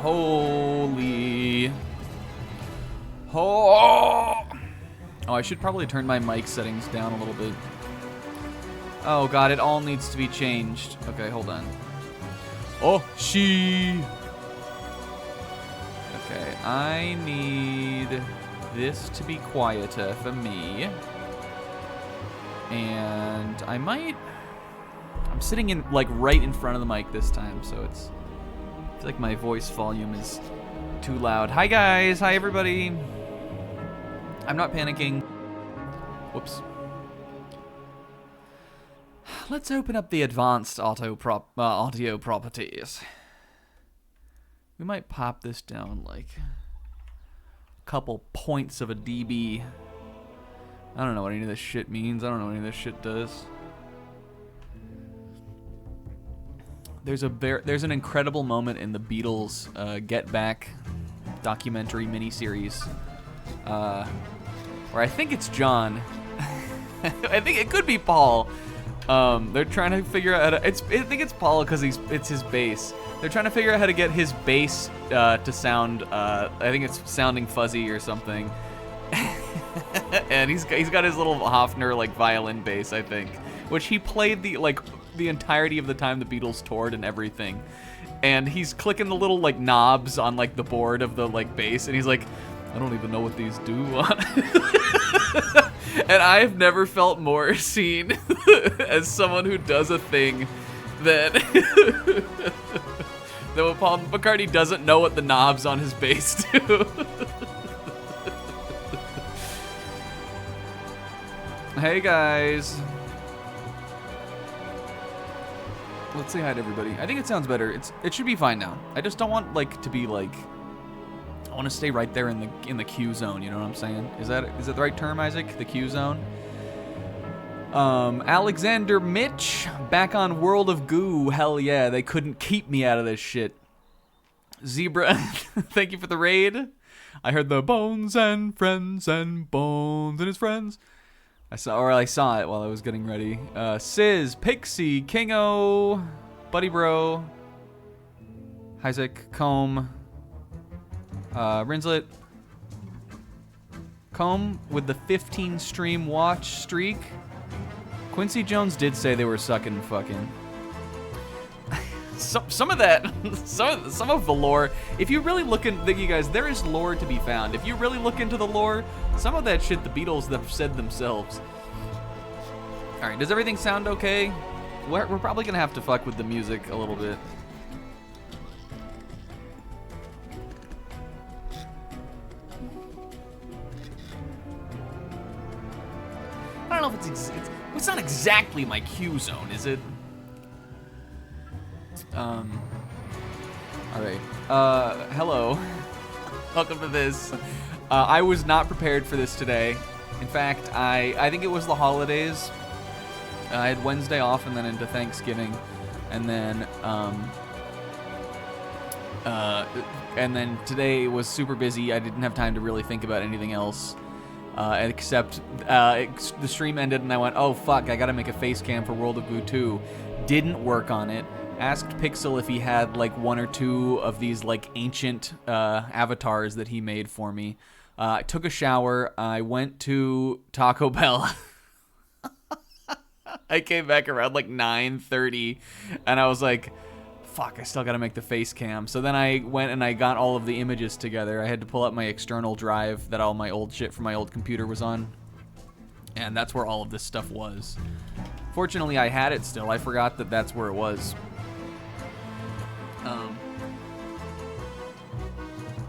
Holy. Oh, I should probably turn my mic settings down a little bit. Oh god, it all needs to be changed. Okay, hold on. Oh, she. Okay, I need this to be quieter for me. And I'm sitting in, like, right in front of the mic this time, so I feel like my voice volume is too loud. Hi guys, hi everybody. I'm not panicking. Whoops. Let's open up the advanced audio properties. We might pop this down like a couple points of a dB. I don't know what any of this shit means. I don't know what any of this shit does. There's an incredible moment in the Beatles Get Back documentary miniseries where I think it's John. I think it could be Paul. They're trying to figure out how to, I think it's Paul because it's his bass. They're trying to figure out how to get his bass to sound, I think it's sounding fuzzy or something. And he's got his little Hofner like violin bass, I think, which he played the entirety of the time the Beatles toured and everything. And he's clicking the little like knobs on like the board of the like bass, and he's like, I don't even know what these do. And I have never felt more seen as someone who does a thing that when Paul McCartney doesn't know what the knobs on his bass do. Hey guys. Let's say hi to everybody. I think it sounds better. It should be fine now. I just don't want like to be like, I want to stay right there in the Q zone, you know what I'm saying? Is that the right term, Isaac? The Q zone? Alexander Mitch, back on World of Goo. Hell yeah, they couldn't keep me out of this shit. Zebra, thank you for the raid. I heard the bones and friends and bones and his friends. I saw it while I was getting ready. Sizz, Pixie, Kingo, Buddy Bro, Isaac, Comb, Rinslet, Comb with the 15 stream watch streak. Quincy Jones did say they were sucking fucking. Some of that, some of the lore, if you really look in, you guys, there is lore to be found. If you really look into the lore, some of that shit the Beatles have said themselves. All right, does everything sound okay? We're probably gonna have to fuck with the music a little bit. I don't know if it's not exactly my Q zone, is it? All right. Hello. Welcome to this. I was not prepared for this today. In fact, I think it was the holidays. I had Wednesday off and then into Thanksgiving, and then today was super busy. I didn't have time to really think about anything else. Except the stream ended and I went, oh fuck, I gotta make a face cam for World of Goo 2. Didn't work on it. Asked Pixel if he had like one or two of these like ancient avatars that he made for me. I took a shower. I went to Taco Bell. I came back around like 9:30 and I was like, fuck, I still gotta make the face cam. So then I went and I got all of the images together. I had to pull up my external drive that all my old shit from my old computer was on. And that's where all of this stuff was. Fortunately, I had it still. I forgot that that's where it was.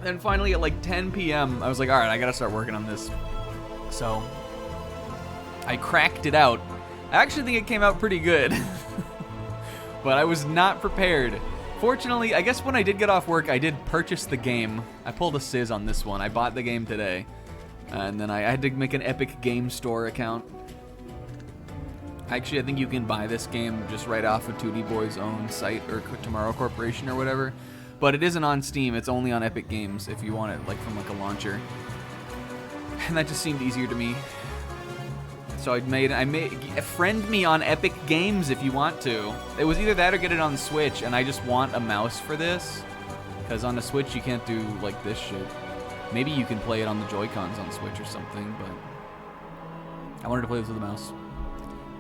Then finally at like 10 p.m., I was like, all right, I gotta start working on this. So I cracked it out. I actually think it came out pretty good. But I was not prepared. Fortunately, I guess when I did get off work, I did purchase the game. I pulled a Sizz on this one. I bought the game today. And then I had to make an Epic Game Store account. Actually, I think you can buy this game just right off of 2D Boy's own site, or Tomorrow Corporation or whatever. But it isn't on Steam. It's only on Epic Games if you want it, like from like a launcher. And that just seemed easier to me. So I made friend me on Epic Games if you want to. It was either that or get it on Switch, and I just want a mouse for this. Because on the Switch, you can't do, like, this shit. Maybe you can play it on the Joy-Cons on Switch or something, but I wanted to play this with a mouse.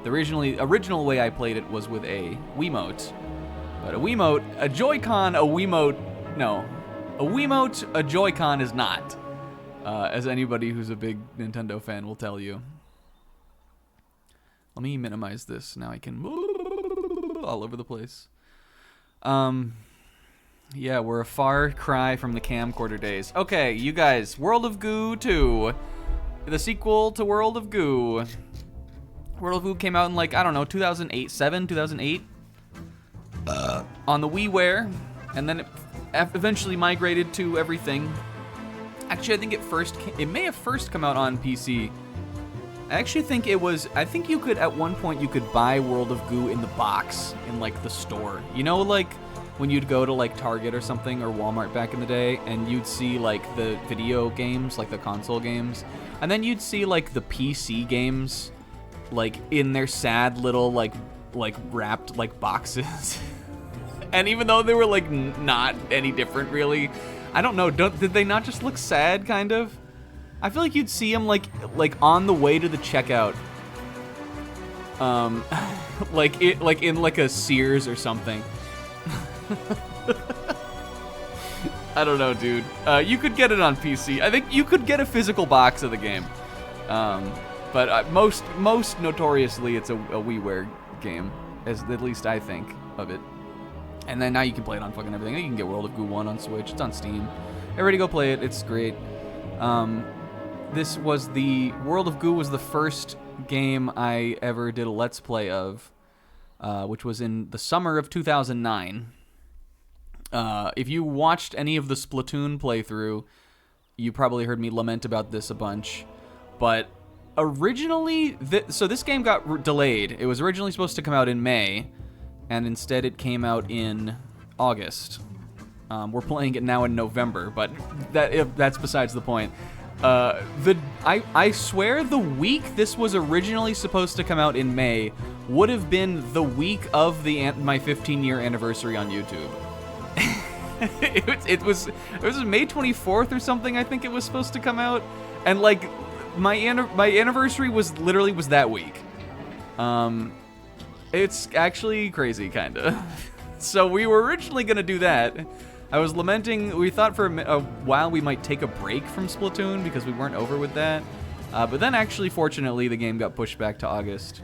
The original way I played it was with a Wiimote. But a Wiimote, a Joy-Con, a Wiimote, no. A Wiimote, a Joy-Con is not. As anybody who's a big Nintendo fan will tell you. Let me minimize this. Now I can all over the place. Yeah, we're a far cry from the camcorder days. Okay, you guys, World of Goo 2. The sequel to World of Goo. World of Goo came out in, like, I don't know, 2008, 2008? On the WiiWare, and then it eventually migrated to everything. Actually, I think it may have first come out on PC. I actually think you could, at one point, you could buy World of Goo in the box in, like, the store. You know, like, when you'd go to, like, Target or something, or Walmart back in the day, and you'd see, like, the video games, like the console games, and then you'd see, like, the PC games, like, in their sad little, like wrapped, like, boxes. And even though they were, like, not any different, really, I don't know, did they not just look sad, kind of? I feel like you'd see them, like on the way to the checkout. Like in, like, a Sears or something. I don't know, dude. You could get it on PC. I think you could get a physical box of the game. But most notoriously, it's a WiiWare game, at least I think of it. And then now you can play it on fucking everything. You can get World of Goo 1 on Switch. It's on Steam. Everybody go play it. It's great. World of Goo was the first game I ever did a Let's Play of, which was in the summer of 2009. If you watched any of the Splatoon playthrough, you probably heard me lament about this a bunch. But originally, so this game got delayed. It was originally supposed to come out in May, and instead it came out in August. We're playing it now in November, but that's besides the point. I swear the week this was originally supposed to come out in May would have been the week of my 15-year anniversary on YouTube. It was May 24th or something, I think it was supposed to come out, and, like, my anniversary was that week. It's actually crazy, kinda. So we were originally gonna do that. I was lamenting, we thought for a while we might take a break from Splatoon because we weren't over with that. But then actually, fortunately, the game got pushed back to August.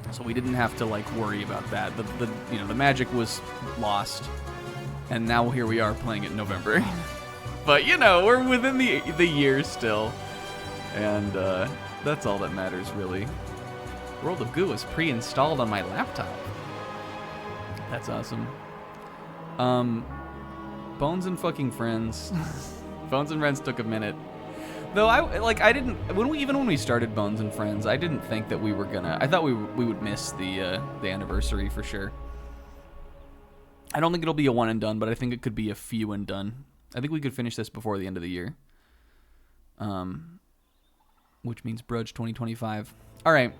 So we didn't have to, like, worry about that. The magic was lost. And now here we are playing it in November. But, you know, we're within the year still. And that's all that matters, really. World of Goo is pre-installed on my laptop. That's awesome. Bones and fucking Friends. Bones and Friends took a minute. Though when we started Bones and Friends, I didn't think that we were gonna. I thought we would miss the anniversary for sure. I don't think it'll be a one and done, but I think it could be a few and done. I think we could finish this before the end of the year. Which means Brudge 2025. All right.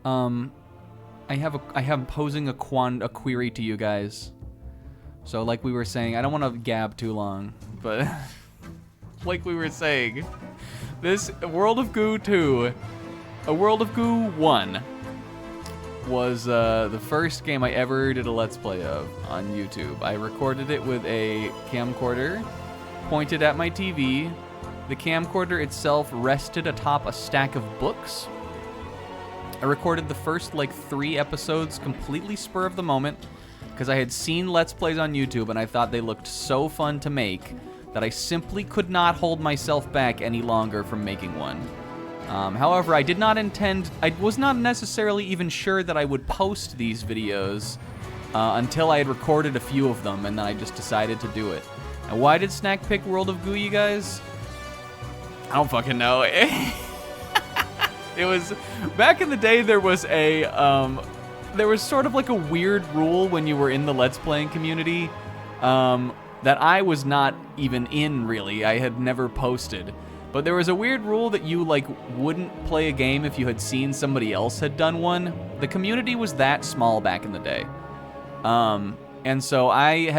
I have posing a query to you guys. So, like we were saying, I don't want to gab too long, but like we were saying, this World of Goo 2, a World of Goo 1 was the first game I ever did a Let's Play of on YouTube. I recorded it with a camcorder pointed at my TV. The camcorder itself rested atop a stack of books. I recorded the first, like, 3 episodes completely spur of the moment because I had seen Let's Plays on YouTube and I thought they looked so fun to make that I simply could not hold myself back any longer from making one. However, I was not necessarily even sure that I would post these videos until I had recorded a few of them, and then I just decided to do it. And why did Snack pick World of Goo, you guys? I don't fucking know. It was, back in the day, there was sort of like a weird rule when you were in the Let's Playing community that I was not even in, really. I had never posted. But there was a weird rule that you, like, wouldn't play a game if you had seen somebody else had done one. The community was that small back in the day. And so I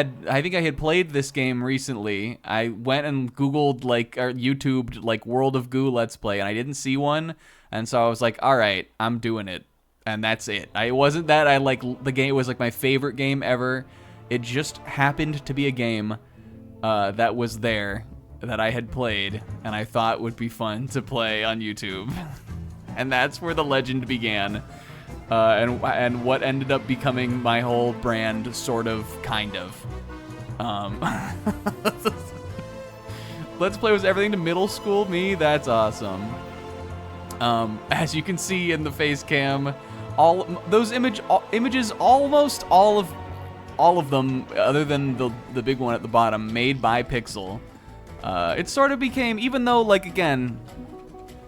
think I had played this game recently. I went and Googled like or YouTubed like World of Goo Let's Play, and I didn't see one. And so I was like, all right, I'm doing it. And that's it. It wasn't that I like the game was like my favorite game ever. It just happened to be a game that was there that I had played and I thought would be fun to play on YouTube. And that's where the legend began. And what ended up becoming my whole brand, sort of, kind of. Let's Play was everything to middle school me. That's awesome. As you can see in the face cam, all those images, almost all of them, other than the big one at the bottom, made by Pixel. It sort of became, even though, like, again,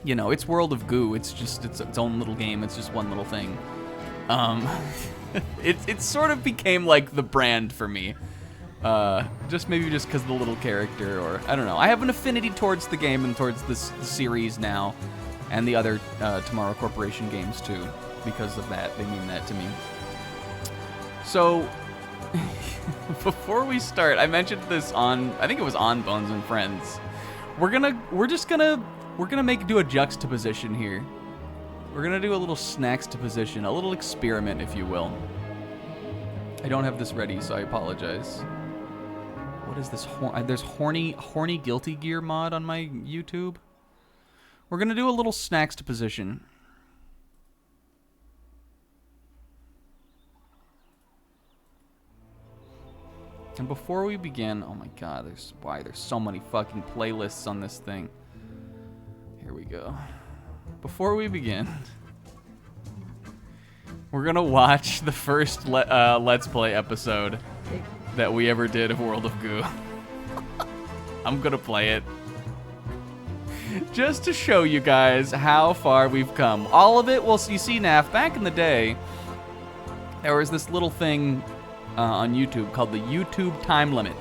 you know, it's World of Goo. It's just its own little game. It's just one little thing. It sort of became like the brand for me. Just because of the little character, or I don't know. I have an affinity towards the game and towards this series now, and the other Tomorrow Corporation games too. Because of that, they mean that to me. So before we start, I mentioned this on, I think it was on Bones and Friends. We're gonna do a juxtaposition here. We're gonna do a little snacksposition, a little experiment, if you will. I don't have this ready, so I apologize. What is this? There's horny Guilty Gear mod on my YouTube. We're gonna do a little snacksposition. And before we begin, oh my god, there's so many fucking playlists on this thing. Here we go. Before we begin, we're gonna watch the first Let's Play episode that we ever did of World of Goo. I'm gonna play it. Just to show you guys how far we've come. All of it, well, you see, Naf, back in the day, there was this little thing on YouTube called the YouTube time limit.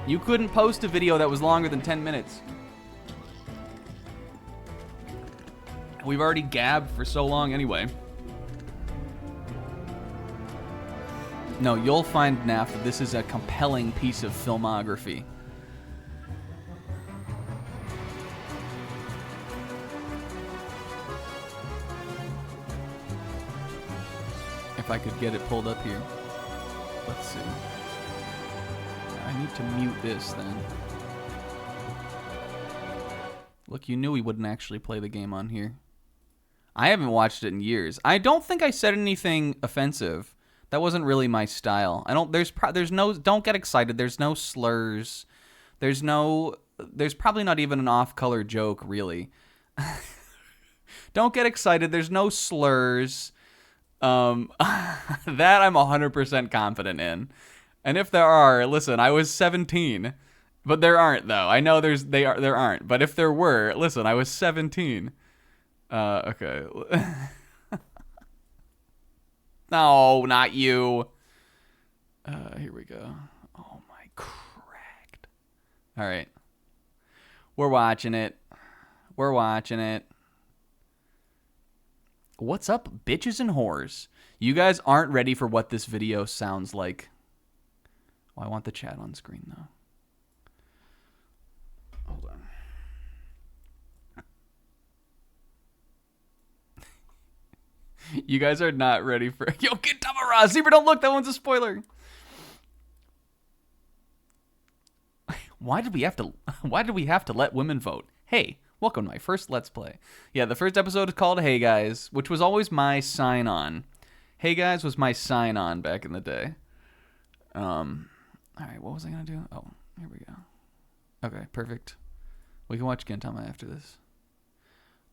You couldn't post a video that was longer than 10 minutes. We've already gabbed for so long anyway. No, you'll find, Naf, that this is a compelling piece of filmography. If I could get it pulled up here. Let's see. I need to mute this then. Look, you knew we wouldn't actually play the game on here. I haven't watched it in years. I don't think I said anything offensive. That wasn't really my style. There's no, don't get excited. There's no slurs. There's probably not even an off-color joke, really. Don't get excited. There's no slurs. That I'm 100% confident in. And if there are, listen, I was 17. But there aren't, though. I know there aren't. But if there were, listen, I was 17. Okay. No, not you. Here we go. Oh my cracked. All right. We're watching it. We're watching it. What's up, bitches and whores? You guys aren't ready for what this video sounds like. Oh, I want the chat on screen, though. Hold on. You guys are not ready for... Yo, get Tamara! Zebra, don't look! That one's a spoiler! Why did we have to let women vote? Hey, welcome to my first Let's Play. Yeah, the first episode is called Hey Guys, which was always my sign-on. Hey Guys was my sign-on back in the day. Alright, what was I gonna do? Oh, here we go. Okay, perfect. We can watch Gintama after this.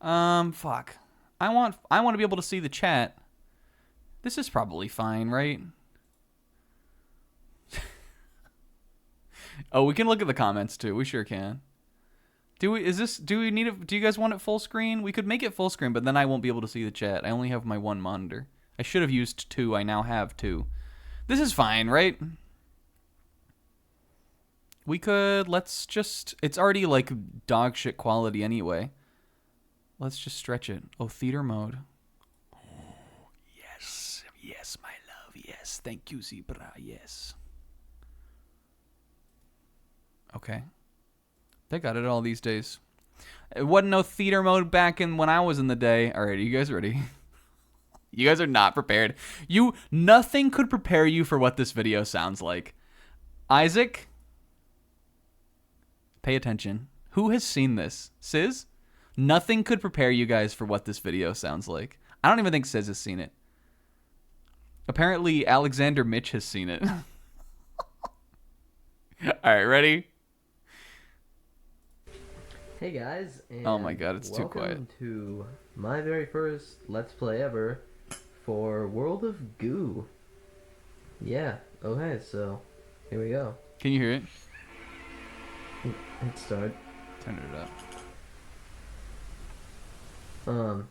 Fuck. I want to be able to see the chat. This is probably fine, right? Oh, we can look at the comments too. We sure can. Do you guys want it full screen? We could make it full screen, but then I won't be able to see the chat. I only have my one monitor. I should have used two. I now have two. This is fine, right? We could, it's already like dog shit quality anyway. Let's just stretch it. Oh, theater mode. Oh, yes. Yes, my love. Yes. Thank you, Zebra. Yes. Okay. They got it all these days. It wasn't no theater mode back in when I was in the day. All right, are you guys ready? You guys are not prepared. Nothing could prepare you for what this video sounds like. Isaac, pay attention. Who has seen this? Sizz? Nothing could prepare you guys for what this video sounds like. I don't even think Sizz has seen it. Apparently, Alexander Mitch has seen it. All right, ready? Hey guys, and oh my god, it's too quiet. Welcome to my very first Let's Play ever for World of Goo. Yeah, okay, so here we go. Can you hear it? Let's start. Turn it up.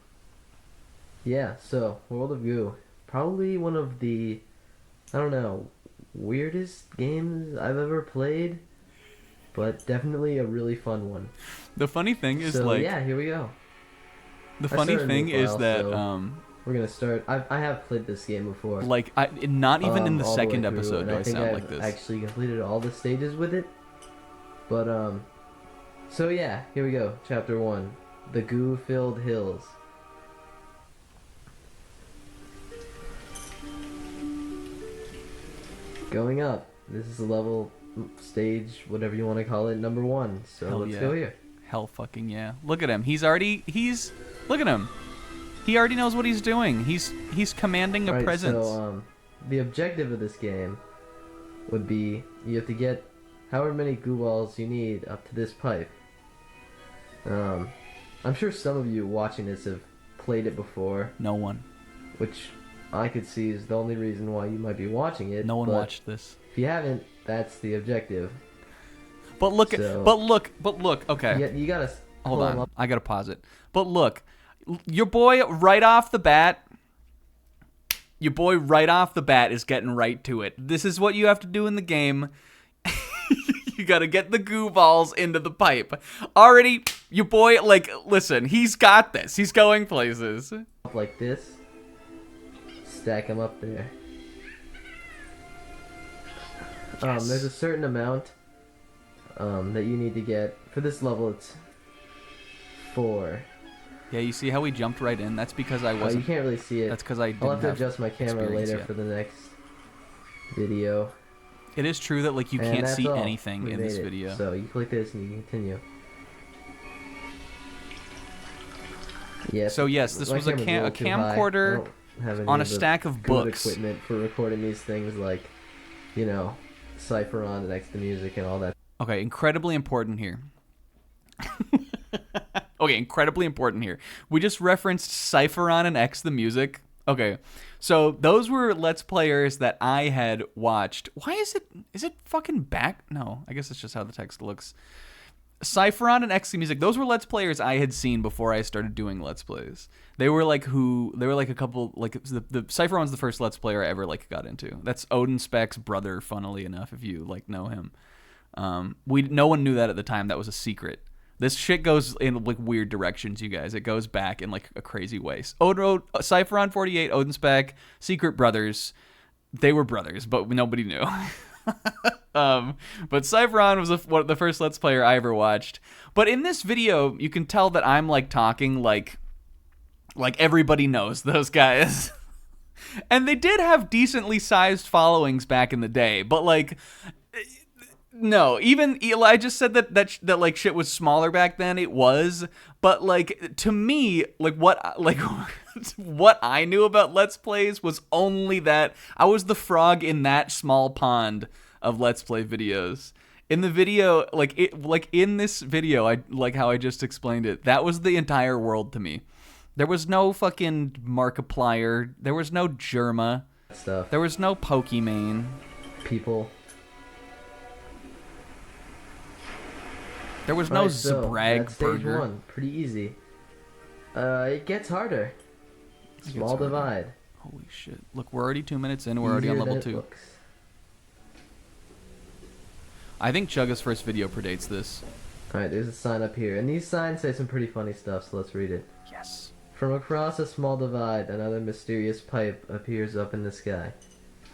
Yeah, so World of Goo. Probably one of the, I don't know, weirdest games I've ever played, but definitely a really fun one. The funny thing is, so, yeah, here we go. The funny thing is that we're gonna start. I have played this game before. Like, not even in the second episode do I sound I've like this. Actually completed all the stages with it. But so yeah, here we go. Chapter 1, the goo-filled hills. Going up. This is a level, stage, whatever you want to call it, number 1. So Hell let's yeah. go here. Hell fucking yeah. Look at him. Look at him. He already knows what he's doing. He's commanding a presence. So the objective of this game would be you have to get however many goo balls you need up to this pipe. I'm sure some of you watching this have played it before. No one. Which I could see is the only reason why you might be watching it. No one watched this. If you haven't, that's the objective. But look, okay. You gotta hold on. I gotta pause it. But look, your boy right off the bat is getting right to it. This is what you have to do in the game. You gotta get the goo balls into the pipe. Already, your boy, like, listen, he's got this. He's going places. Like this. Stack them up there. Yes. There's a certain amount that you need to get. For this level, it's 4. Yeah, you see how he jumped right in? That's because I wasn't... you can't really see it. That's because I didn't I'll have to adjust my camera later yet. for the next video. It is true that, like, you can't see anything in this video. So you click this and you continue. Yes. So yes, this was a camcorder on a stack of books. Equipment for recording these things, like, you know, Cypher on next to music and all that. Okay, incredibly important here. Okay, incredibly important here. We just referenced Cypheron and X the music. Okay, so those were Let's Players that I had watched. Why is it fucking back? No, I guess it's just how the text looks. Cypheron and X the music, those were Let's Players I had seen before I started doing Let's Plays. They were like a couple, like, the Cypheron's the first Let's Player I ever, like, got into. That's Odin Speck's brother, funnily enough, if you, like, know him. No one knew that at the time. That was a secret. This shit goes in, like, weird directions, you guys. It goes back in, like, a crazy way. Cypheron 48, Odin Speck, secret brothers. They were brothers, but nobody knew. But Cypheron was the first Let's Player I ever watched. But in this video, you can tell that I'm, like, talking like everybody knows those guys. And they did have decently sized followings back in the day, but, like... No, even Eli just said that like shit was smaller back then. It was, but, like, to me, like, what I knew about Let's Plays was only that I was the frog in that small pond of Let's Play videos. In the video, in this video, I like how I just explained it. That was the entire world to me. There was no fucking Markiplier. There was no Germa. Stuff. There was no Pokimane. People. There was no Zabrag that's stage burger. 1. Pretty easy. It gets harder. Small divide. Holy shit. Look, we're already 2 minutes in. We're already on level 2. I think Chugga's first video predates this. Alright, there's a sign up here. And these signs say some pretty funny stuff, so let's read it. Yes. From across a small divide, another mysterious pipe appears up in the sky.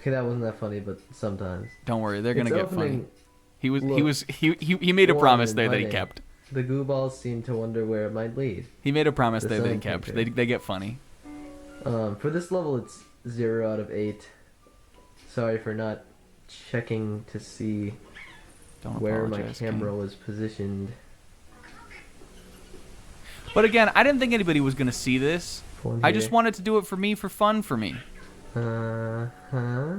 Okay, that wasn't that funny, but sometimes. Don't worry, they're gonna Its get funny. opening He made a warm promise and there that he inviting. kept. The goo balls seem to wonder where it might lead. He made a promise The there that he sign kept. picture. They get funny. For this level, it's 0 out of 8. Sorry for not checking to see Don't where my apologize, camera King. was positioned. But again, I didn't think anybody was gonna see this. One I just here. wanted to do it for me, for fun, for me. Uh-huh.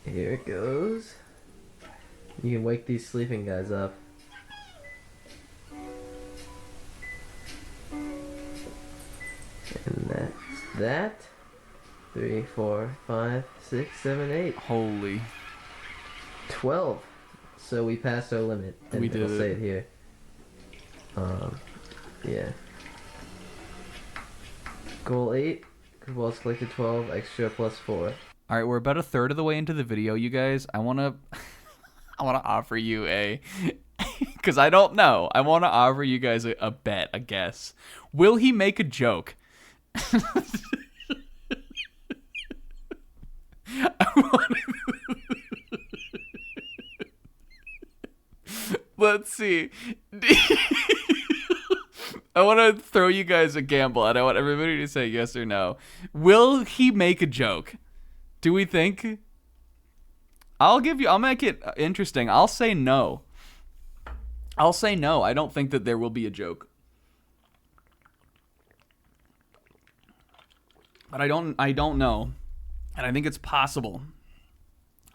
Here it goes. You can wake these sleeping guys up. And that's that. 3, 4, 5, 6, 7, 8. Holy. 12. So we passed our limit. And We did it'll it. say it here. Yeah. Goal 8. Good balls collected 12. Extra plus 4. All right, we're about a third of the way into the video, you guys. I wanna offer you a, because I don't know. I want to offer you guys a bet, a guess. Will he make a joke? Let's see. I want to throw you guys a gamble, and I want everybody to say yes or no. Will he make a joke? Do we think? I'll make it interesting. I'll say no. I'll say no. I don't think that there will be a joke. But I don't know. And I think it's possible.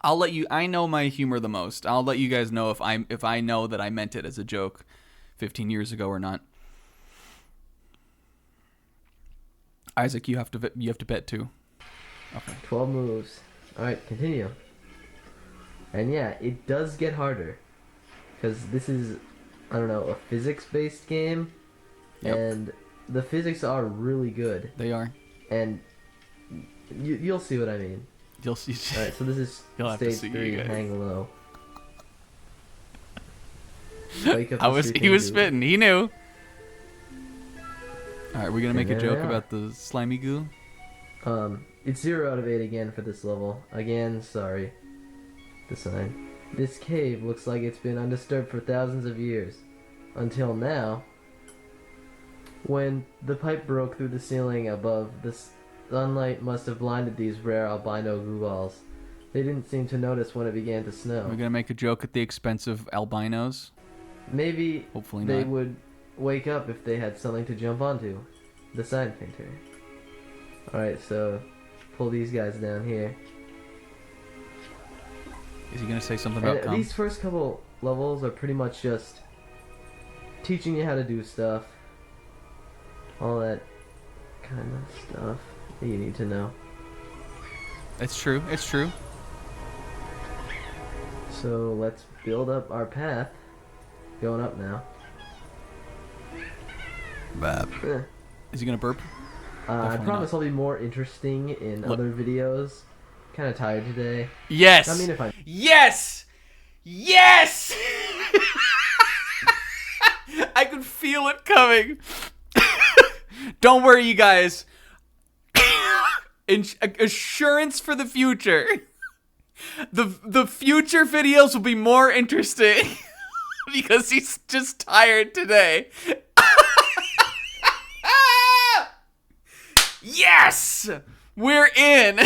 I'll let you, I know my humor the most. I'll let you guys know if I know that I meant it as a joke 15 years ago or not. Isaac, you have to bet too. Okay. 12 moves. Alright, continue. And yeah, it does get harder. Because this is, I don't know, a physics-based game. Yep. And the physics are really good. They are. And you'll see what I mean. You'll see. Alright, so this is You'll have to stage see, 3, you guys. hang low. Wake up He the was sleeping goo. spitting. He knew. All right, we're gonna make a And there joke they are. about the slimy goo. It's 0 out of 8 again for this level. Again, sorry. The sign. This cave looks like it's been undisturbed for thousands of years. Until now. When the pipe broke through the ceiling above, the sunlight must have blinded these rare albino goo balls. They didn't seem to notice when it began to snow. We're gonna make a joke at the expense of albinos. Maybe Hopefully they not. would wake up if they had something to jump onto. The sign painter. Alright, so pull these guys down here. Is he gonna say something about And cum? these first couple levels are pretty much just teaching you how to do stuff. All that kind of stuff that you need to know. It's true. It's true. So let's build up our path. Going up now. Eh. Is he gonna burp? I Definitely promise I'll be more interesting in Look- other videos. Kind of tired today. Yes. I mean, if I Yes! Yes! I could feel it coming. Don't worry, you guys. Assurance for the future. The future videos will be more interesting because he's just tired today. Yes! We're in.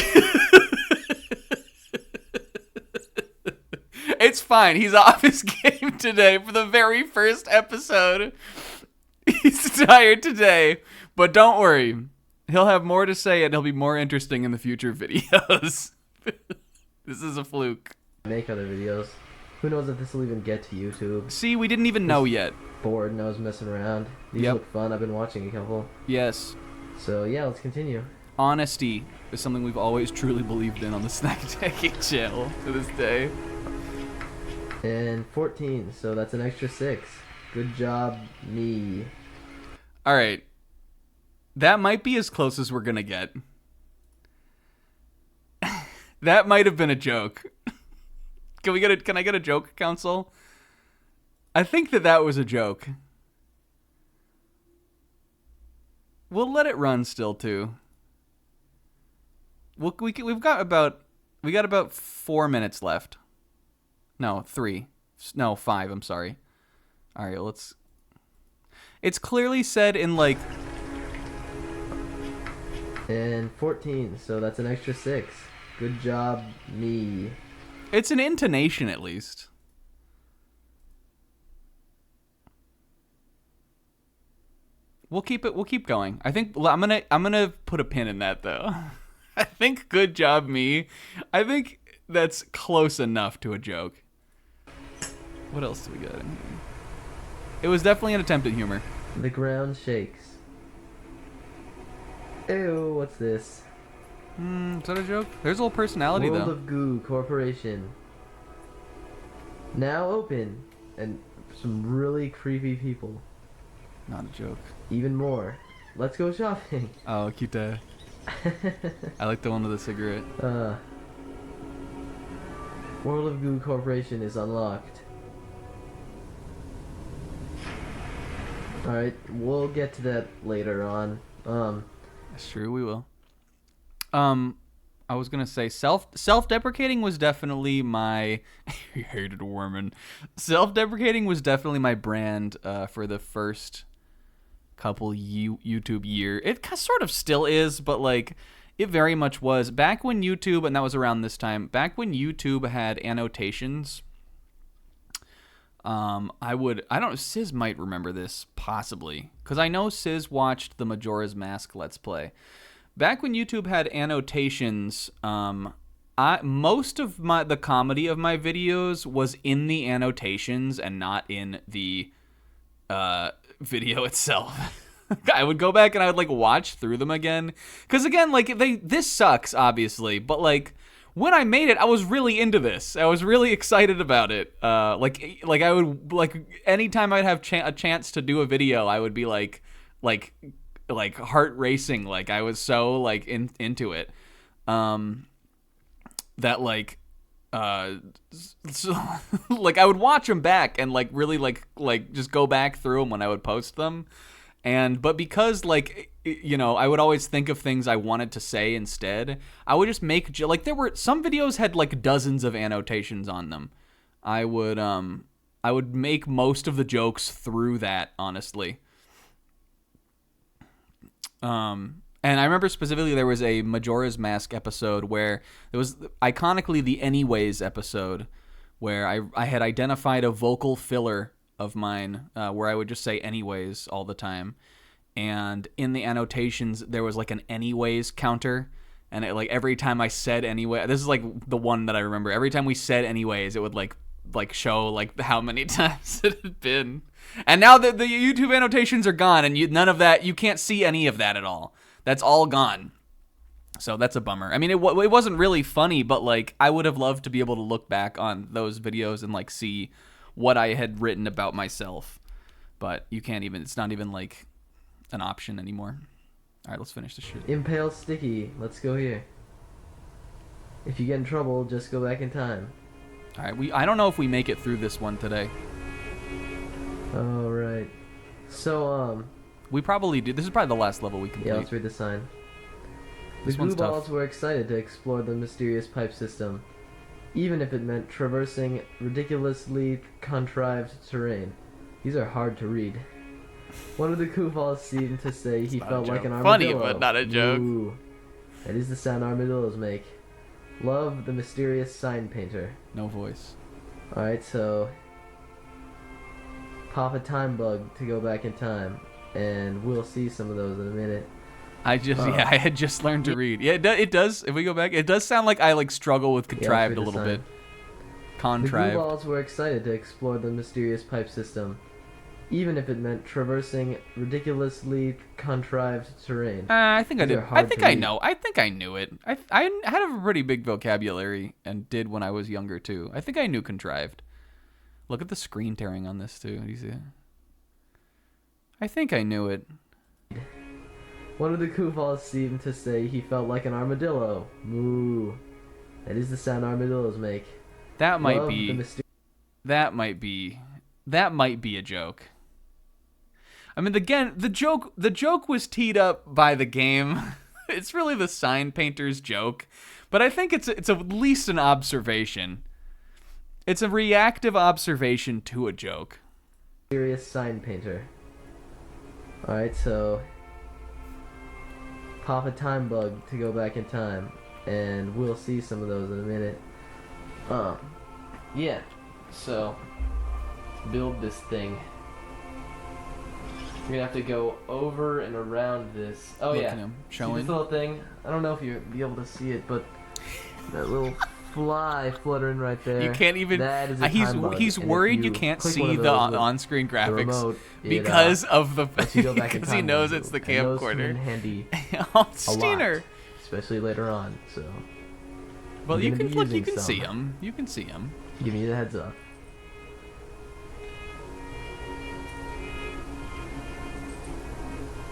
It's fine. He's off his game today for the very first episode. He's tired today, but don't worry. He'll have more to say and he'll be more interesting in the future videos. This is a fluke. make other videos, who knows if this will even get to YouTube. See, we didn't even know yet. Bored and I was messing around. These Yep. look fun. I've been watching a couple. Yes. So yeah, let's continue. Honesty is something we've always truly believed in on the Snack Attacking channel to this day. And 14, so that's an extra 6. Good job, me. All right. That might be as close as we're going to get. That might have been a joke. Can I get a joke, Council? I think that was a joke. we'll let it run still too. We've got about 4 minutes left. No, 3. No, 5. I'm sorry. All right, let's. It's clearly said in like. And 14, so that's an extra 6. Good job, me. It's an intonation at least. We'll keep going. I think I'm gonna put a pin in that though. I think good job, me. I think that's close enough to a joke. What else do we got in here? It was definitely an attempt at humor. The ground shakes. Ew, what's this? Is that a joke? There's a little personality World though. of Goo Corporation. Now open. And some really creepy people. Not a joke. Even more. Let's go shopping. Oh, cute. I like the one with the cigarette. World of Goo Corporation is unlocked. Alright, we'll get to that later on. That's true, we will. I was gonna say self-deprecating was definitely my I hated Warman. Self-deprecating was definitely my brand for the first couple YouTube year. It sort of still is, but like it very much was back when YouTube, and that was around this time. Back when YouTube had annotations. I don't know, Sizz might remember this, possibly. Because I know Sizz watched the Majora's Mask Let's Play. Back when YouTube had annotations, most of the comedy of my videos was in the annotations and not in the video itself. I would go back and I would like watch through them again. Because again, like this sucks, obviously, but like when I made it, I was really into this. I was really excited about it. Like I would like anytime I'd have a chance to do a video, I would be like heart racing. Like I was so like into it. That like so, like I would watch them back and like really like just go back through them when I would post them. But because like you know, I would always think of things I wanted to say instead. I would just make like there were some videos had like dozens of annotations on them. I would make most of the jokes through that, honestly. And I remember specifically there was a Majora's Mask episode where it was iconically the Anyways episode where I had identified a vocal filler of mine where I would just say anyways all the time. And in the annotations, there was like an anyways counter. And it, like every time I said anyway, this is like the one that I remember. Every time we said anyways, it would like show like how many times it had been. And now the YouTube annotations are gone, and none of that, you can't see any of that at all. That's all gone. So that's a bummer. I mean, it wasn't really funny, but like I would have loved to be able to look back on those videos and like see what I had written about myself. But you can't even, it's not even like an option anymore. All right, let's finish this shit. Impale Sticky. Let's go here. If you get in trouble, just go back in time. All right, I don't know if we make it through this one today. All right. So we probably do. This is probably the last level we complete. yeah, let's read the sign. The This one's Glue Balls tough. were excited to explore the mysterious pipe system, even if it meant traversing ridiculously contrived terrain. These are hard to read. One of the Goofballs seemed to say he felt like an armadillo. Funny, but not a joke. Ooh. That is the sound armadillos make. Love, the mysterious sign painter. No voice. Alright, so pop a time bug to go back in time, and we'll see some of those in a minute. I had just learned to read. Yeah, it does. If we go back, it does sound like I like struggle with contrived a little bit. Contrived. The Goofballs were excited to explore the mysterious pipe system, even if it meant traversing ridiculously contrived terrain. I think I These did. are hard I think to I read. know. I think I knew it. I had a pretty big vocabulary and did when I was younger too. I think I knew contrived. Look at the screen tearing on this too. Do you see it? I think I knew it. One of the Goofballs seemed to say he felt like an armadillo. Moo. That is the sound armadillos make. That might Love, be. the That might be a joke. I mean, again, the joke was teed up by the game. It's really the sign painter's joke, but I think it's at least an observation. It's a reactive observation to a joke. Serious sign painter. Alright, so pop a time bug to go back in time, and we'll see some of those in a minute. Yeah. So build this thing. You're gonna have to go over and around this. Oh Look yeah, at him see showing. this little thing? I don't know if you'll be able to see it, but that little fly fluttering right there. You can't even. That is a time bug. He's And if worried you can't click one see of the those with on-screen the graphics remote, because of the lets you go back in because he time knows and it's the and those come in camcorder. handy Oh, a Steiner. lot, especially later on. So Well, I'm you gonna can be look. You using can see some. him. You can see him. give me the heads up.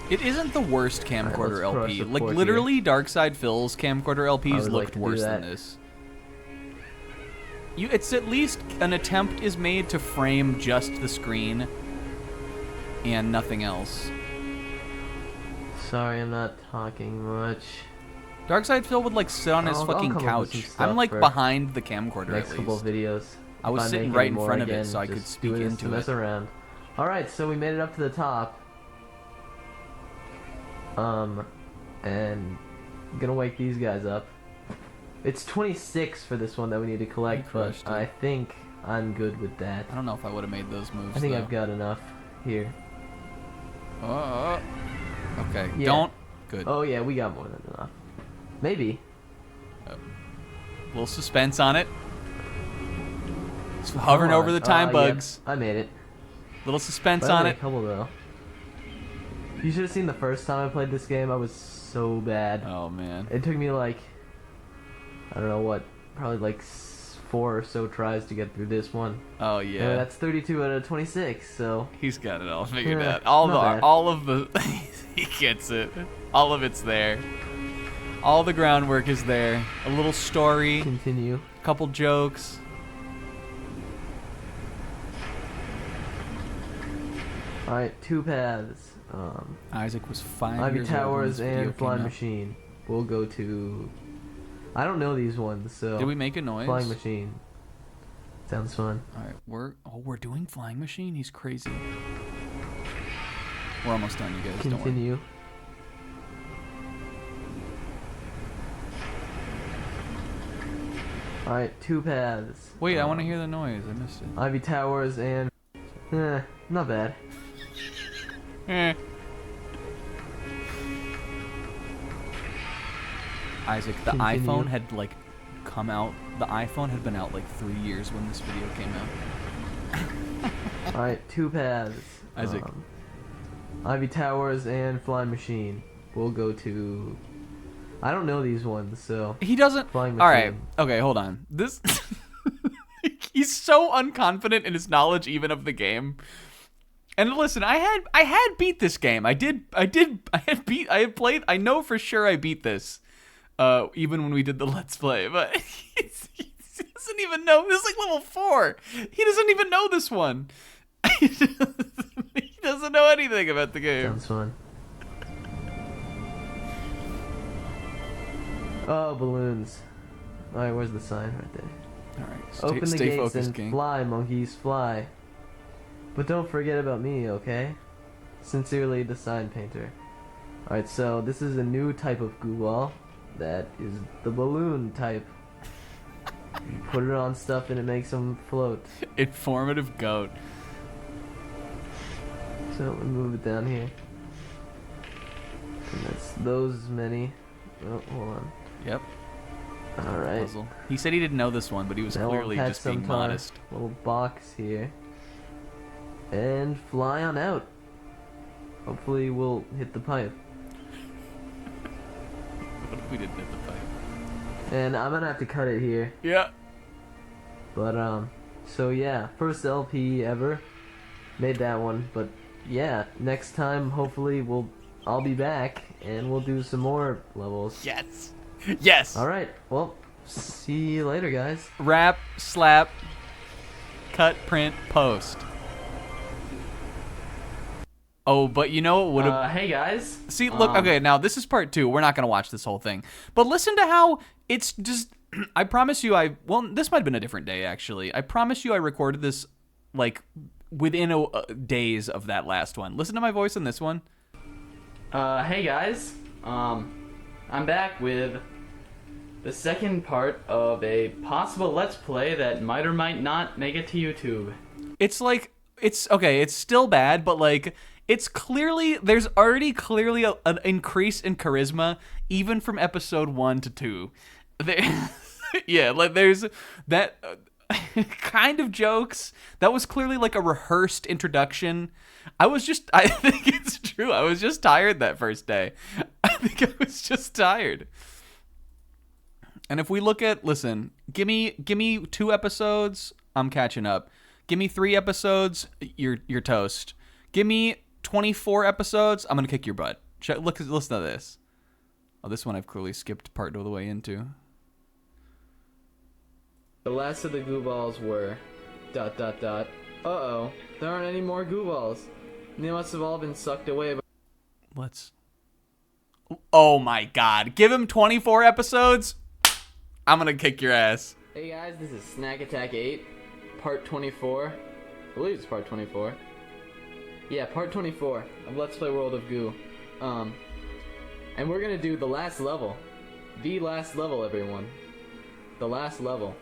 It isn't the worst Alright, camcorder let's LP. press Like support literally, Darkside Phil's camcorder I LPs would like looked to do worse that. than this. It's at least an attempt is made to frame just the screen and nothing else. Sorry, I'm not talking much. Darkside Phil would like sit on his I'll fucking come up with some couch. stuff I'm like for behind the camcorder Next at couple least. of videos. I was If sitting make right any in more front of it again, so I could just speak do this into to mess it. around. All right, so we made it up to the top. And I'm gonna wake these guys up. It's 26 for this one that we need to collect, but crushed it. I think I'm good with that. I don't know if I would have made those moves. I think though. I've got enough here. Okay. Yeah. Don't. Good. Oh yeah, we got more than enough. Maybe. Little suspense on it. Just hovering Come over on. the time Yep, bugs. I made it. Little suspense But I on only it. a couple though. You should have seen the first time I played this game. I was so bad. Oh man. It took me like, I don't know what, probably like 4 or so tries to get through this one. Oh And yeah. that's 32 out of 26. So He's got it all figured Yeah, out. not bad. All of the he gets it. All of it's there. All the groundwork is there. A little story, continue. a couple jokes. All right, 2 paths. Isaac was 5 Ivy years old when Towers this video and came Flying out. Machine. We'll go to. I don't know these ones, so. Did we make a noise? Flying Machine. Sounds fun. All right, we're doing Flying Machine. He's crazy. We're almost done, you guys. Don't worry. Continue. All right, 2 paths. Wait, I want to hear the noise. I missed it. Ivy Towers and. Not bad. Eh. Isaac, the Continue. iPhone had like come out. The iPhone had been out like 3 years when this video came out. All right, 2 paths. Isaac. Ivy Towers and Flying Machine. We'll go to. I don't know these ones, so. He doesn't. Flying All right. Machine. Okay, hold on. This. He's so unconfident in his knowledge even of the game. And listen, I had beat this game. I had played. I know for sure I beat this. Even when we did the Let's Play, but he doesn't even know. This is like level 4. He doesn't even know this one. He doesn't know anything about the game. Sounds fun. Oh, balloons. Alright, where's the sign right there? All right, Open the stay gates focused, and King. fly, monkeys, fly. But don't forget about me, okay? Sincerely, the sign painter. Alright, so this is a new type of goo ball. That is the balloon type. You put it on stuff and it makes them float. Informative goat. So let me move it down here. And that's those many. Oh, hold on. Yep. Alright. Puzzle. He said he didn't know this one, but he was Now we'll clearly attach just being some to our modest. little box here. And fly on out. Hopefully we'll hit the pipe. What if we didn't hit the pipe? And I'm gonna have to cut it here. Yeah. But so yeah, first LP ever. Made that one, but yeah, next time hopefully I'll be back and we'll do some more levels. Yes. Yes. Alright, well, see you later guys. Wrap, slap, cut, print, post. Oh, but you know what would have... Hey guys. See, look, okay, now this is part 2. We're not going to watch this whole thing. But listen to how it's just... I promise you well, this might have been a different day, actually. I promise you I recorded this, like, within days of that last one. Listen to my voice in this one. Hey guys. I'm back with the second part of a possible Let's Play that might or might not make it to YouTube. It's like, it's still bad, but like, it's clearly, there's already clearly an increase in charisma, even from episode 1 to 2. Yeah, like there's that kind of jokes. That was clearly like a rehearsed introduction. I think it's true. I was just tired that first day. I think I was just tired. And if we look at, listen, give me 2 episodes, I'm catching up. Give me 3 episodes, you're toast. Give me 24 episodes, I'm gonna kick your butt. Listen to this. Oh, this one I've clearly skipped part of the way into. The last of the goo balls were ... Uh-oh, there aren't any more goo balls. They must have all been sucked away. Oh my god. Give him 24 episodes? I'm gonna kick your ass. Hey guys, this is Snack Attack 8, part 24. I believe it's part 24. Yeah, part 24 of Let's Play World of Goo. And we're gonna do the last level. The last level, everyone. The last level.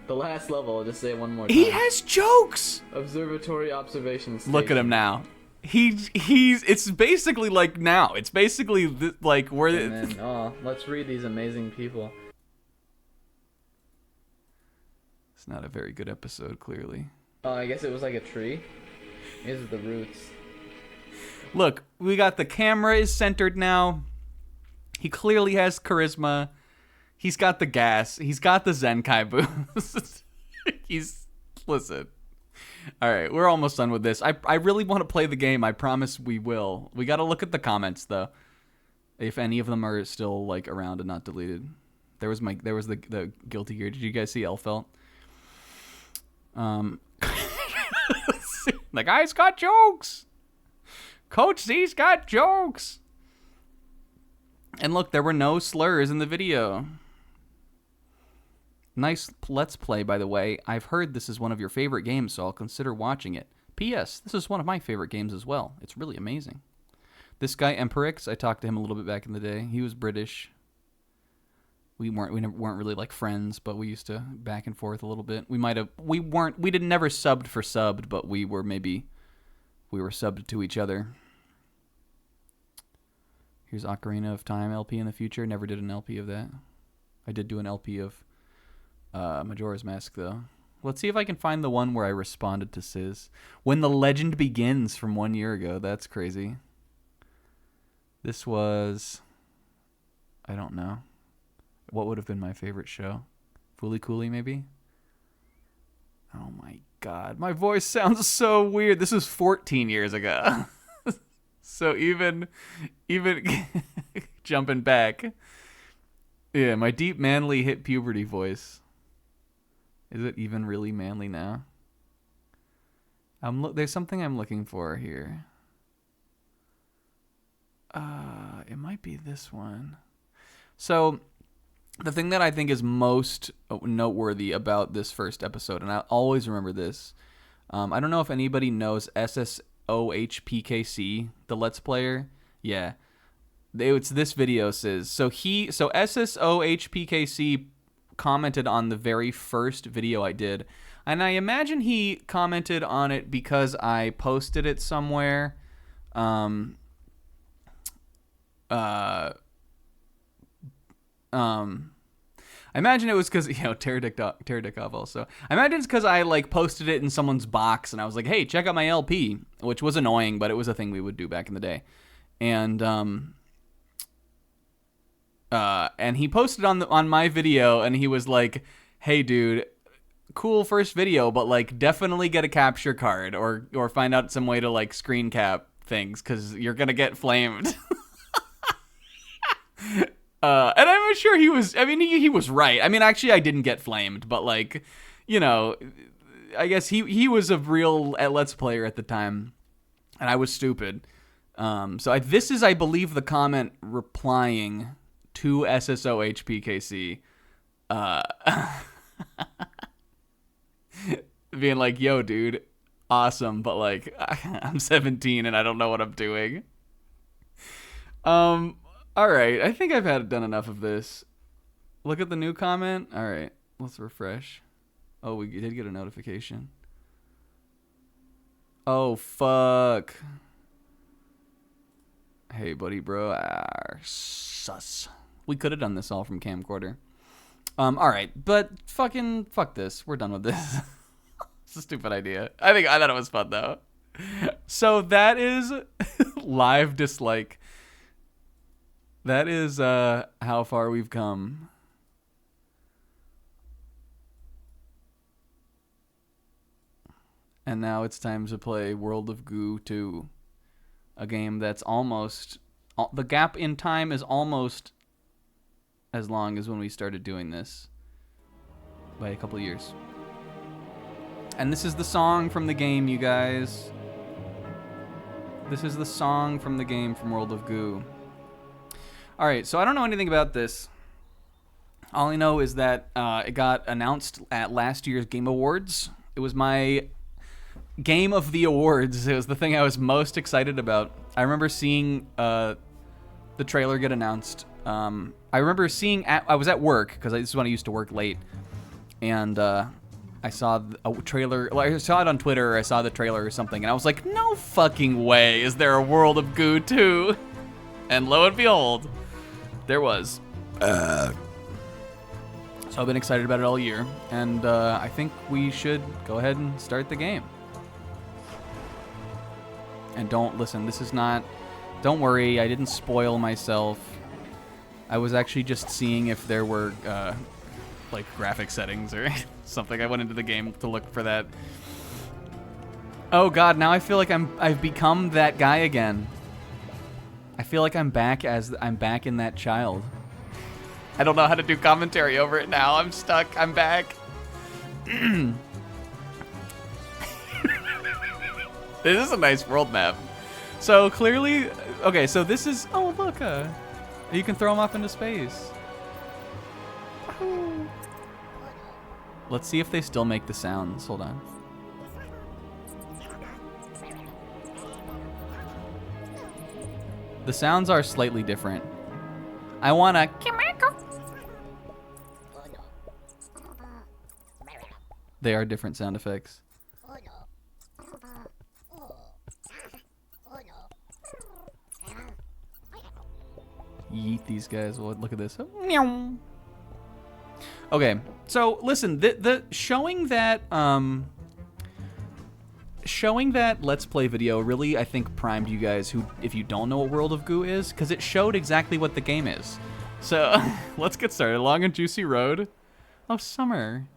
The last level, I'll just say it one more time. He has jokes! Observatory observation station. Look at him now. It's basically like now. It's basically like where... And then, let's read these amazing people. It's not a very good episode, clearly. Oh, I guess it was like a tree. These are the roots. Look, we got the camera is centered now. He clearly has charisma. He's got the gas. He's got the Zenkai boost. Listen. All right, we're almost done with this. I really want to play the game. I promise we will. We got to look at the comments though. If any of them are still like around and not deleted. There was the Guilty Gear. Did you guys see Elfelt? The guy's got jokes. Coach Z's got jokes. And look, there were no slurs in the video. Nice Let's Play, by the way. I've heard this is one of your favorite games, so I'll consider watching it. P.S. This is one of my favorite games as well. It's really amazing. This guy, Emperix, I talked to him a little bit back in the day. He was British. We weren't really like friends, but we used to back and forth a little bit. We didn't never subbed for subbed, but we were subbed to each other. Here's Ocarina of Time LP in the future. Never did an LP of that. I did do an LP of Majora's Mask, though. Let's see if I can find the one where I responded to Sis. When the Legend Begins from 1 year ago. That's crazy. This was... I don't know. What would have been my favorite show? Fooly Cooly, maybe? Oh my god. My voice sounds so weird. This was 14 years ago. So even jumping back. Yeah, my deep manly hit puberty voice. Is it even really manly now? There's something I'm looking for here. It might be this one. So the thing that I think is most noteworthy about this first episode, and I always remember this, I don't know if anybody knows SSOHPKC, the Let's Player. Yeah. It's this video says. So SSOHPKC commented on the very first video I did. And I imagine he commented on it because I posted it somewhere. I imagine it was because, Pterodictov also. I imagine it's because I like posted it in someone's box and I was like, hey, check out my LP, which was annoying, but it was a thing we would do back in the day. And he posted on my video and he was like, hey dude, cool first video, but like definitely get a capture card or find out some way to like screen cap things because you're gonna get flamed. And I'm sure he was right. I mean, actually I didn't get flamed, but like, I guess he was a real Let's Player at the time. and I was stupid. This is, I believe, the comment replying to SSOHPKC, being like, "Yo, dude, awesome, but like, I'm 17 and I don't know what I'm doing." All right, I think I've done enough of this. Look at the new comment. All right, let's refresh. Oh, we did get a notification. Oh, fuck. Hey, buddy, bro. Sus. We could have done this all from camcorder. All right, but fuck this. We're done with this. It's a stupid idea. I thought it was fun though. So that is live dislike. That is how far we've come. And now it's time to play World of Goo 2. A game that's almost... The gap in time is almost as long as when we started doing this. By a couple of years. And this is the song from the game, you guys. This is the song from the game from World of Goo. Alright, so I don't know anything about this. All I know is that it got announced at last year's Game Awards. It was my... Game of the Awards. It was the thing I was most excited about. I remember seeing the trailer get announced. I remember seeing... I was at work, because this is when I used to work late. And I saw a trailer... Well, I saw it on Twitter, or I saw the trailer or something, and I was like, no fucking way is there a World of Goo 2. And lo and behold, there was. So I've been excited about it all year, and I think we should go ahead and start the game. And don't worry, I didn't spoil myself. I was actually just seeing if there were, like, graphic settings or something. I went into the game to look for that. Oh god, now I feel like I've become that guy again. I feel like I'm back in that child. I don't know how to do commentary over it now. I'm stuck. I'm back. This is a nice world map. So clearly, okay, so this is, oh look, you can throw them off into space. Let's see if they still make the sounds. Hold on. The sounds are slightly different. I wanna... They are different sound effects. Yeet these guys. Well, look at this. Okay, so listen, the showing that Let's Play video really, I think, primed you guys who, if you don't know what World of Goo is, because it showed exactly what the game is. So let's get started. Long and Juicy Road. Oh, summer.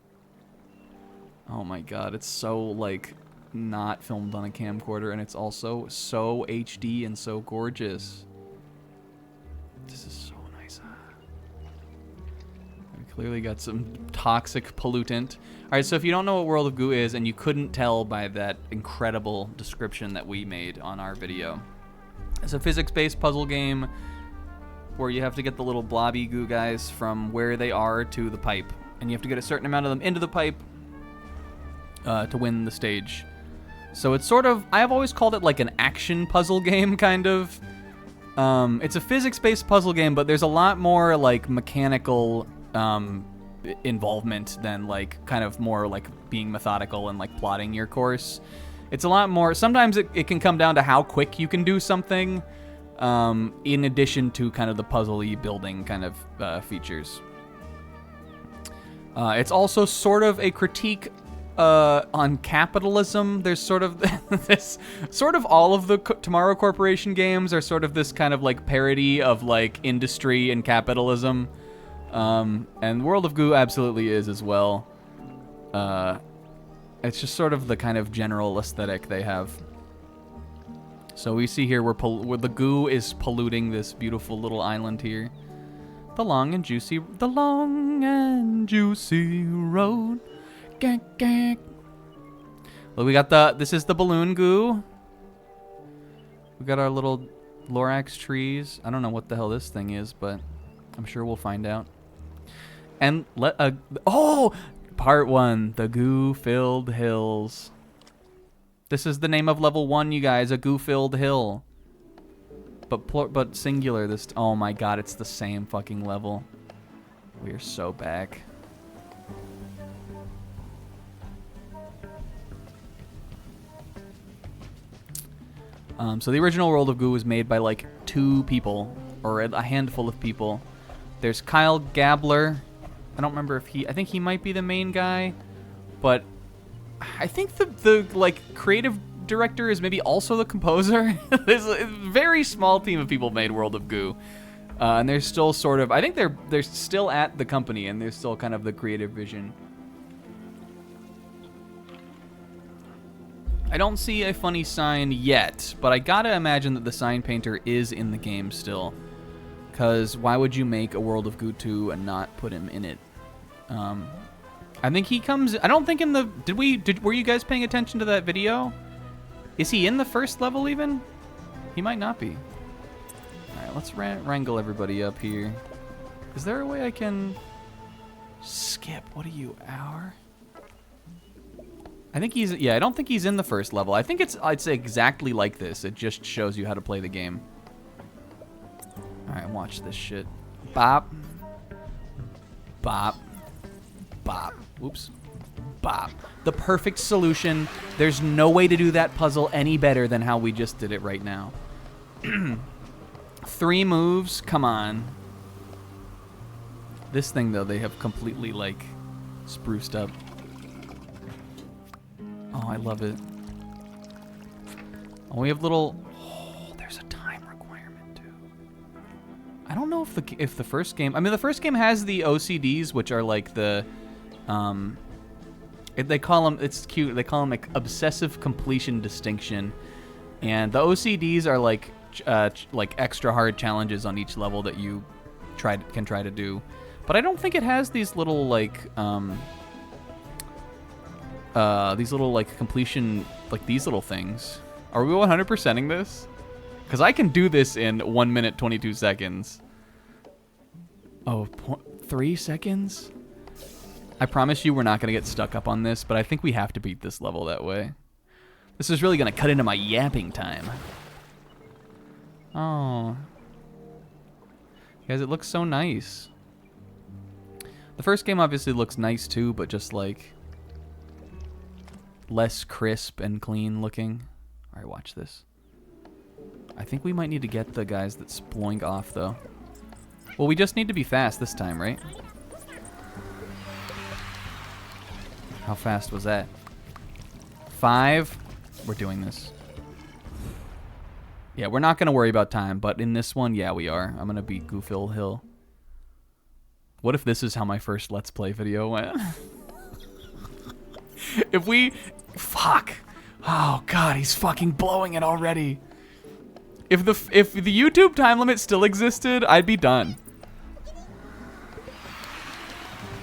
Oh my god, it's so, like, not filmed on a camcorder, and it's also so HD and so gorgeous. This is so nice. We clearly got some toxic pollutant. Alright, so if you don't know what World of Goo is, and you couldn't tell by that incredible description that we made on our video, it's a physics-based puzzle game where you have to get the little blobby goo guys from where they are to the pipe. And you have to get a certain amount of them into the pipe to win the stage. So it's sort of, I've always called it like an action puzzle game, kind of. It's a physics-based puzzle game, but there's a lot more like mechanical involvement than like kind of more like being methodical and like plotting your course. It's a lot more, sometimes it can come down to how quick you can do something, in addition to kind of the puzzle-y building kind of features. It's also sort of a critique on capitalism. There's sort of this, sort of all of the Tomorrow Corporation games are sort of this kind of like parody of like industry and capitalism. And World of Goo absolutely is as well. It's just sort of the kind of general aesthetic they have. So we see here where the goo is polluting this beautiful little island here. The long and juicy road. Gag, gag. Well, we got this is the balloon goo. We got our little Lorax trees. I don't know what the hell this thing is, but I'm sure we'll find out. And part 1, the goo-filled hills. This is the name of level 1, you guys, a goo-filled hill. But singular this. Oh my god, it's the same fucking level. We are so back. So the original World of Goo was made by like 2 people, or a handful of people. There's Kyle Gabler. I don't remember if I think he might be the main guy, but I think the like creative director is maybe also the composer. There's a very small team of people made World of Goo, and they're still sort of. I think they're still at the company, and they're still kind of the creative vision. I don't see a funny sign yet, but I gotta imagine that the sign painter is in the game still. Because why would you make a World of Goo 2 and not put him in it? I think he comes. I don't think in the. Were you guys paying attention to that video? Is he in the first level even? He might not be. All right, let's wrangle everybody up here. Is there a way I can skip? What are you, hour? I think he's. Yeah, I don't think he's in the first level. I think it's exactly like this. It just shows you how to play the game. All right, watch this shit. Bop. Bop. Bop. Oops. Bop. The perfect solution. There's no way to do that puzzle any better than how we just did it right now. 3 moves. Come on. This thing, though, they have completely, like, spruced up. Oh, I love it. Oh, we have little... Oh, there's a time requirement, too. I don't know if the first game... I mean, the first game has the OCDs, which are, like, the... they call them... It's cute. They call them, like, obsessive completion distinction. And the OCDs are, like extra hard challenges on each level that you can try to do. But I don't think it has these little, like... these little, like, completion, like, these little things. Are we 100%ing this? Because I can do this in 1 minute, 22 seconds. Oh, 3 seconds? I promise you we're not going to get stuck up on this, but I think we have to beat this level that way. This is really going to cut into my yapping time. Oh. Guys, it looks so nice. The first game obviously looks nice too, but just, like... less crisp and clean looking. All right, watch this. I think we might need to get the guys that sploink off, though. Well, we just need to be fast this time, right? How fast was that? 5? We're doing this. Yeah, we're not going to worry about time, but in this one, yeah, we are. I'm going to beat Goofil Hill. What if this is how my first Let's Play video went? If we... Fuck. Oh, God, he's fucking blowing it already. If the YouTube time limit still existed, I'd be done.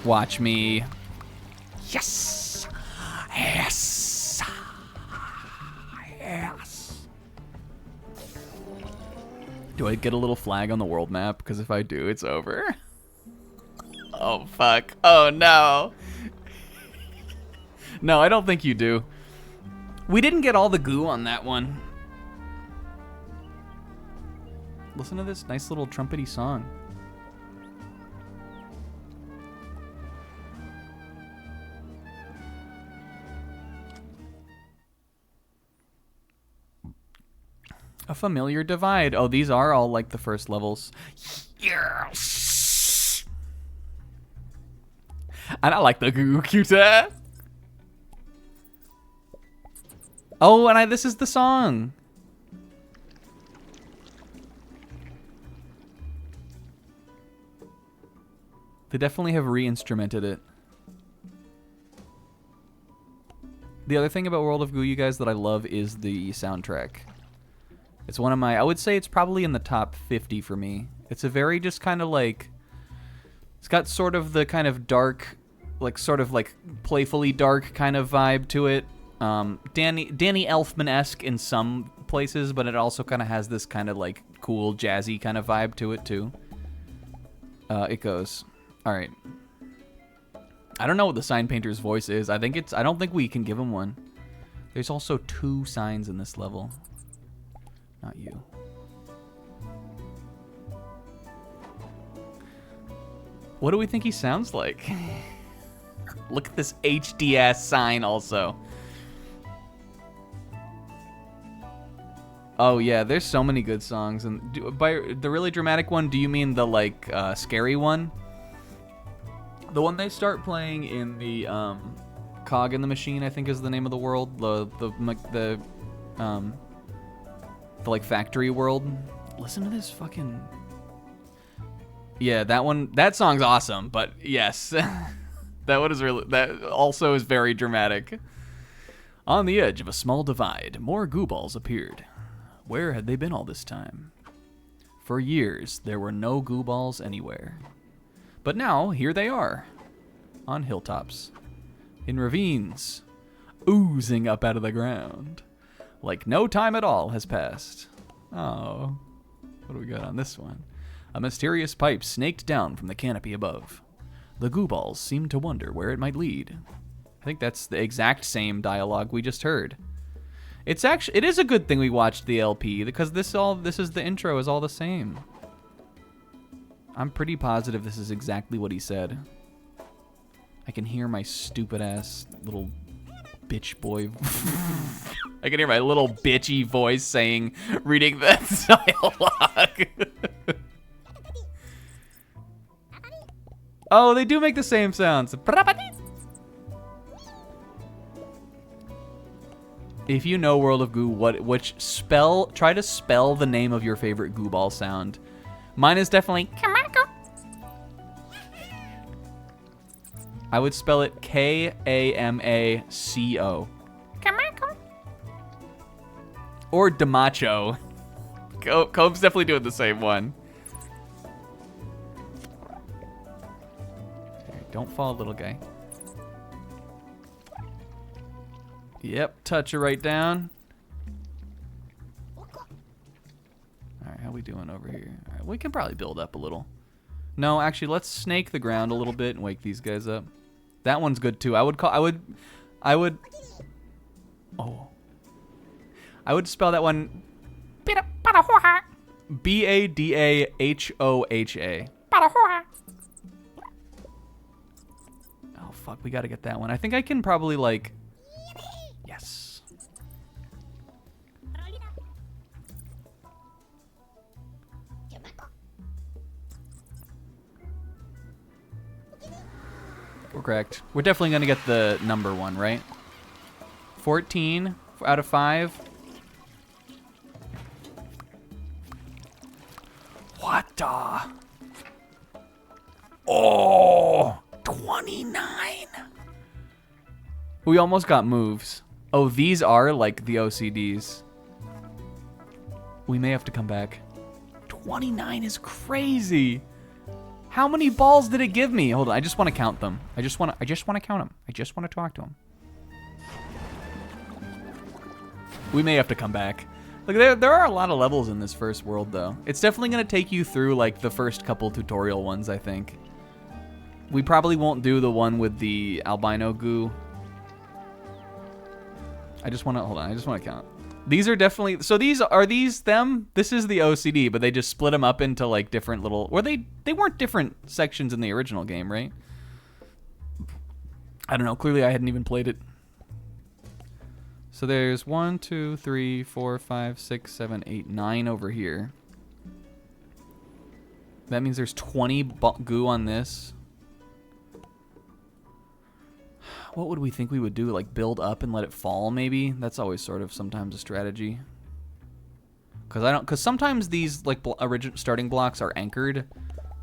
Watch me. Yes. Yes. Yes. Do I get a little flag on the world map? Because if I do, it's over. Oh, fuck. Oh, no. No, I don't think you do. We didn't get all the goo on that one. Listen to this nice little trumpety song. A familiar divide. Oh, these are all like the first levels. Yes! And I like the goo cuter. Oh, and this is the song. They definitely have re-instrumented it. The other thing about World of Goo, you guys, that I love is the soundtrack. It's one of my... I would say it's probably in the top 50 for me. It's a very just kind of like... It's got sort of the kind of dark, like sort of like playfully dark kind of vibe to it. Danny Elfman-esque in some places, but it also kind of has this kind of like cool jazzy kind of vibe to it too. It goes, all right. I don't know what the sign painter's voice is. I don't think we can give him one. There's also 2 signs in this level. Not you. What do we think he sounds like? Look at this HD ass sign also. Oh yeah, there's so many good songs. And by the really dramatic one, do you mean the like scary one? The one they start playing in the Cog in the Machine, I think is the name of the world. The like factory world. Listen to this fucking. Yeah, that one. That song's awesome. But yes, that one is really. That also is very dramatic. On the edge of a small divide, more goo balls appeared. Where had they been all this time? For years, there were no goo balls anywhere. But now, here they are. On hilltops. In ravines. Oozing up out of the ground. Like no time at all has passed. Oh. What do we got on this one? A mysterious pipe snaked down from the canopy above. The goo balls seemed to wonder where it might lead. I think that's the exact same dialogue we just heard. It is a good thing we watched the LP because this is the intro is all the same. I'm pretty positive this is exactly what he said. I can hear my stupid ass little bitch boy. I can hear my little bitchy voice reading that dialogue. Oh, they do make the same sounds. If you know World of Goo, try to spell the name of your favorite goo ball sound. Mine is definitely Kamako. I would spell it K-A-M-A-C-O. Kamako. Or Damacho. Comb's definitely doing the same one. Okay, don't fall, little guy. Yep, touch it right down. Alright, how we doing over here? Alright, we can probably build up a little. No, actually, let's snake the ground a little bit and wake these guys up. That one's good too. I would spell that one B-A-D-A-H-O-H-A. Oh, fuck, we gotta get that one. I think I can probably, like... Yes. We're correct. We're definitely gonna get the number one, right? 14 out of 5. What the? Oh, 29. We almost got moves. Oh, these are like the OCDs. We may have to come back. 29 is crazy. How many balls did it give me? Hold on, I just want to count them. I just want to count them. I just want to talk to them. We may have to come back. Like there are a lot of levels in this first world though. It's definitely going to take you through like the first couple tutorial ones, I think. We probably won't do the one with the albino goo. I just want to count. These are definitely, so are these them? This is the OCD, but they just split them up into like different little, or they weren't different sections in the original game, right? I don't know, clearly I hadn't even played it. So there's 1, 2, 3, 4, 5, 6, 7, 8, 9 over here. That means there's 20 goo on this. What would we think we would do? Like build up and let it fall, maybe? That's always sort of sometimes a strategy. Cause sometimes these like original starting blocks are anchored,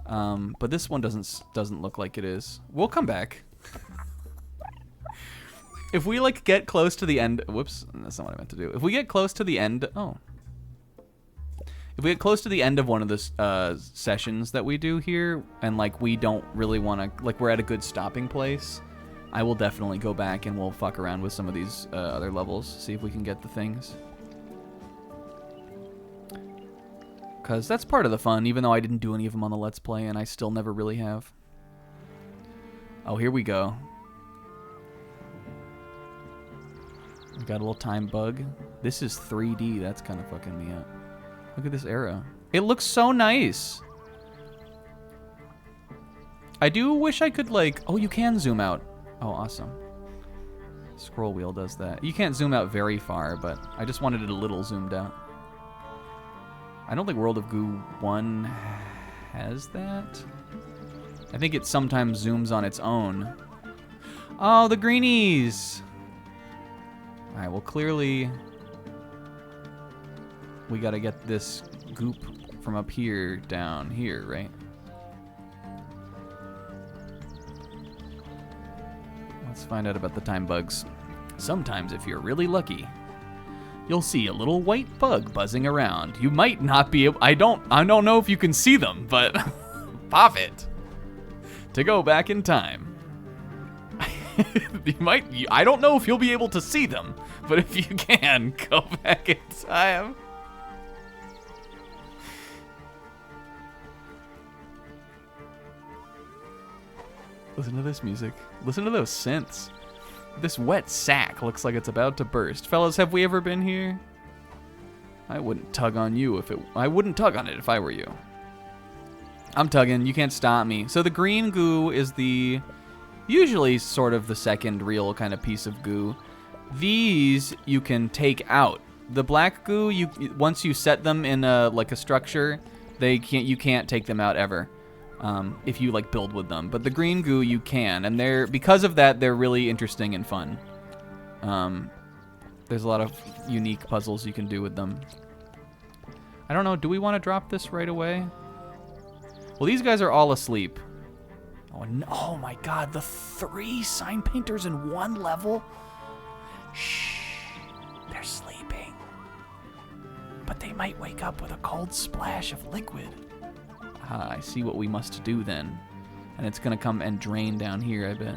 but this one doesn't look like it is. We'll come back. If we like get close to the end, whoops, that's not what I meant to do. If we get close to the end, if we get close to the end of one of the sessions that we do here, and like we don't really want to, like we're at a good stopping place, I will definitely go back and we'll fuck around with some of these other levels, see if we can get the things. Because that's part of the fun, even though I didn't do any of them on the Let's Play, and I still never really have. Oh, here we go. We got a little time bug. This is 3D. That's kind of fucking me up. Look at this arrow. It looks so nice. I do wish I could, like... Oh, you can zoom out. Oh, awesome. Scroll wheel does that. You can't zoom out very far, but I just wanted it a little zoomed out. I don't think World of Goo 1 has that. I think it sometimes zooms on its own. Oh, the greenies! Alright, well, clearly... we gotta get this goop from up here down here, right? Let's find out about the time bugs. Sometimes, if you're really lucky, you'll see a little white bug buzzing around. You might not be able... I don't know if you can see them, but... pop it. To go back in time. You might... I don't know if you'll be able to see them, but if you can, go back in time. Listen to this music. Listen to those synths. This wet sack looks like it's about to burst. Fellas, have we ever been here? I wouldn't tug on you if it... I wouldn't tug on it if I were you. I'm tugging. You can't stop me. So the green goo is the... usually sort of the second real kind of piece of goo. These you can take out. The black goo, once you set them in a structure, you can't take them out ever. If you like build with them, but the green goo you can, and because of that they're really interesting and fun. There's a lot of unique puzzles you can do with them. I don't know, do we want to drop this right away? Well, these guys are all asleep. Oh, no, oh my god, the 3 sign painters in 1 level? Shh, they're sleeping. But they might wake up with a cold splash of liquid. Ah, I see what we must do then. And it's gonna come and drain down here, I bet.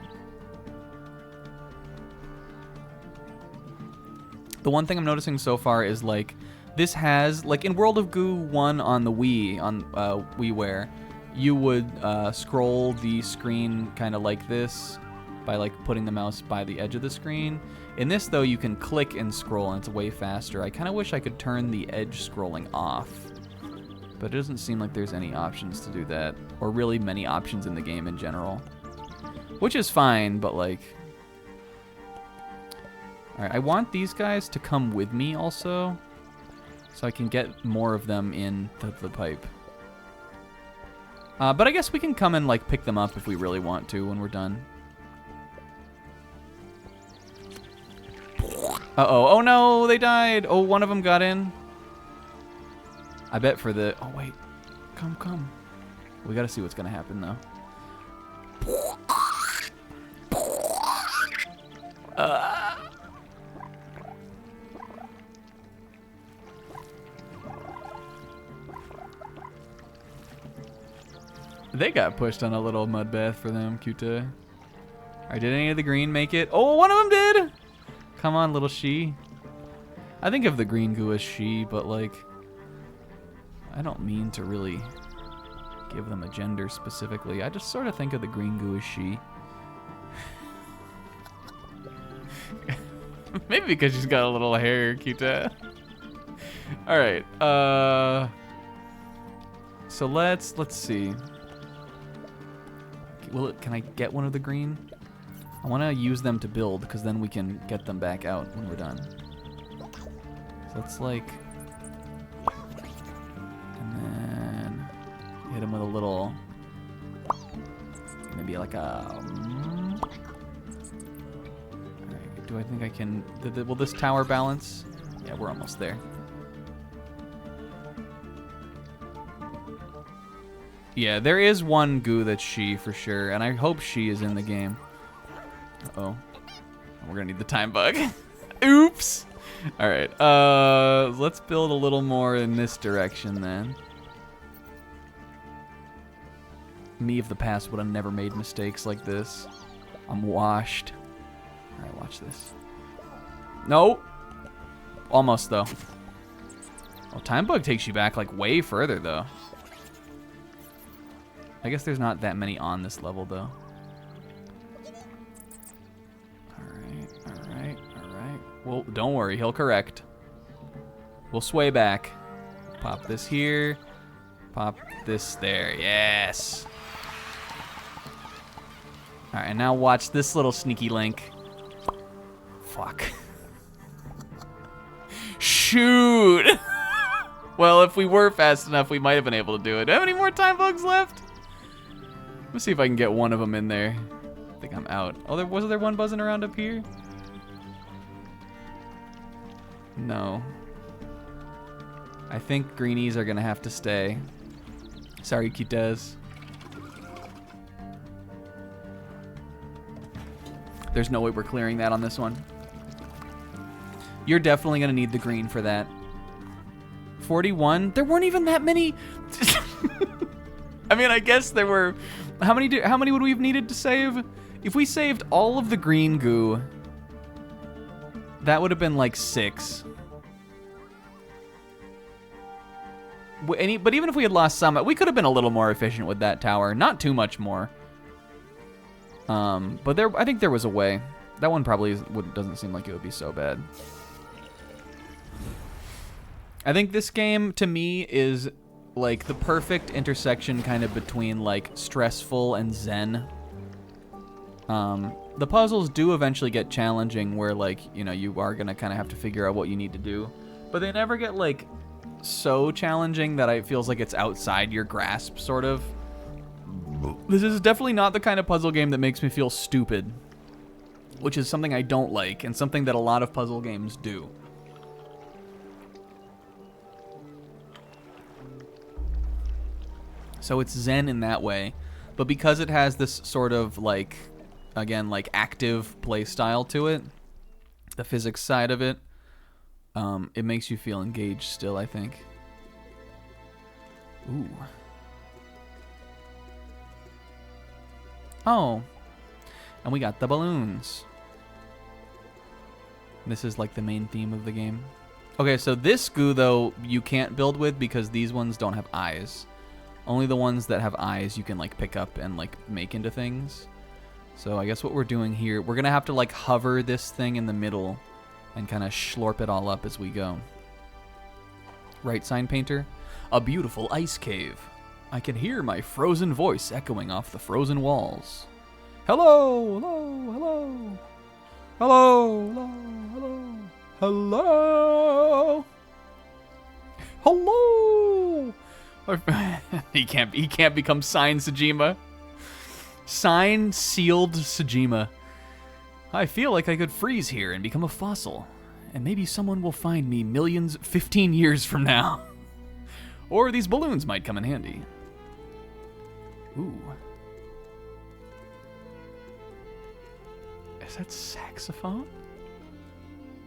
The one thing I'm noticing so far is, like, this has, like, in World of Goo 1 on the Wii, on WiiWare, you would scroll the screen kind of like this by, like, putting the mouse by the edge of the screen. In this, though, you can click and scroll, and it's way faster. I kind of wish I could turn the edge scrolling off. But it doesn't seem like there's any options to do that, or really many options in the game in general. Which is fine, but like... Alright, I want these guys to come with me also, so I can get more of them in the pipe. But I guess we can come and like pick them up if we really want to when we're done. Uh-oh, oh no, they died! Oh, one of them got in. I bet for the... Oh, wait. Come. We gotta see what's gonna happen, though. They got pushed on a little mud bath for them, cute. Alright, did any of the green make it? Oh, one of them did! Come on, little she. I think of the green goo as she, but like... I don't mean to really give them a gender specifically. I just sort of think of the green goo as she. Maybe because she's got a little hair, Kita. All right. So let's see. Can I get one of the green? I want to use them to build because then we can get them back out when we're done. So let's like... hit him with a little, maybe like a... Alright, do I think I can... Will this tower balance? Yeah, we're almost there. Yeah, there is one goo that's she for sure, and I hope she is in the game. Uh-oh. We're gonna need the time bug. Oops! Alright, let's build a little more in this direction then. Me of the past would have never made mistakes like this. I'm washed. Alright, watch this. No! Almost, though. Well, Time Bug takes you back like way further though. I guess there's not that many on this level though. Alright. Well, don't worry, he'll correct. We'll sway back. Pop this here. Pop this there. Yes. Alright, and now watch this little sneaky link. Fuck. Shoot! Well, if we were fast enough, we might have been able to do it. Do I have any more Time Bugs left? Let's see if I can get one of them in there. I think I'm out. Oh, wasn't there one buzzing around up here? No. I think greenies are gonna have to stay. Sorry, Kitez. There's no way we're clearing that on this one. You're definitely gonna need the green for that. 41? There weren't even that many. I mean, I guess there were. How many would we have needed to save? If we saved all of the green goo, that would have been like 6. But even if we had lost some, we could have been a little more efficient with that tower. Not too much more. But I think there was a way. That one probably doesn't seem like it would be so bad. I think this game, to me, is like the perfect intersection kind of between like stressful and zen. The puzzles do eventually get challenging where like, you know, you are going to kind of have to figure out what you need to do. But they never get like so challenging that it feels like it's outside your grasp, sort of. This is definitely not the kind of puzzle game that makes me feel stupid, which is something I don't like and something that a lot of puzzle games do. So it's zen in that way, but because it has this sort of like, again, like active play style to it, the physics side of it, it makes you feel engaged still, I think. Ooh. Oh, and we got the balloons. This is like the main theme of the game. Okay, so this goo, though, you can't build with because these ones don't have eyes. Only the ones that have eyes you can like pick up and like make into things. So I guess what we're doing here, we're gonna have to like hover this thing in the middle and kind of slurp it all up as we go. Right, sign painter? A beautiful ice cave. I can hear my frozen voice echoing off the frozen walls. Hello, hello, hello. Hello, hello, hello. Hello. He can't become Sign Sejima. Sign sealed Sejima. I feel like I could freeze here and become a fossil. And maybe someone will find me 15 years from now. Or these balloons might come in handy. Ooh. Is that saxophone?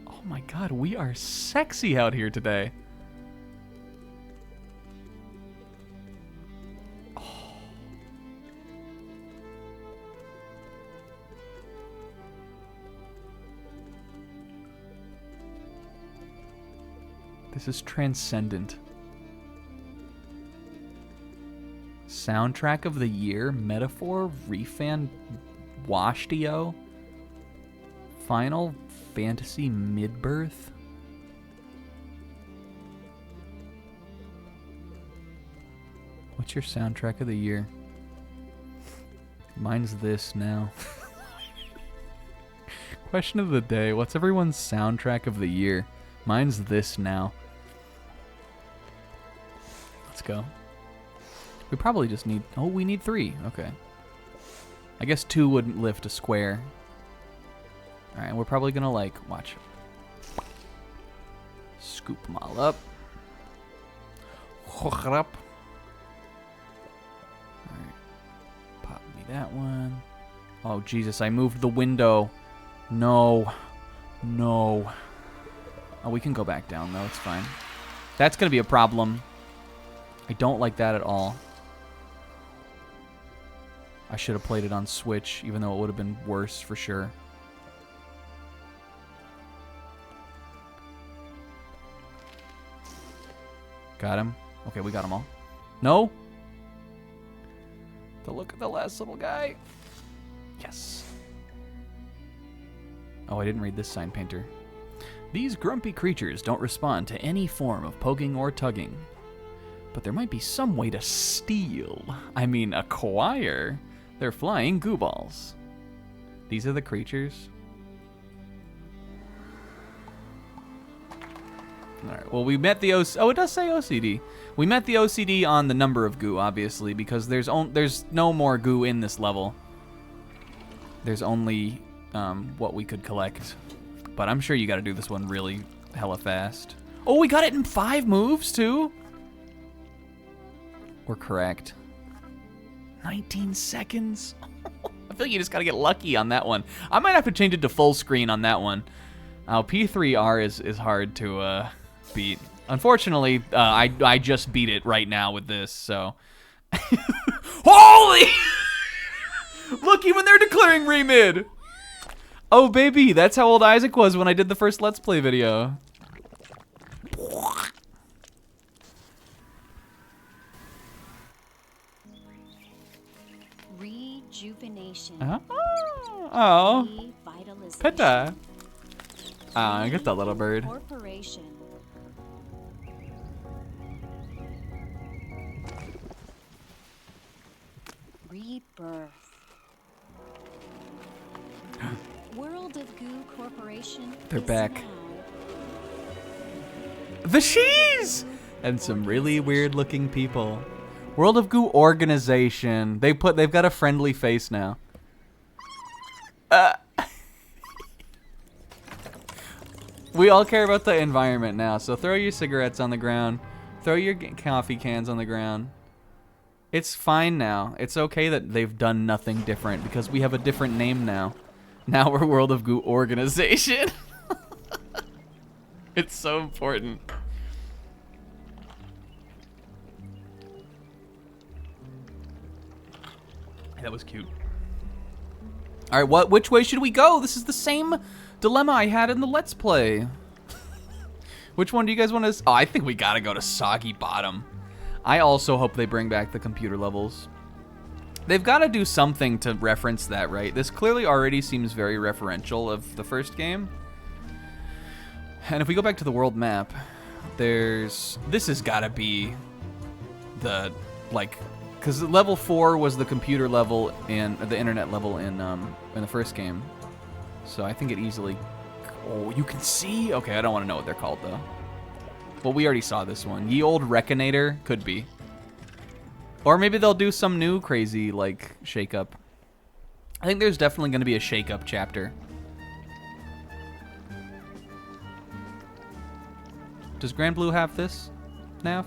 Oh my god, we are sexy out here today. Oh. This is transcendent. Soundtrack of the year, metaphor, refan, washtio, Final Fantasy mid-birth. What's your soundtrack of the year? Mine's this now. Question of the day, what's everyone's soundtrack of the year? Mine's this now. Let's go. We probably just need... Oh, we need 3. Okay. I guess 2 wouldn't lift a square. Alright, we're probably gonna, like, watch. Scoop them all up. Hook it up. Alright. Pop me that one. Oh, Jesus, I moved the window. No. No. Oh, we can go back down, though. It's fine. That's gonna be a problem. I don't like that at all. I should have played it on Switch, even though it would have been worse for sure. Got him. Okay, we got them all. No? To look at the last little guy. Yes. Oh, I didn't read this sign painter. These grumpy creatures don't respond to any form of poking or tugging. But there might be some way to steal. I mean, acquire. They're flying goo balls. These are the creatures. Alright, well, we met the OCD. Oh, it does say OCD. We met the OCD on the number of goo, obviously, because there's no more goo in this level. There's only what we could collect. But I'm sure you gotta do this one really hella fast. Oh, we got it in 5 moves, too? We're correct. 19 seconds? I feel like you just gotta get lucky on that one. I might have to change it to full screen on that one. P3R is hard to beat. Unfortunately, I just beat it right now with this, so. Holy! Look, even they're declaring remid! Oh, baby, that's how old Isaac was when I did the first Let's Play video. Rejuvenation. Oh. Revitalization. Peta. I get that little bird. Corporation. Rebirth. World of Goo Corporation. They're is back. now The Shees! And some really weird looking people. World of Goo organization. They've got a friendly face now. We all care about the environment now, so throw your cigarettes on the ground. Throw your coffee cans on the ground. It's fine now. It's okay that they've done nothing different because we have a different name now. Now we're World of Goo organization. It's so important. That was cute. All right, which way should we go? This is the same dilemma I had in the Let's Play. Which one do you guys want to... Oh, I think we gotta go to Soggy Bottom. I also hope they bring back the computer levels. They've got to do something to reference that, right? This clearly already seems very referential of the first game. And if we go back to the world map, this has got to be the, like... Because level 4 was the computer level and the internet level in the first game. So I think it easily... Oh, you can see? Okay, I don't want to know what they're called, though. Well, we already saw this one. Ye Old Reconator? Could be. Or maybe they'll do some new crazy, like, shake-up. I think there's definitely going to be a shake-up chapter. Does Grand Blue have this, Naf?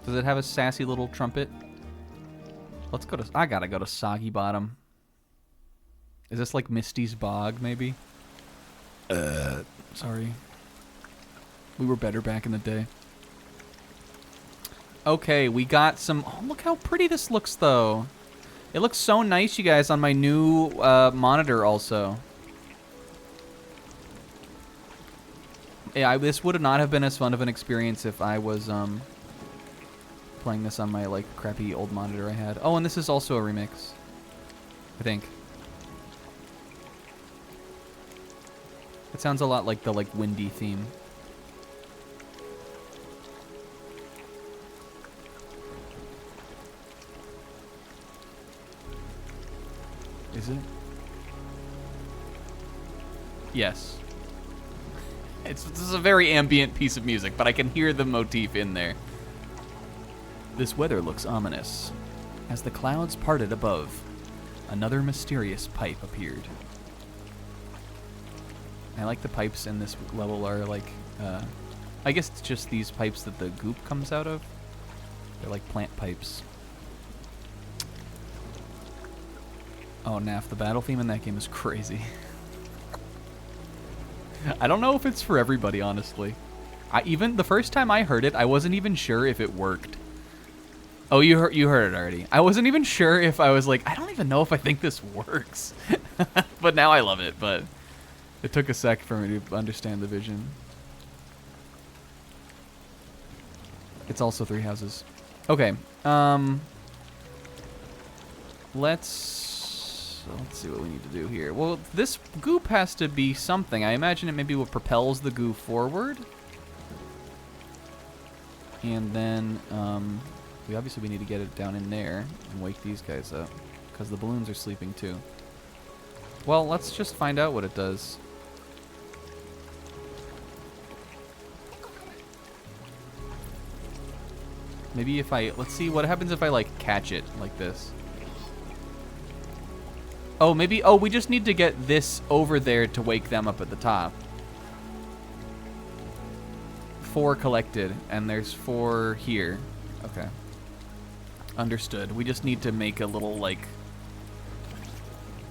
Does it have a sassy little trumpet? Let's go to... I gotta go to Soggy Bottom. Is this like Misty's Bog, maybe? Sorry. We were better back in the day. Okay, we got some... Oh, look how pretty this looks, though. It looks so nice, you guys, on my new monitor also. Yeah, this would not have been as fun of an experience if I was playing this on my, like, crappy old monitor I had. Oh, and this is also a remix, I think. It sounds a lot like the, like, windy theme. Is it? Yes. This is a very ambient piece of music, but I can hear the motif in there. This weather looks ominous. As the clouds parted above, another mysterious pipe appeared. I like the pipes in this level are like, I guess it's just these pipes that the goop comes out of. They're like plant pipes. Oh, Naf, the battle theme in that game is crazy. I don't know if it's for everybody, honestly. Even the first time I heard it, I wasn't even sure if it worked. Oh, you heard it already. I wasn't even sure if I was like, I don't even know if I think this works. But now I love it, but it took a sec for me to understand the vision. It's also 3 houses. Okay. Let's see what we need to do here. Well, this goop has to be something. I imagine it maybe what propels the goo forward. And then we need to get it down in there and wake these guys up because the balloons are sleeping too. Well, let's just find out what it does. Maybe if let's see what happens if I like catch it like this. Oh, maybe, we just need to get this over there to wake them up at the top. 4 collected, and there's 4 here. Okay. Understood. We just need to make a little, like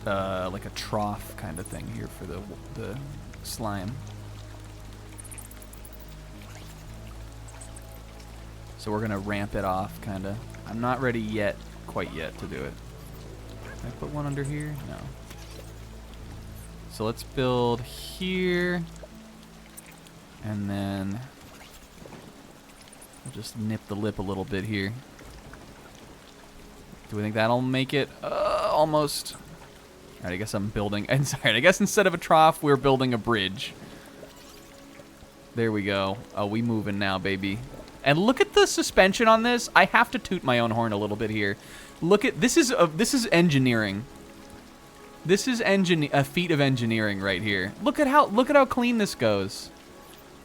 a trough kind of thing here for the slime. So we're gonna ramp it off, kinda. I'm not ready yet, quite yet, to do it. Can I put one under here? No. So let's build here. And then we'll just nip the lip a little bit here. Do we think that'll make it? Almost. Alright, I guess I'm building. And sorry, I guess instead of a trough, we're building a bridge. There we go. Oh, we moving now, baby. And look at the suspension on this. I have to toot my own horn a little bit here. Look at this is engineering. This is a feat of engineering right here. Look at how clean this goes.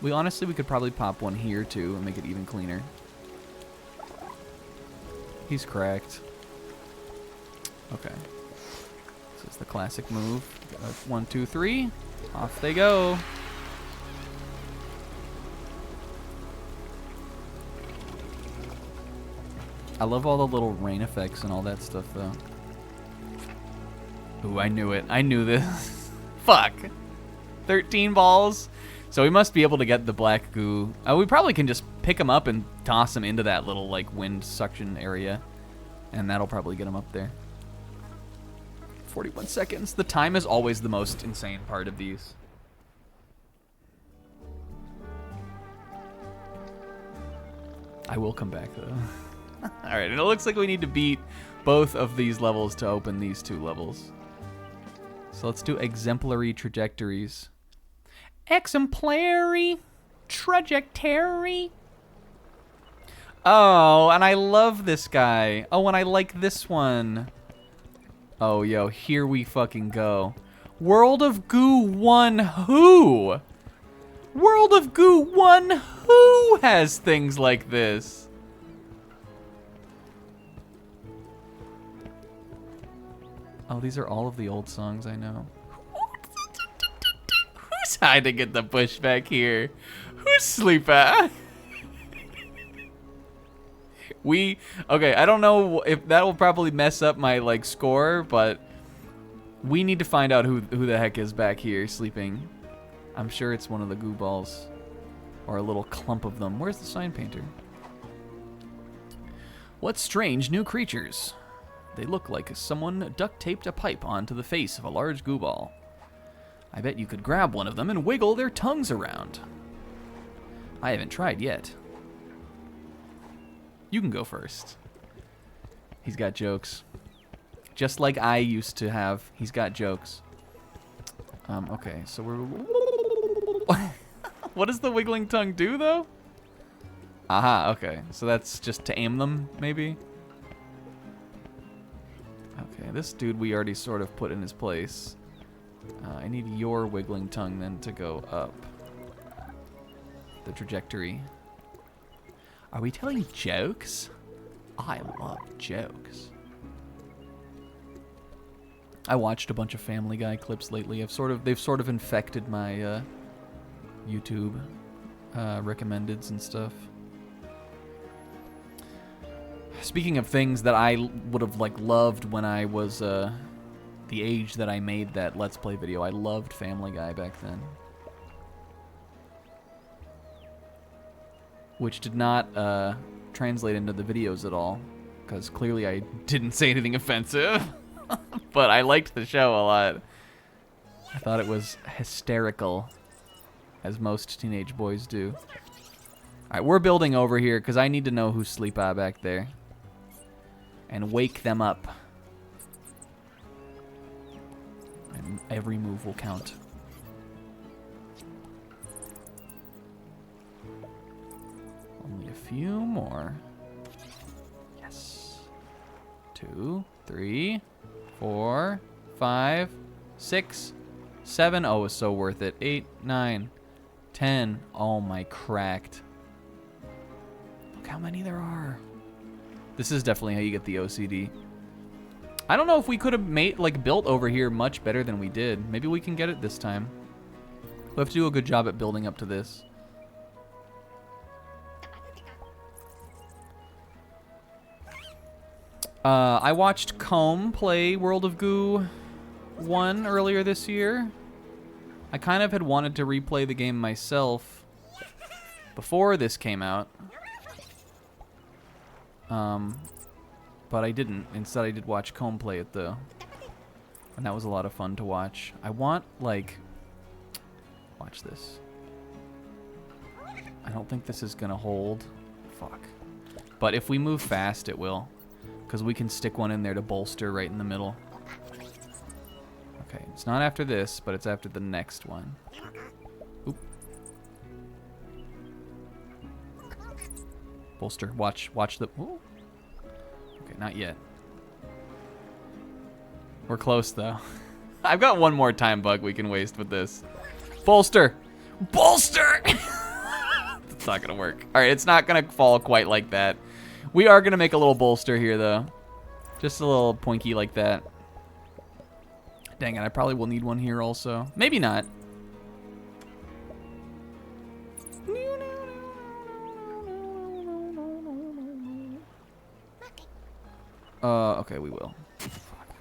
We could probably pop one here too and make it even cleaner. He's cracked. Okay. This is the classic move. 1, 2, 3. Off they go. I love all the little rain effects and all that stuff, though. Ooh, I knew it. I knew this. Fuck. 13 balls. So we must be able to get the black goo. We probably can just pick them up and toss them into that little, like, wind suction area. And that'll probably get them up there. 41 seconds. The time is always the most insane part of these. I will come back, though. Alright, and it looks like we need to beat both of these levels to open these 2 levels. So let's do exemplary trajectories. Exemplary trajectory. Oh, and I love this guy. Oh, and I like this one. Oh, yo, here we fucking go. World of Goo 1 Who? World of Goo 1 Who has things like this? Oh, these are all of the old songs I know. Who's hiding in the bush back here? Who's sleeping? Okay, I don't know if that will probably mess up my, like, score, but we need to find out who the heck is back here sleeping. I'm sure it's one of the goo balls. Or a little clump of them. Where's the sign painter? What strange new creatures? They look like someone duct-taped a pipe onto the face of a large goo ball. I bet you could grab one of them and wiggle their tongues around. I haven't tried yet. You can go first. He's got jokes. Just like I used to have. He's got jokes. Okay, so we're... What does the wiggling tongue do, though? Aha, okay. So that's just to aim them, maybe? Okay, this dude we already sort of put in his place. I need your wiggling tongue then to go up the trajectory. Are we telling jokes? I love jokes. I watched a bunch of Family Guy clips lately. They've sort of infected my YouTube recommendeds and stuff. Speaking of things that I would have like loved when I was the age that I made that Let's Play video, I loved Family Guy back then. Which did not translate into the videos at all, because clearly I didn't say anything offensive. But I liked the show a lot. I thought it was hysterical, as most teenage boys do. right, we're building over here because I need to know who's sleep back there. And wake them up. And every move will count. Only a few more. Yes. 2, 3, 4, 5, 6, 7. Oh, it's so worth it. 8, 9, 10. Oh my cracked. Look how many there are. This is definitely how you get the OCD. I don't know if we could have made built over here much better than we did. Maybe we can get it this time. We have to do a good job at building up to this. I watched Comb play World of Goo 1 earlier this year. I kind of had wanted to replay the game myself before this came out. But I didn't. Instead, I did watch Comb play it, though. And that was a lot of fun to watch. I want, watch this. I don't think this is going to hold. Fuck. But if we move fast, it will. Because we can stick one in there to bolster right in the middle. Okay, it's not after this, but it's after the next one. Oop. Bolster. Watch the... Ooh. Okay, not yet. We're close, though. I've got one more time bug we can waste with this. Bolster! Bolster! It's not gonna work. Alright, it's not gonna fall quite like that. We are gonna make a little bolster here, though. Just a little poinky like that. Dang it, I probably will need one here also. Maybe not. Okay, we will. Fuck.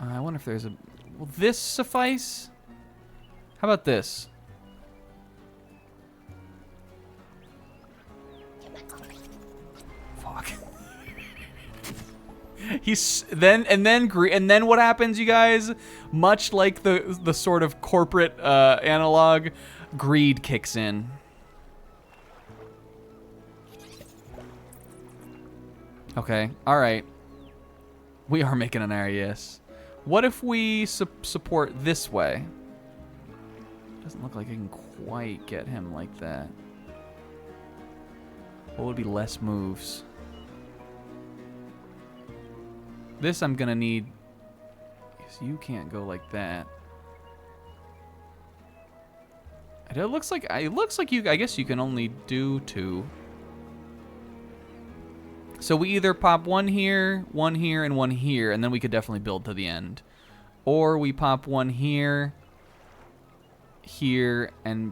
I wonder if there's a... Will this suffice? How about this? Fuck. And then what happens, you guys? Much like the sort of corporate analog, greed kicks in. Okay, all right. We are making an area, yes. What if we support this way? Doesn't look like I can quite get him like that. What would be less moves? This I'm gonna need. Because you can't go like that. It looks like you. I guess you can only do 2. So we either pop one here, and one here, and then we could definitely build to the end. Or we pop one here, here, and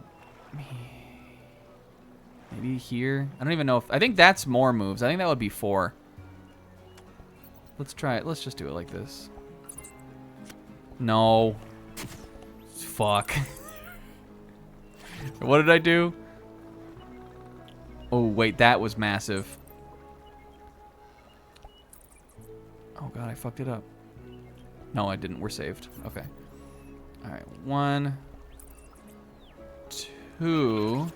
maybe here. I don't even know if... I think that's more moves. I think that would be 4. Let's try it. Let's just do it like this. No. Fuck. What did I do? Oh, wait. That was massive. Oh, God. I fucked it up. No, I didn't. We're saved. Okay. All right. 1, 2.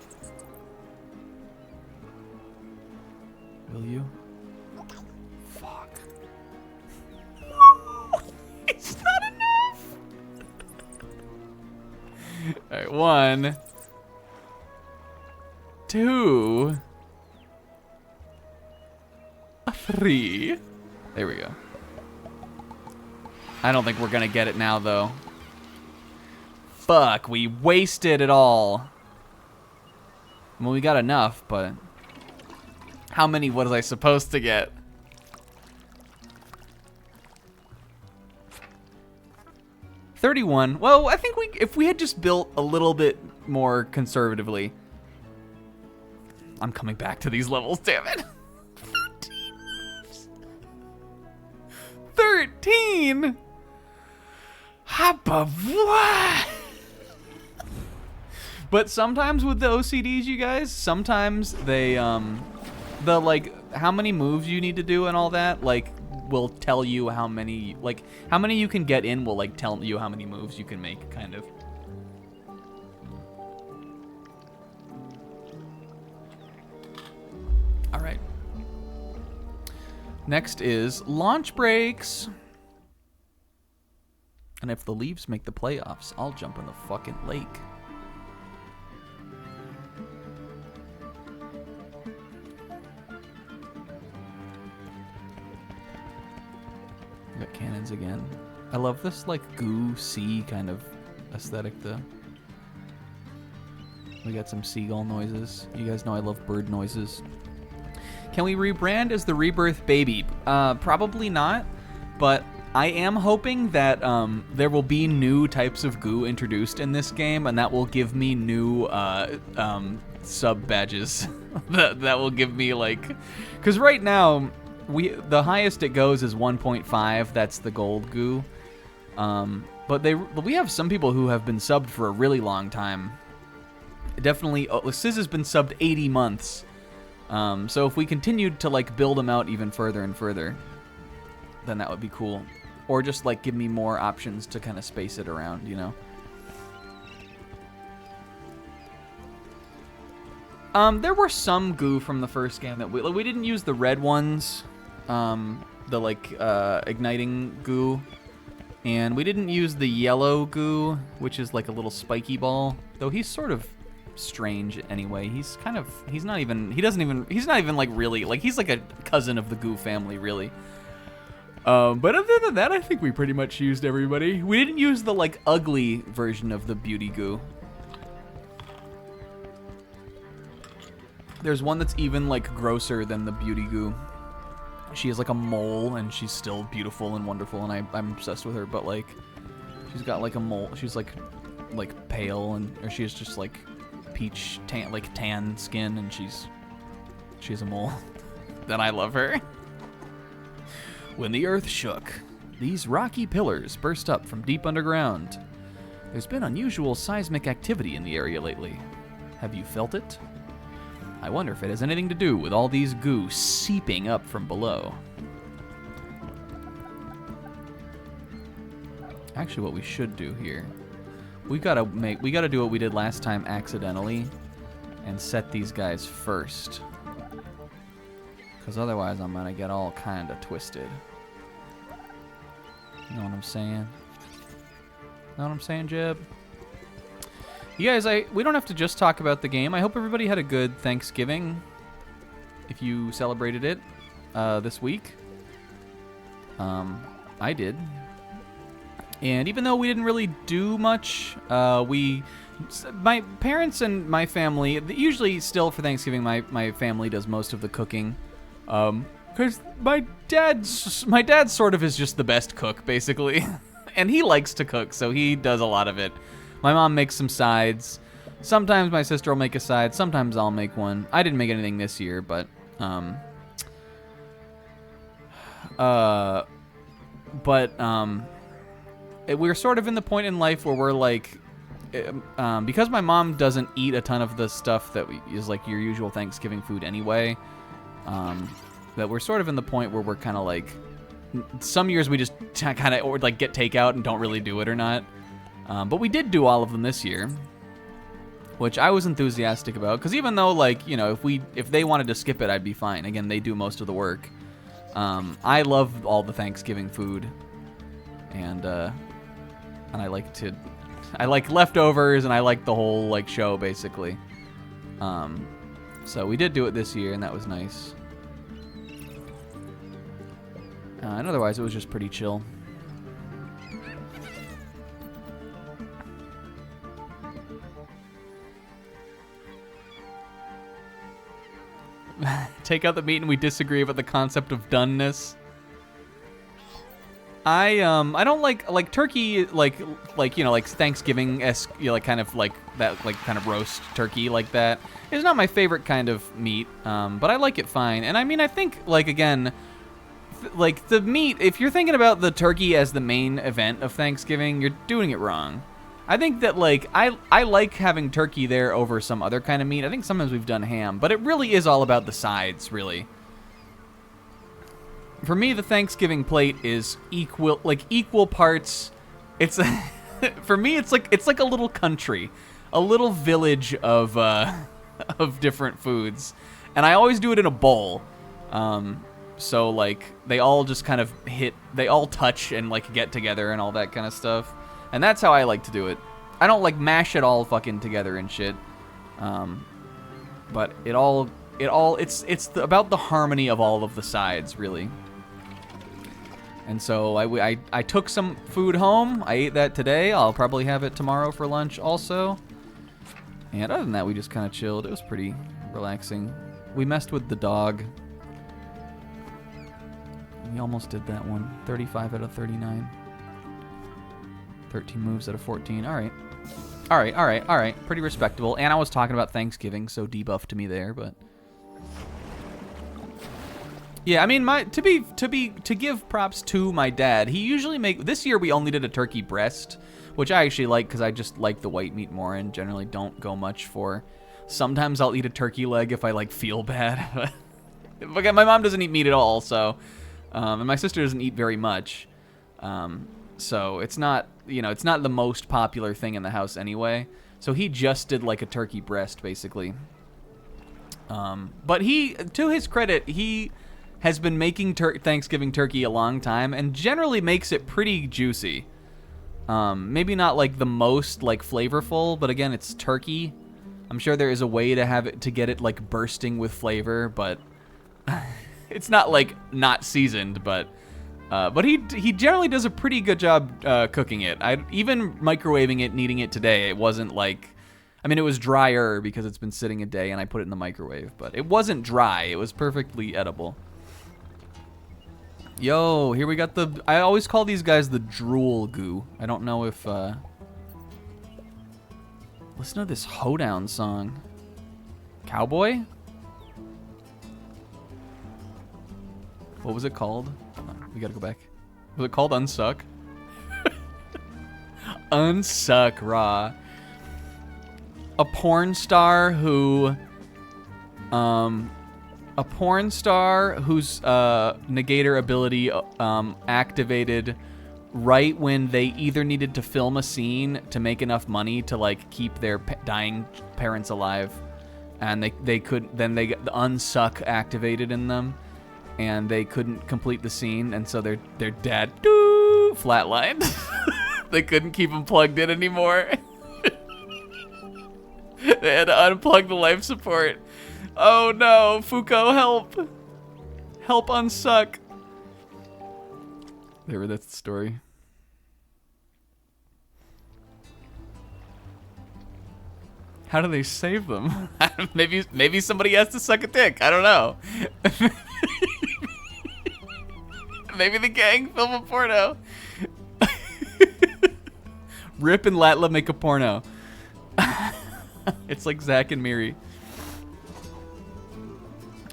Will you? Fuck. It's not enough. All right. 1, 2, 3. There we go. I don't think we're gonna get it now, though. Fuck, we wasted it all. Well, we got enough, but... How many was I supposed to get? $31. Well, I think if we had just built a little bit more conservatively... I'm coming back to these levels, damn it. 13 moves. 13! What? But sometimes with the OCDs, you guys, sometimes they, the, like, how many moves you need to do and all that, like, will tell you how many, like, how many you can get in will, like, tell you how many moves you can make, kind of. All right. Next is launch breaks. And if the Leafs make the playoffs, I'll jump in the fucking lake. Got cannons again. I love this like goo sea kind of aesthetic though. We got some seagull noises. You guys know I love bird noises. Can we rebrand as the Rebirth Baby? Probably not, but I am hoping that there will be new types of goo introduced in this game, and that will give me new sub badges. that will give me like, because right now the highest it goes is 1.5. That's the gold goo. But we have some people who have been subbed for a really long time. Definitely, Sizz has been subbed 80 months. So if we continued to like build them out even further and further, then that would be cool. Or just like give me more options to kind of space it around, you know? There were some goo from the first game that we didn't use the red ones, the like igniting goo, and we didn't use the yellow goo, which is like a little spiky ball. Though he's sort of strange anyway. He's not even like really, like he's like a cousin of the goo family, really. But other than that, I think we pretty much used everybody. We didn't use the like ugly version of the beauty goo. There's one that's even like grosser than the beauty goo. She is like a mole, and she's still beautiful and wonderful, and I'm obsessed with her. But like, she's got like a mole. She's like pale, or she has just like peach tan skin, and she's a mole. Then I love her. When the earth shook, these rocky pillars burst up from deep underground. There's been unusual seismic activity in the area lately. Have you felt it? I wonder if it has anything to do with all these goo seeping up from below. Actually, what we should do here, we gotta do what we did last time accidentally, and set these guys first. Because otherwise I'm gonna get all kind of twisted. You know what I'm saying? Know what I'm saying, Jeb? You guys, we don't have to just talk about the game. I hope everybody had a good Thanksgiving, if you celebrated it this week. I did. And even though we didn't really do much, my parents and my family, usually still for Thanksgiving, my family does most of the cooking. Because my dad sort of is just the best cook, basically. And he likes to cook, so he does a lot of it. My mom makes some sides. Sometimes my sister will make a side. Sometimes I'll make one. I didn't make anything this year, but we're sort of in the point in life where we're like, because my mom doesn't eat a ton of the stuff that is like your usual Thanksgiving food anyway, that we're sort of in the point where we're kind of like, some years we just kind of like get takeout and don't really do it or not. But we did do all of them this year, which I was enthusiastic about, because even though, like, you know, if they wanted to skip it, I'd be fine. Again, they do most of the work. I love all the Thanksgiving food, and I like leftovers, and I like the whole like show basically. So we did do it this year, and that was nice. And otherwise, it was just pretty chill. Take out the meat and we disagree about the concept of doneness. I don't like turkey like you know, like Thanksgiving-esque, you know, like kind of like that, like kind of roast turkey like that. It's not my favorite kind of meat, but I like it fine. And I mean, I think like again, like the meat, if you're thinking about the turkey as the main event of Thanksgiving, you're doing it wrong. I think that like I like having turkey there over some other kind of meat. I think sometimes we've done ham, but it really is all about the sides, really. For me, the Thanksgiving plate is equal parts. It's for me, it's like a little country, a little village of different foods, And I always do it in a bowl. So, like, they all just kind of they all touch and, like, get together and all that kind of stuff. And that's how I like to do it. I don't, like, mash it all fucking together and shit. But it's about the harmony of all of the sides, really. And so I took some food home. I ate that today. I'll probably have it tomorrow for lunch also. And other than that, we just kind of chilled. It was pretty relaxing. We messed with the dog. We almost did that one. 35 out of 39. 13 moves out of 14. All right. All right. Pretty respectable. And I was talking about Thanksgiving, so debuff to me there, but yeah, I mean, to give props to my dad, he usually this year we only did a turkey breast, which I actually like because I just like the white meat more and generally don't go much for. Sometimes I'll eat a turkey leg if I like feel bad. But my mom doesn't eat meat at all, so and my sister doesn't eat very much. So it's not, it's not the most popular thing in the house anyway. So he just did like a turkey breast basically. But to his credit, he has been making Thanksgiving turkey a long time and generally makes it pretty juicy. Maybe not like the most like flavorful, but again, it's turkey. I'm sure there is a way to get it like bursting with flavor, but it's not like not seasoned, but he generally does a pretty good job cooking it. Even microwaving it and eating it today, it wasn't like, I mean, it was drier because it's been sitting a day and I put it in the microwave, but it wasn't dry. It was perfectly edible. Yo, here we got I always call these guys the drool goo. I don't know if, listen to this hoedown song. Cowboy? What was it called? We gotta go back. Was it called Unsuck? Unsuck Raw. A porn star whose negator ability activated right when they either needed to film a scene to make enough money to like keep their dying parents alive, and they got the unsuck activated in them, and they couldn't complete the scene, and so their dad flatlined. They couldn't keep him plugged in anymore. They had to unplug the life support. Oh no, Fuko, help! Help unsuck. There, that's the story. How do they save them? maybe somebody has to suck a dick. I don't know. Maybe the gang film a porno. Rip and Latla make a porno. It's like Zack and Miri.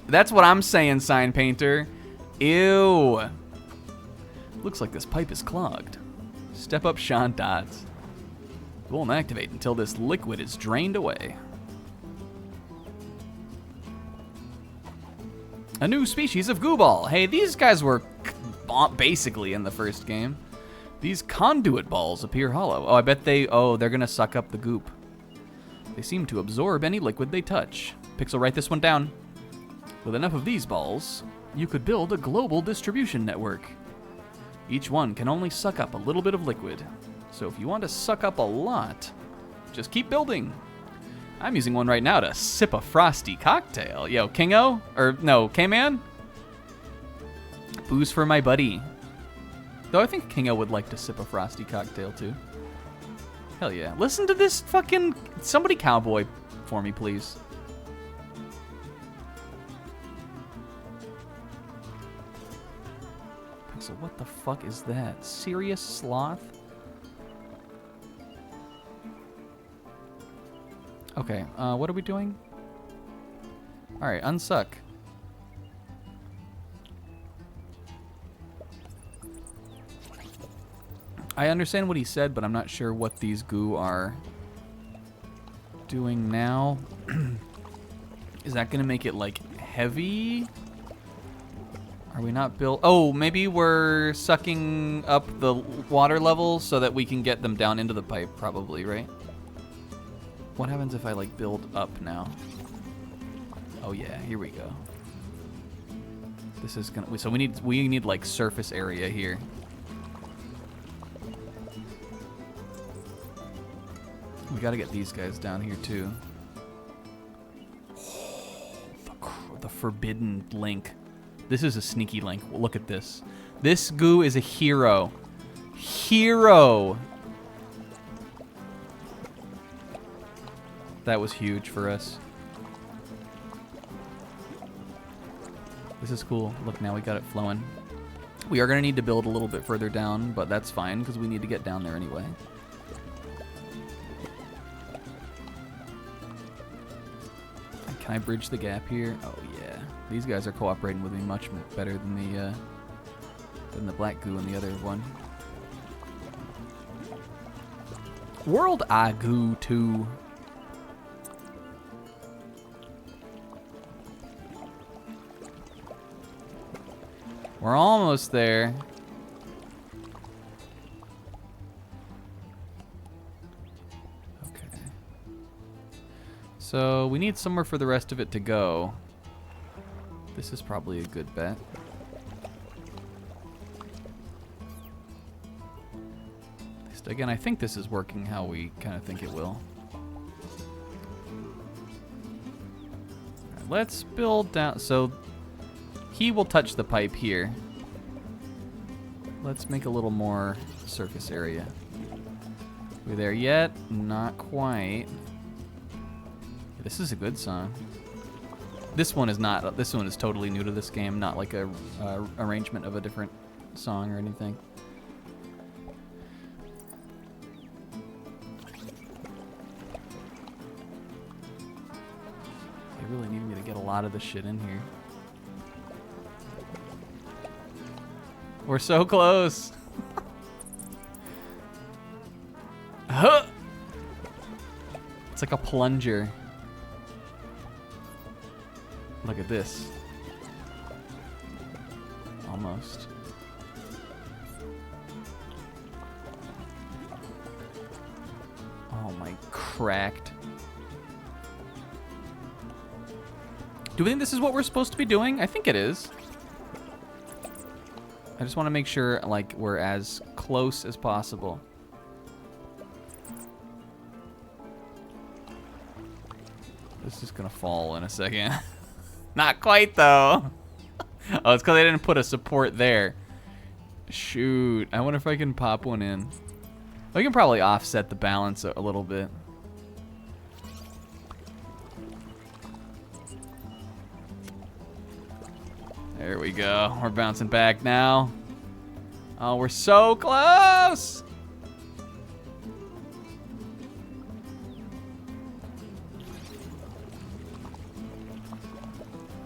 That's what I'm saying, sign painter. Ew. Looks like this pipe is clogged. Step up Sean Dodds. It won't activate until this liquid is drained away. A new species of goo ball. Hey, these guys were basically in the first game. These conduit balls appear hollow. Oh, I bet they're gonna suck up the goop. They seem to absorb any liquid they touch. Pixel, write this one down. With enough of these balls, you could build a global distribution network. Each one can only suck up a little bit of liquid. So if you want to suck up a lot, just keep building. I'm using one right now to sip a frosty cocktail. Yo, Kingo? Or no, K-Man? Booze for my buddy. Though I think Kingo would like to sip a frosty cocktail too. Hell yeah. Listen to this fucking... Somebody cowboy for me, please. So what the fuck is that? Serious sloth? Okay, what are we doing? Alright, unsuck. I understand what he said, but I'm not sure what these goo are doing now. Is that gonna make it, like, heavy? Are we not built? Oh, maybe we're sucking up the water level so that we can get them down into the pipe, probably, right? What happens if I, like, build up now? Oh yeah, here we go. This is gonna. So we need like surface area here. We gotta get these guys down here too. The forbidden link. This is a sneaky link. Look at this. This goo is a hero. Hero. That was huge for us. This is cool. Look, now we got it flowing. We are going to need to build a little bit further down, but that's fine because we need to get down there anyway. Can I bridge the gap here? Oh yeah. These guys are cooperating with me much better than the black goo in the other one. World Agoo 2. We're almost there. Okay. So we need somewhere for the rest of it to go. This is probably a good bet. At least, again, I think this is working how we kind of think it will. All right, let's build down. So he will touch the pipe here. Let's make a little more surface area. We there yet? Not quite. This is a good song. This one is not. This one is totally new to this game, not like a arrangement of a different song or anything. They really need me to get a lot of this shit in here. We're so close. Huh! It's like a plunger. Look at this. Almost. Oh my, cracked. Do we think this is what we're supposed to be doing? I think it is. I just want to make sure, like, we're as close as possible. This is gonna fall in a second. Not quite, though. Oh, it's because I didn't put a support there. Shoot. I wonder if I can pop one in. We can probably offset the balance a little bit. There we go. We're bouncing back now. Oh, we're so close.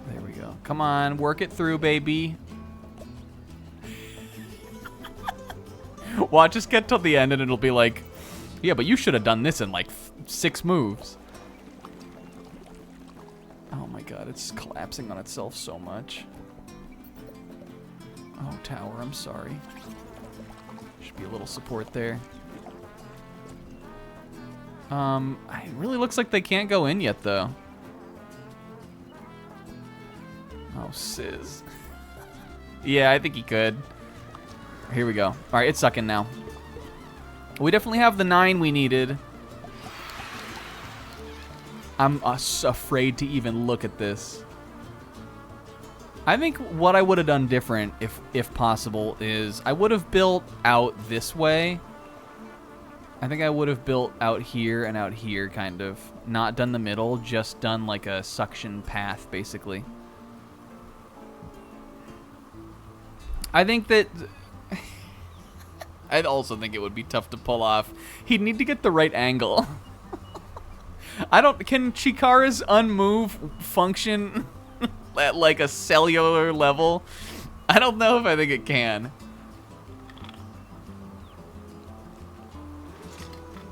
There we go. Come on, work it through, baby. Watch us get till the end and it'll be like, yeah, but you should have done this in like 6 moves. Oh my god, it's collapsing on itself so much. Oh, tower, I'm sorry. Should be a little support there. It really looks like they can't go in yet, though. Oh, Sizz. Yeah, I think he could. Here we go. All right, it's sucking now. We definitely have the 9 we needed. I'm afraid to even look at this. I think what I would have done different, if possible, is I would have built out this way. I think I would have built out here, kind of. Not done the middle, just done like a suction path, basically. I think that... I'd also think it would be tough to pull off. He'd need to get the right angle. Can Chikara's unmove function... at like a cellular level? I don't know if I think it can.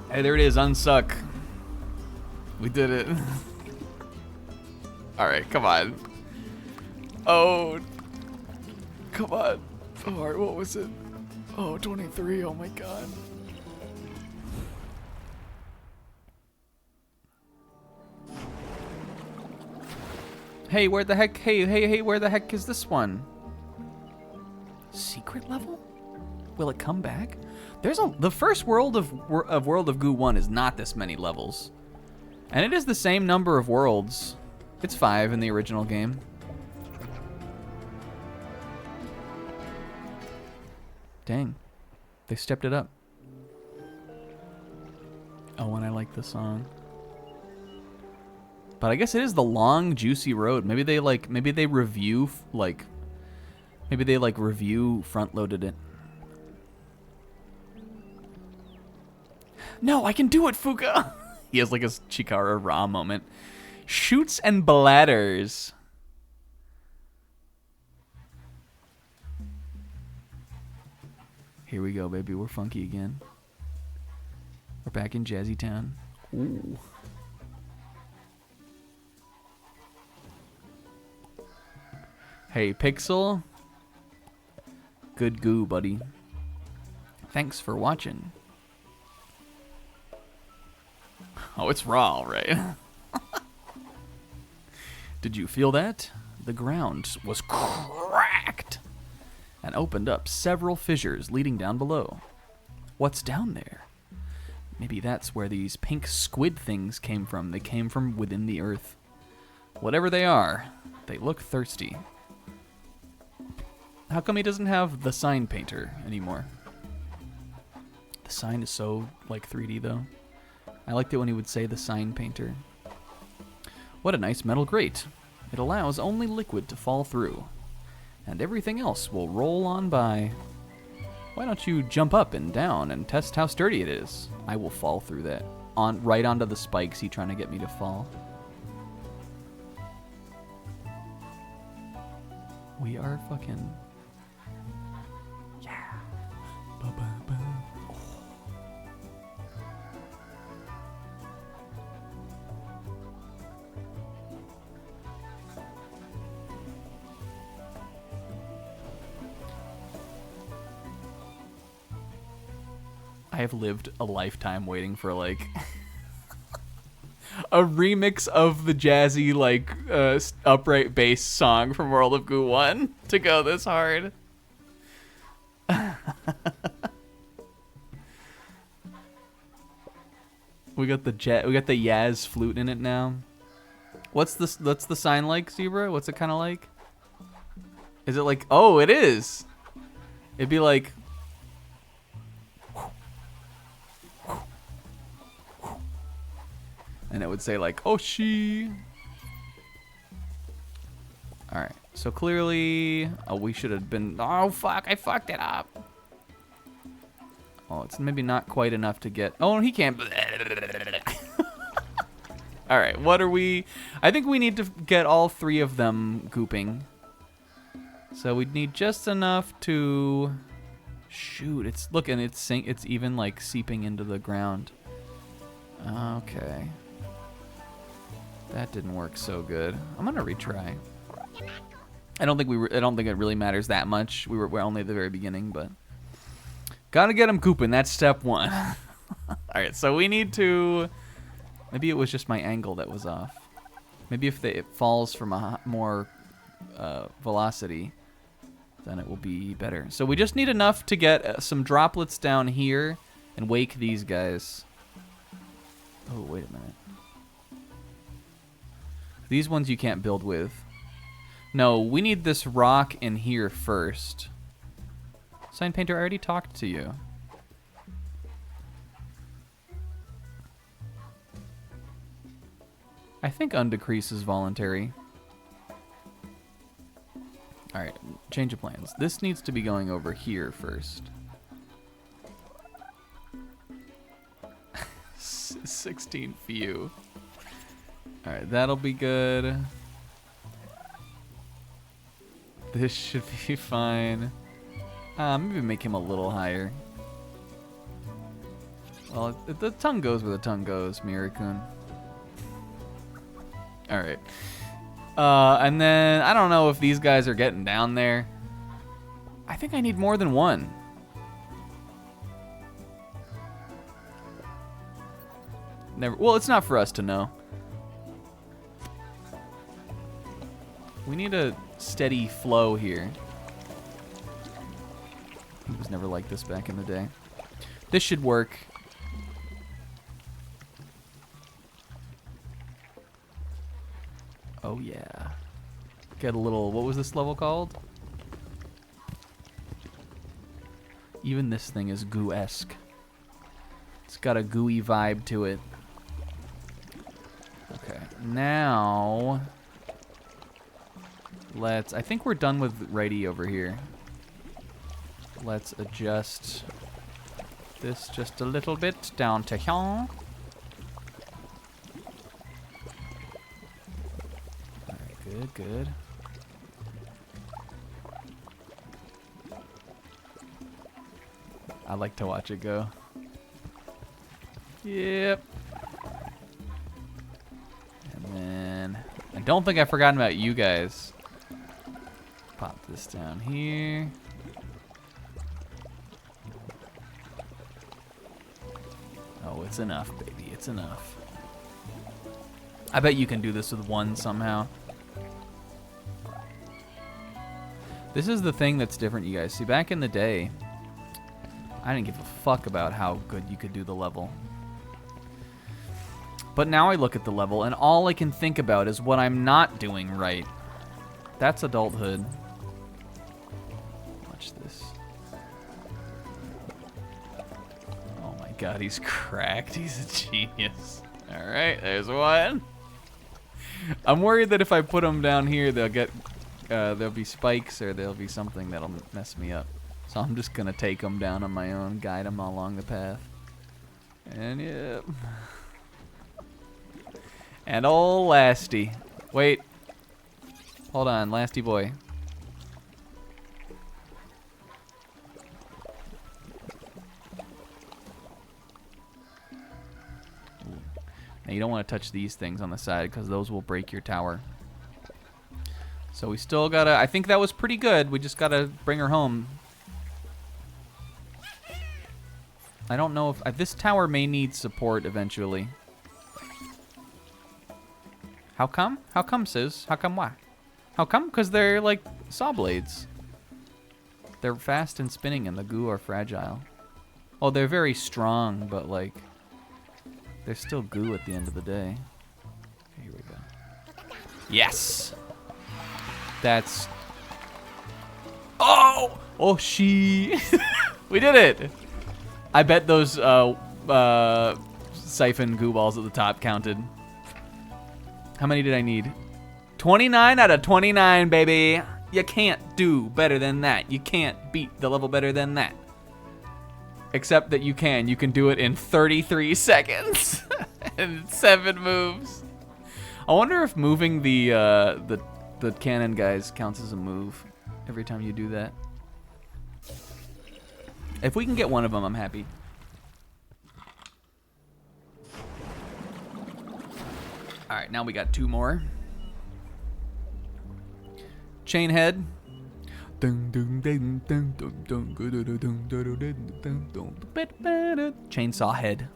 Hey, there it is, unsuck. We did it. Alright, come on. Oh. Come on. Alright, what was it? Oh, 23, oh my god. Hey, where the heck? Hey, where the heck is this one? Secret level? Will it come back? The first world of World of Goo 1 is not this many levels. And it is the same number of worlds. It's 5 in the original game. Dang. They stepped it up. Oh, and I like the song. But I guess it is the long, juicy road. Maybe they review front-loaded it. No, I can do it, Fuka! He has like a Chikara Ra moment. Shoots and bladders. Here we go, baby. We're funky again. We're back in Jazzy Town. Ooh. Hey, Pixel. Good goo, buddy. Thanks for watching. Oh, it's raw, right? Did you feel that? The ground was cracked and opened up several fissures leading down below. What's down there? Maybe that's where these pink squid things came from. They came from within the earth. Whatever they are, they look thirsty. How come he doesn't have the sign painter anymore? The sign is so, like, 3D, though. I liked it when he would say the sign painter. What a nice metal grate. It allows only liquid to fall through, and everything else will roll on by. Why don't you jump up and down and test how sturdy it is? I will fall through that. Right onto the spikes he's trying to get me to fall. We are fucking... Yeah. Ba-ba-ba. I have lived a lifetime waiting for, like, a remix of the jazzy, like, upright bass song from World of Goo 1 to go this hard. We got the Yaz flute in it now. What's the sign like, Zebra? What's it kind of like? Is it like, oh, it is. It'd be like, and it would say like, oh, she. All right. So clearly, oh, we should have been, oh, fuck, I fucked it up. Oh, it's maybe not quite enough to get, oh, he can't. All right, what are we? I think we need to get all 3 of them gooping. So we'd need just enough to, shoot, it's, look, and it's even like seeping into the ground. Okay. That didn't work so good. I'm gonna retry. I don't think it really matters that much. We're only at the very beginning, but gotta get them gooping. That's step 1. All right, so we need to. Maybe it was just my angle that was off. Maybe if it falls from a more velocity, then it will be better. So we just need enough to get some droplets down here and wake these guys. Oh, wait a minute. These ones you can't build with. No, we need this rock in here first. Sign painter, I already talked to you. I think undecrease is voluntary. Alright, change of plans. This needs to be going over here first. 16 few. Alright, that'll be good. This should be fine. Maybe make him a little higher. Well, the tongue goes where the tongue goes, Mirakun. Alright. And then, I don't know if these guys are getting down there. I think I need more than one. Never. Well, it's not for us to know. We need a steady flow here. It was never like this back in the day. This should work. Oh yeah. Get a little, what was this level called? Even this thing is goo-esque. It's got a gooey vibe to it. Okay, now let's, I think we're done with righty over here. Let's adjust this just a little bit down to here. Alright, good, good. I like to watch it go. Yep. And then, I don't think I've forgotten about you guys. Pop this down here. Oh, it's enough, baby. It's enough. I bet you can do this with one somehow. This is the thing that's different, you guys. See, back in the day, I didn't give a fuck about how good you could do the level. But now I look at the level, and all I can think about is what I'm not doing right. That's adulthood. Watch this. Oh my god, he's cracked. He's a genius. Alright, there's one. I'm worried that if I put them down here, they'll get... there'll be spikes or there'll be something that'll mess me up. So I'm just gonna take them down on my own, guide them along the path. And yep. And old Lasty. Wait. Hold on, Lasty boy. Now you don't want to touch these things on the side because those will break your tower. So we still gotta, I think that was pretty good. We just gotta bring her home. I don't know if, this tower may need support eventually. How come? How come, Sis? How come why? How come? Because they're like saw blades. They're fast and spinning and the goo are fragile. Oh, they're very strong, but like, they're still goo at the end of the day. Okay, here we go. Yes! That's... Oh! Oh, she... We did it! I bet those siphon goo balls at the top counted. How many did I need? 29 out of 29, baby. You can't do better than that. You can't beat the level better than that. Except that you can. You can do it in 33 seconds. And 7 moves. I wonder if moving the cannon guys counts as a move every time you do that. If we can get one of them, I'm happy. All right, now we got 2 more. Chain head. Chainsaw head.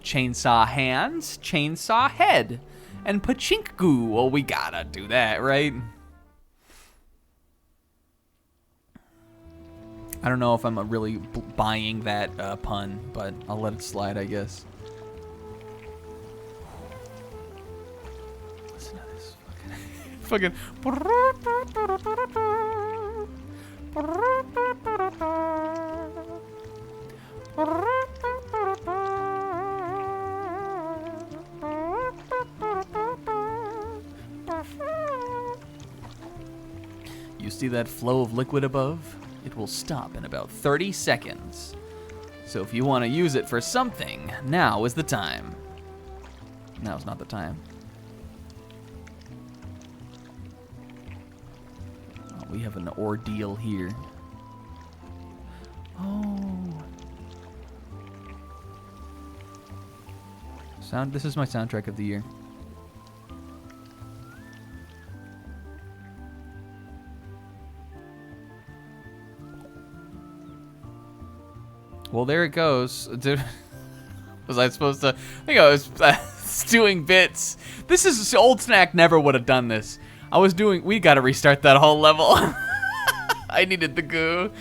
Chainsaw hands, chainsaw head. And pachink goo. Well, we gotta do that, right? I don't know if I'm really buying that pun, but I'll let it slide, I guess. Listen to this fucking... You see that flow of liquid above? It will stop in about 30 seconds. So if you want to use it for something, now is the time. Now's not the time. Oh, we have an ordeal here. Oh. This is my soundtrack of the year. Well, there it goes. Was I supposed to? I think I was stewing bits. This is old snack. Never would have done this. I was doing. We got to restart that whole level. I needed the goo.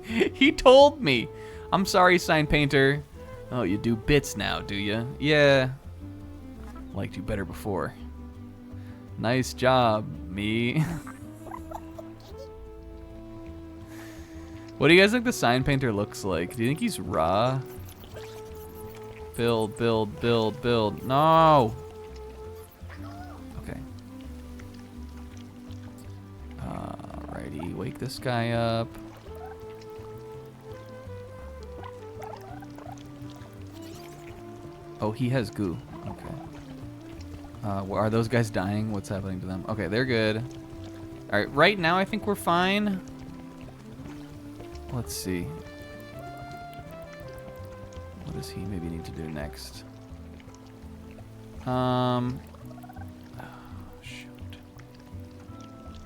He told me. I'm sorry, sign painter. Oh, you do bits now, do you? Yeah. Liked you better before. Nice job, me. What do you guys think the sign painter looks like? Do you think he's raw? Build, build, build, build. No! Okay. Alrighty, wake this guy up. Oh, he has goo. Okay. Are those guys dying? What's happening to them? Okay, they're good. Alright, right now I think we're fine. Let's see. What does he maybe need to do next? Oh, shoot.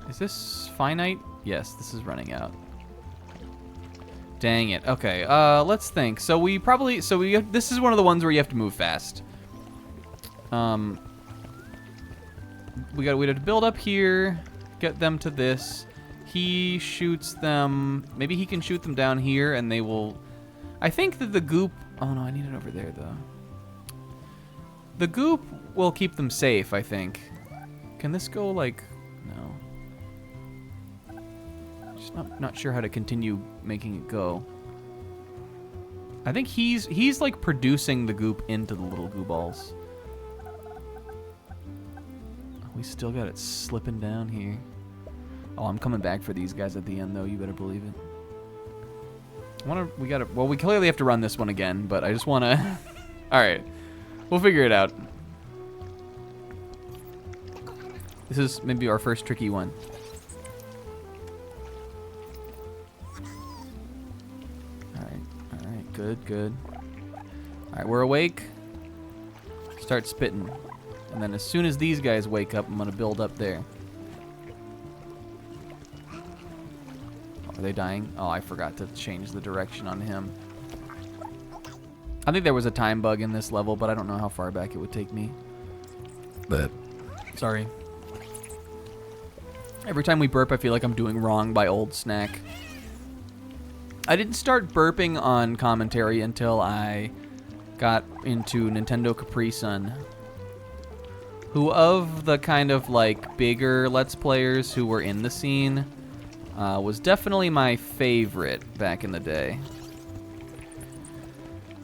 Is this finite? Yes, this is running out. Dang it. Okay, let's think. So we probably, this is one of the ones where you have to move fast. We'd have to build up here, get them to this. He shoots them, maybe he can shoot them down here and they will, I think that the goop, oh no, I need it over there though. The goop will keep them safe, I think. Can this go like, no. Just not sure how to continue making it go. I think he's like producing the goop into the little goo balls. We still got it slipping down here. Oh, I'm coming back for these guys at the end though, you better believe it. Well, we clearly have to run this one again, but I just wanna Alright. We'll figure it out. This is maybe our first tricky one. Alright, good, good. Alright, we're awake. Start spitting. And then as soon as these guys wake up, I'm gonna build up there. Are they dying? Oh, I forgot to change the direction on him. I think there was a time bug in this level, but I don't know how far back it would take me. But sorry. Every time we burp, I feel like I'm doing wrong by old snack. I didn't start burping on commentary until I got into Nintendo Capri Sun, who of the kind of like bigger Let's Players who were in the scene was definitely my favorite back in the day.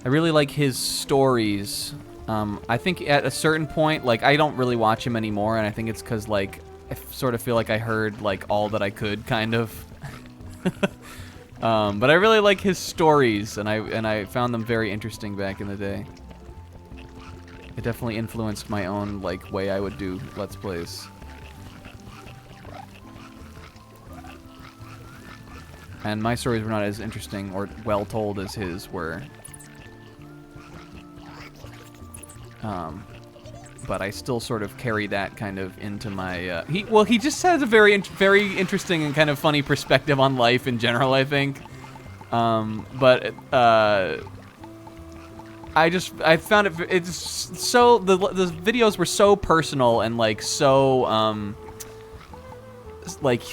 I really like his stories. I think at a certain point, like, I don't really watch him anymore, and I think it's because, like, I sort of feel like I heard, like, all that I could, kind of. But I really like his stories, and I found them very interesting back in the day. It definitely influenced my own, like, way I would do Let's Plays. And my stories were not as interesting or well told as his were. But I still sort of carry that kind of into my, he just has a very interesting and kind of funny perspective on life in general, I think. I found it's so, the videos were so personal and like so, like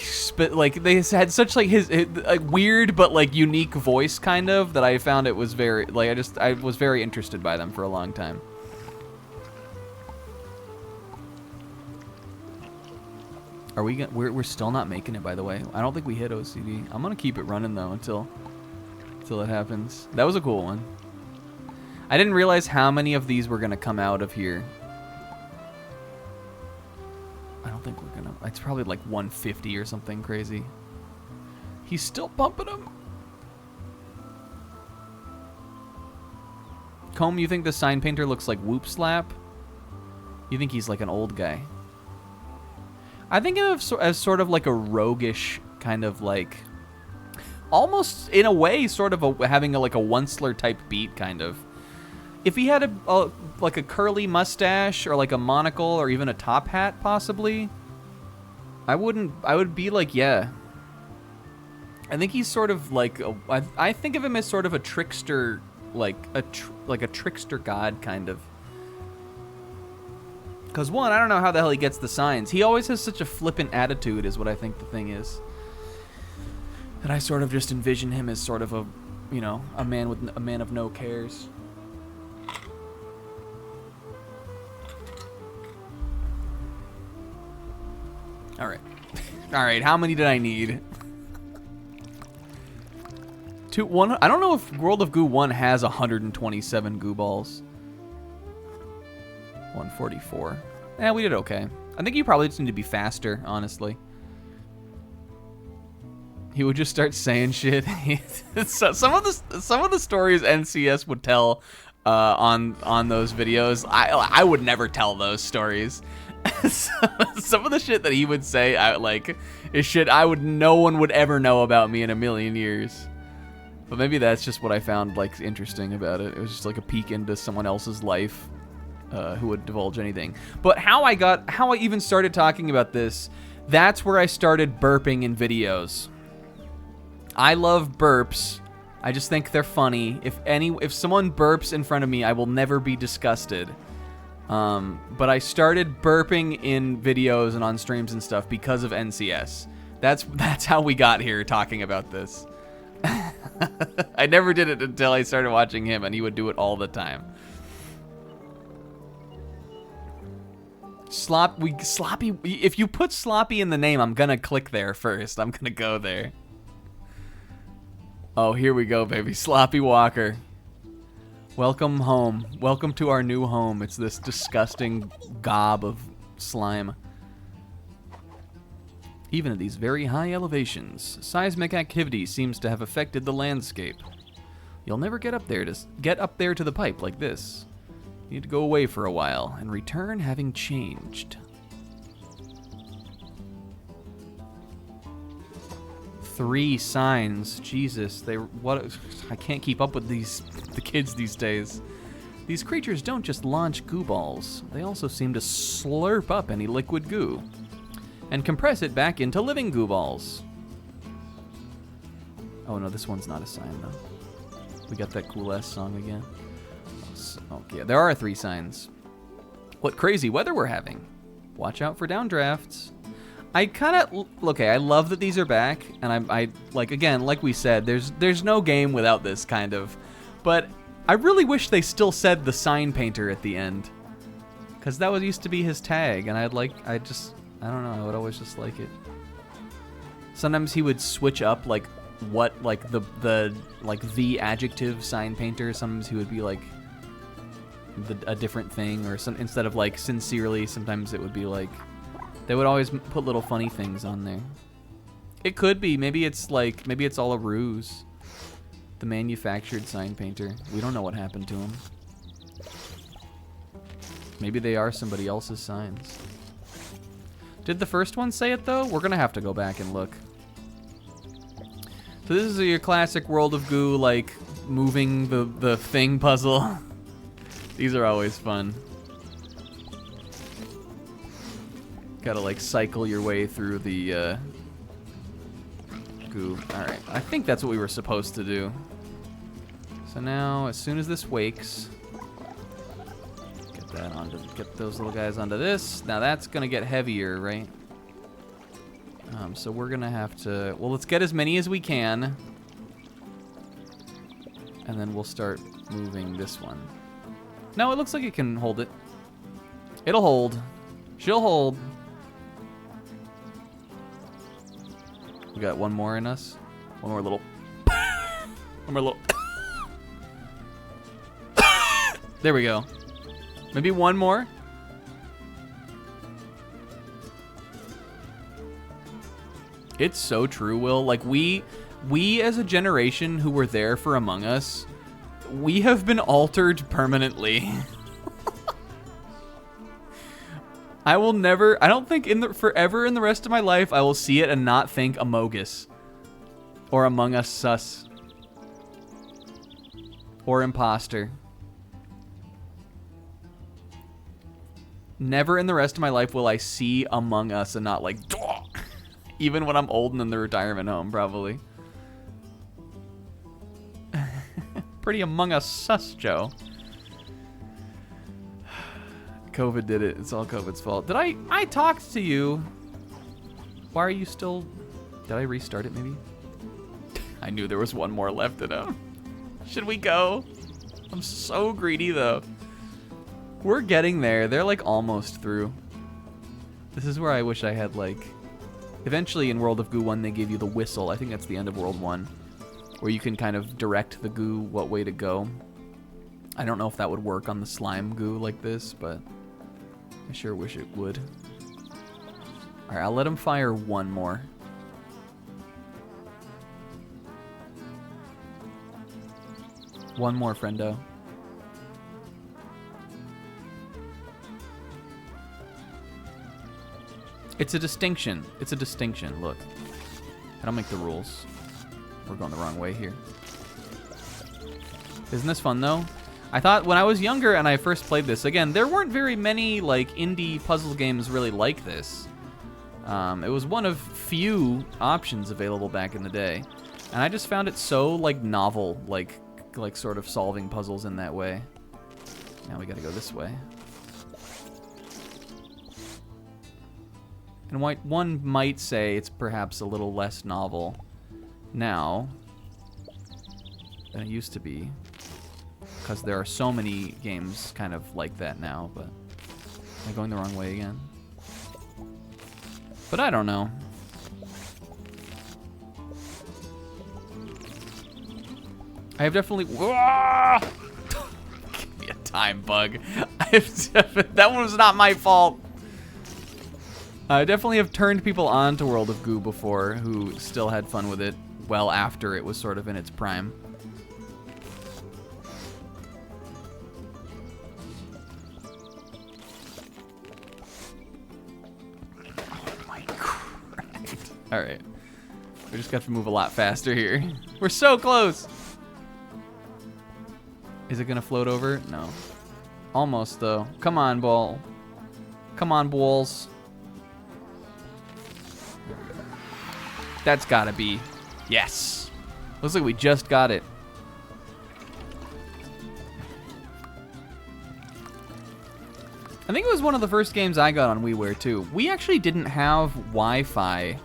they had such like his like weird but like unique voice kind of, that I found it was very, like, I was very interested by them for a long time. Are we gonna, we're still not making it, by the way. I don't think we hit OCD. I'm gonna keep it running though until it happens. That was a cool one. I didn't realize how many of these were gonna come out of here. I don't think we're gonna, it's probably like 150 or something crazy. He's still pumping them. Comb, you think the sign painter looks like Whoop Slap? You think he's like an old guy? I think of him as sort of like a roguish kind of like, almost in a way sort of having like a Onceler type beat kind of. If he had like a curly mustache or like a monocle or even a top hat possibly, I would be like, yeah. I think he's sort of like I think of him as sort of a trickster, like a trickster god kind of. Because one, I don't know how the hell he gets the signs. He always has such a flippant attitude, is what I think the thing is. And I sort of just envision him as sort of a, you know, a man of no cares. All right. All right, how many did I need? One. I don't know if World of Goo 1 has 127 goo balls. 144. Yeah, we did okay. I think you probably just need to be faster, honestly. He would just start saying shit. So, some of the stories NCS would tell on those videos, I would never tell those stories. Some of the shit that he would say, is shit no one would ever know about me in a million years. But maybe that's just what I found like interesting about it. It was just like a peek into someone else's life who would divulge anything. But how I even started talking about this, that's where I started burping in videos. I love burps. I just think they're funny. If someone burps in front of me, I will never be disgusted. But I started burping in videos and on streams and stuff because of NCS. That's how we got here talking about this. I never did it until I started watching him, and he would do it all the time. Sloppy. If you put sloppy in the name, I'm gonna click there first. I'm gonna go there. Oh, here we go, baby. Sloppy Walker. Welcome home. Welcome to our new home. It's this disgusting gob of slime. Even at these very high elevations, seismic activity seems to have affected the landscape. You'll never get up there to the pipe like this. You need to go away for a while and return having changed. 3 signs. Jesus, I can't keep up with the kids these days. These creatures don't just launch goo balls. They also seem to slurp up any liquid goo and compress it back into living goo balls. Oh no, this one's not a sign though. We got that cool ass song again. Oh yeah, there are 3 signs. What crazy weather we're having. Watch out for downdrafts. I love that these are back, and I like, again, like we said, there's no game without this kind of, but I really wish they still said the sign painter at the end, because that used to be his tag, and I don't know, I would always just like it. Sometimes he would switch up like what, like the adjective sign painter. Sometimes he would be like a different thing, or instead of like sincerely, sometimes it would be like, they would always put little funny things on there. It could be, maybe it's all a ruse. The manufactured sign painter. We don't know what happened to him. Maybe they are somebody else's signs. Did the first one say it though? We're gonna have to go back and look. So this is your classic World of Goo, like moving the thing puzzle. These are always fun. Gotta like cycle your way through the goo. Alright, I think that's what we were supposed to do. So now, as soon as this wakes, get those little guys onto this. Now that's gonna get heavier, right? So we're gonna have to, well, let's get as many as we can, and then we'll start moving this one. No, it looks like it can hold it. It'll hold. She'll hold. We got one more in us. One more little. One more little. There we go. Maybe one more. It's so true, Will. Like we as a generation who were there for Among Us, we have been altered permanently. I will never, I don't think forever in the rest of my life, I will see it and not think Amogus. Or Among Us Sus. Or Imposter. Never in the rest of my life will I see Among Us and not like, Dwah! Even when I'm old and in the retirement home, probably. pretty Among Us sus, Joe. COVID did it. It's all COVID's fault. Did I talked to you. Why are you still... Did I restart it, maybe? I knew there was one more left in him. Should we go? I'm so greedy, though. We're getting there. They're, like, almost through. This is where I wish I had, like... Eventually, in World of Goo 1, they gave you the whistle. I think that's the end of World 1. Where you can kind of direct the goo what way to go. I don't know if that would work on the slime goo like this, but I sure wish it would. Alright, I'll let him fire one more. One more, friendo. It's a distinction. It's a distinction. Look. I don't make the rules. We're going the wrong way here. Isn't this fun, though? I thought when I was younger and I first played this, again, there weren't very many, like, indie puzzle games really like this. It was one of few options available back in the day. And I just found it so, like, novel, like sort of solving puzzles in that way. Now we gotta go this way. And one might say it's perhaps a little less novel now than it used to be, because there are so many games kind of like that now, but am I going the wrong way again? But I don't know. I have definitely... Give me a time bug. That one was not my fault. I definitely have turned people on to World of Goo before who still had fun with it well after it was sort of in its prime. Oh my Christ. Alright. We just got to move a lot faster here. We're so close! Is it gonna float over? No. Almost, though. Come on, ball. Come on, balls. That's gotta be. Yes. Looks like we just got it. I think it was one of the first games I got on WiiWare, too. We actually didn't have Wi-Fi.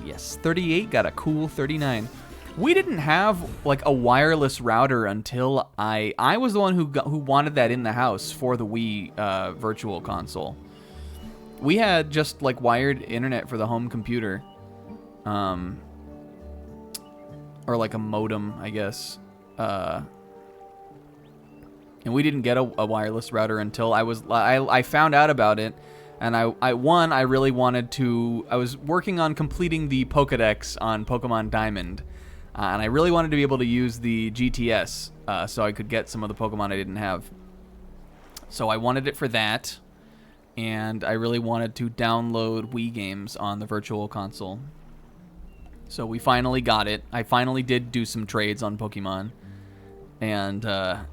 Yes, 38 got a cool 39. We didn't have, like, a wireless router until I was the one who wanted that in the house for the Wii Virtual Console. We had just, like, wired internet for the home computer. Or, like, a modem, I guess. And we didn't get a wireless router until I found out about it. And I really wanted to... I was working on completing the Pokédex on Pokemon Diamond. And I really wanted to be able to use the GTS so I could get some of the Pokemon I didn't have. So I wanted it for that. And I really wanted to download Wii games on the Virtual Console. So we finally got it. I finally did do some trades on Pokemon. And I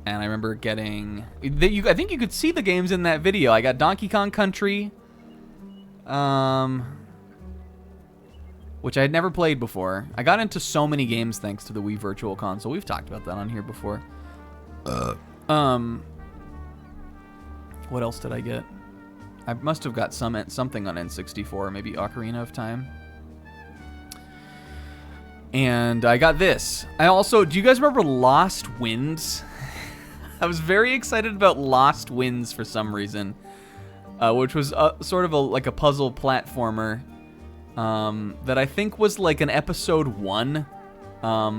remember getting... I think you could see the games in that video. I got Donkey Kong Country. Which I had never played before. I got into so many games thanks to the Wii Virtual Console. We've talked about that on here before. What else did I get? I must have got something on N64, maybe Ocarina of Time. And I got this. I also, do you guys remember Lost Winds? I was very excited about Lost Winds for some reason, which was sort of like a puzzle platformer that I think was like an episode 1.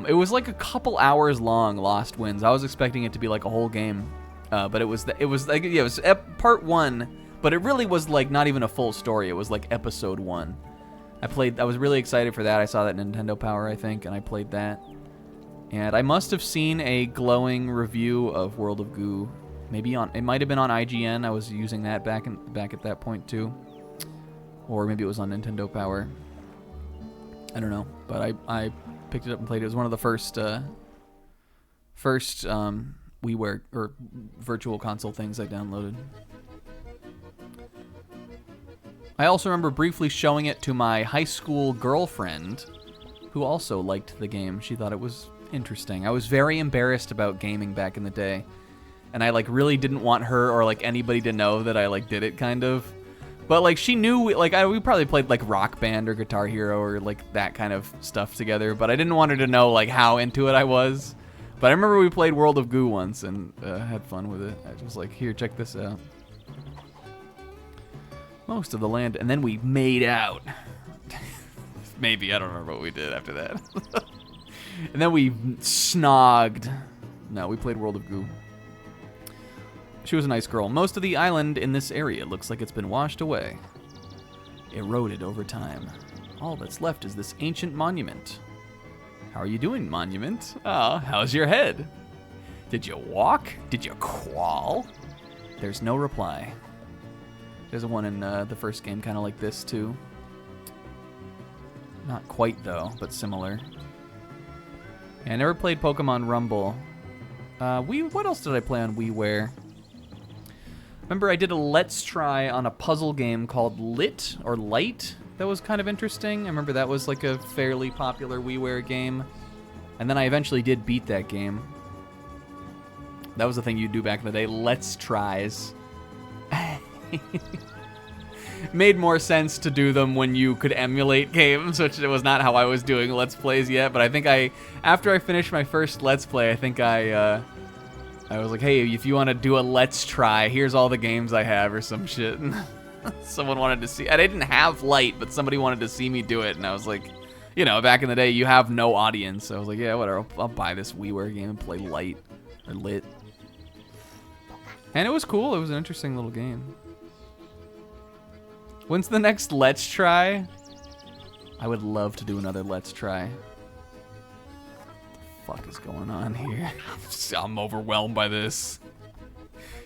It was like a couple hours long, Lost Winds. I was expecting it to be like a whole game, but it was part 1, but it really was like not even a full story. It was like episode 1. I was really excited for that. I saw that Nintendo Power, I think, and I played that. And I must have seen a glowing review of World of Goo. It might have been on IGN. I was using that back at that point too. Or maybe it was on Nintendo Power. I don't know, but I picked it up and played it. It was one of the first WiiWare or Virtual Console things I downloaded. I also remember briefly showing it to my high school girlfriend, who also liked the game. She thought it was interesting. I was very embarrassed about gaming back in the day. And I, like, really didn't want her or, like, anybody to know that I, like, did it, kind of. But, like, she knew, like, we probably played, like, Rock Band or Guitar Hero or, like, that kind of stuff together. But I didn't want her to know, like, how into it I was. But I remember we played World of Goo once and had fun with it. I was like, here, check this out. Most of the land. And then we made out. Maybe. I don't remember what we did after that. And then we snogged. No, we played World of Goo. She was a nice girl. Most of the island in this area looks like it's been washed away. Eroded over time. All that's left is this ancient monument. How are you doing, monument? Ah, how's your head? Did you walk? Did you crawl? There's no reply. There's one in the first game kind of like this, too. Not quite, though, but similar. Yeah, I never played Pokemon Rumble. What else did I play on WiiWare? Remember, I did a Let's Try on a puzzle game called Lit, or Light. That was kind of interesting. I remember that was like a fairly popular WiiWare game. And then I eventually did beat that game. That was the thing you'd do back in the day, Let's Tries. Made more sense to do them when you could emulate games, which was not how I was doing Let's Plays yet. But I think after I finished my first Let's Play, I think I was like, hey, if you want to do a Let's Try, here's all the games I have or some shit. And someone wanted to see. I didn't have Light, but somebody wanted to see me do it. And I was like, you know, back in the day, you have no audience. So I was like, yeah, whatever. I'll buy this WiiWare game and play Light or Lit. And it was cool. It was an interesting little game. When's the next Let's Try? I would love to do another Let's Try. What the fuck is going on here? I'm overwhelmed by this.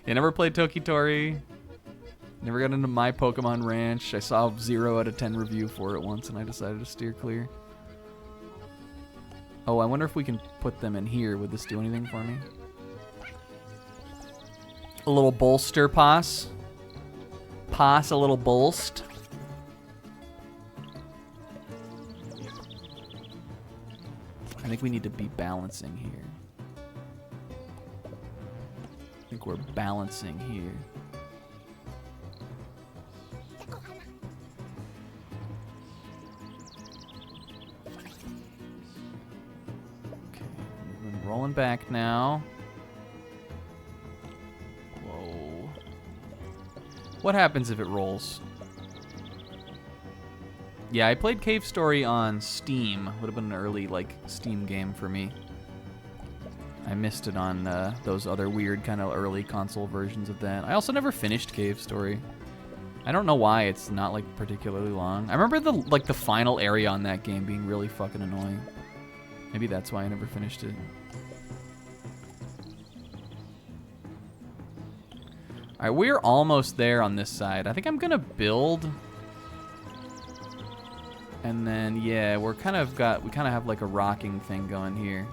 I never played Tokitori. Never got into My Pokemon Ranch. I saw a 0 out of 10 review for it once and I decided to steer clear. Oh, I wonder if we can put them in here. Would this do anything for me? A little bolster pass. Pass a little bolst. I think we need to be balancing here. I think we're balancing here. Okay, we're rolling back now. Whoa. What happens if it rolls? Yeah, I played Cave Story on Steam. Would have been an early, like, Steam game for me. I missed it on those other weird kind of early console versions of that. I also never finished Cave Story. I don't know why it's not, like, particularly long. I remember the final area on that game being really fucking annoying. Maybe that's why I never finished it. Alright, we're almost there on this side. I think I'm gonna build. And then, yeah, we kind of have like a rocking thing going here.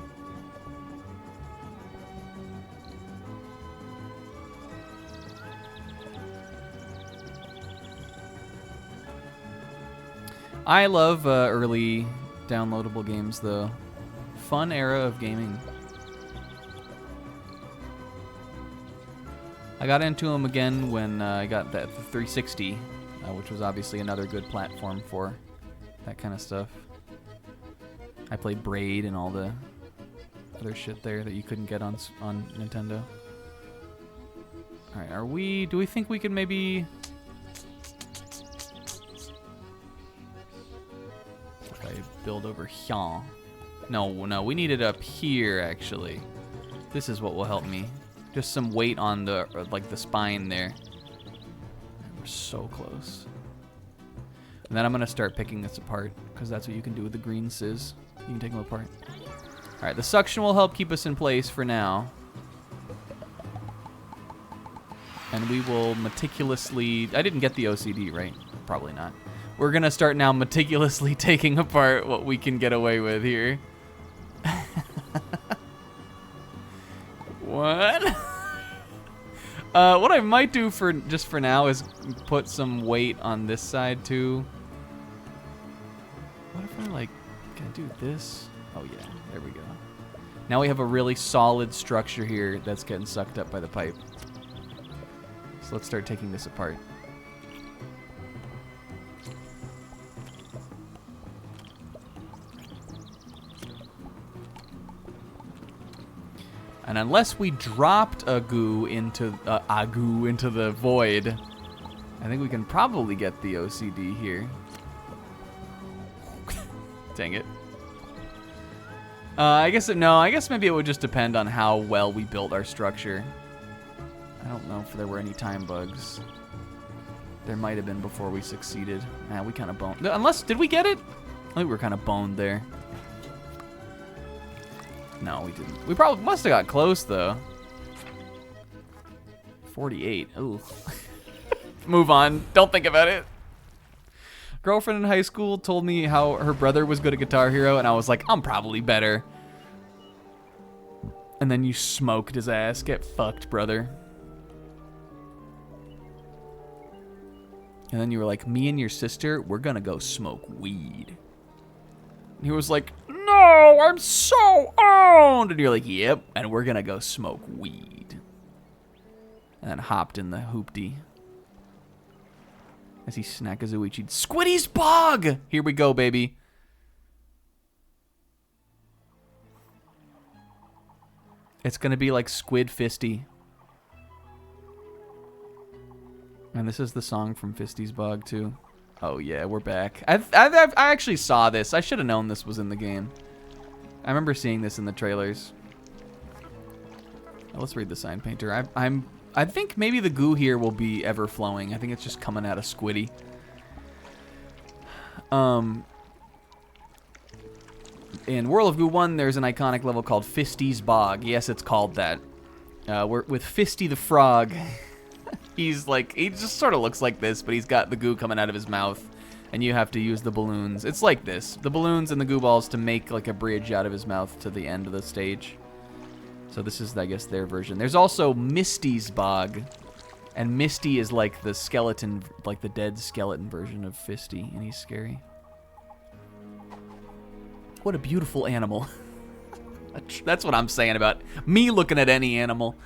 I love early downloadable games, though. Fun era of gaming. I got into them again when I got that 360, which was obviously another good platform for that kind of stuff. I played Braid and all the other shit there that you couldn't get on Nintendo. All right, do we think we can maybe? If I build over here. No, we need it up here actually. This is what will help me. Just some weight on the spine there. We're so close. And then I'm gonna start picking this apart because that's what you can do with the green scissors. You can take them apart. All right, the suction will help keep us in place for now. And we will meticulously, I didn't get the OCD, right? Probably not. We're gonna start now meticulously taking apart what we can get away with here. What? What I might do for now is put some weight on this side too. What if I can I do this? Oh yeah, there we go. Now we have a really solid structure here that's getting sucked up by the pipe. So let's start taking this apart. And unless we dropped a goo into the void, I think we can probably get the OCD here. Dang it. I guess maybe it would just depend on how well we built our structure. I don't know if there were any time bugs. There might have been before we succeeded. We kind of boned. Unless, did we get it? I think we were kind of boned there. No, we didn't. We probably must have got close, though. 48. Ooh. Move on. Don't think about it. Girlfriend in high school told me how her brother was good at Guitar Hero, and I was like, I'm probably better. And then you smoked his ass. Get fucked, brother. And then you were like, me and your sister, we're gonna go smoke weed. And he was like, no, I'm so owned. And you're like, yep, and we're gonna go smoke weed. And then hopped in the hoopty. As he Snakazuichi'd Squiddy's Bog! Here we go, baby. It's gonna be like Squid Fisty. And this is the song from Fisty's Bog, too. Oh, yeah, we're back. I actually saw this. I should have known this was in the game. I remember seeing this in the trailers. Now, let's read the sign painter. I think maybe the goo here will be ever-flowing. I think it's just coming out of Squiddy. In World of Goo 1, there's an iconic level called Fisty's Bog. Yes, it's called that. We're with Fisty the Frog. He just sort of looks like this, but he's got the goo coming out of his mouth, and you have to use the balloons. It's like this. The balloons and the goo balls to make like a bridge out of his mouth to the end of the stage. So this is, I guess, their version. There's also Misty's Bog, and Misty is like the skeleton, like the dead skeleton version of Fisty, and he's scary. What a beautiful animal. That's what I'm saying about me looking at any animal.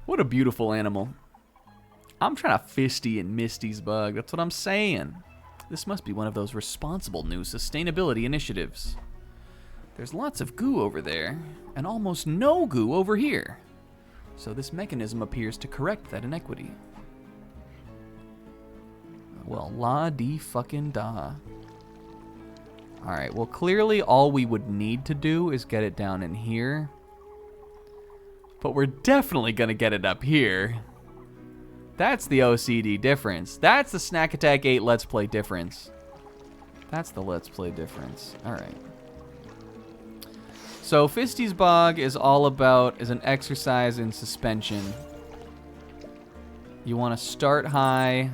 What a beautiful animal. I'm trying to Fisty and Misty's Bug. That's what I'm saying. This must be one of those responsible new sustainability initiatives. There's lots of goo over there, and almost no goo over here. So this mechanism appears to correct that inequity. Well, la-dee-fucking-da. Alright, well, clearly all we would need to do is get it down in here. But we're definitely gonna get it up here. That's the OCD difference. That's the Snack Attack 8 Let's Play difference. That's the Let's Play difference. Alright. So Fisty's Bog is all about, is an exercise in suspension. You want to start high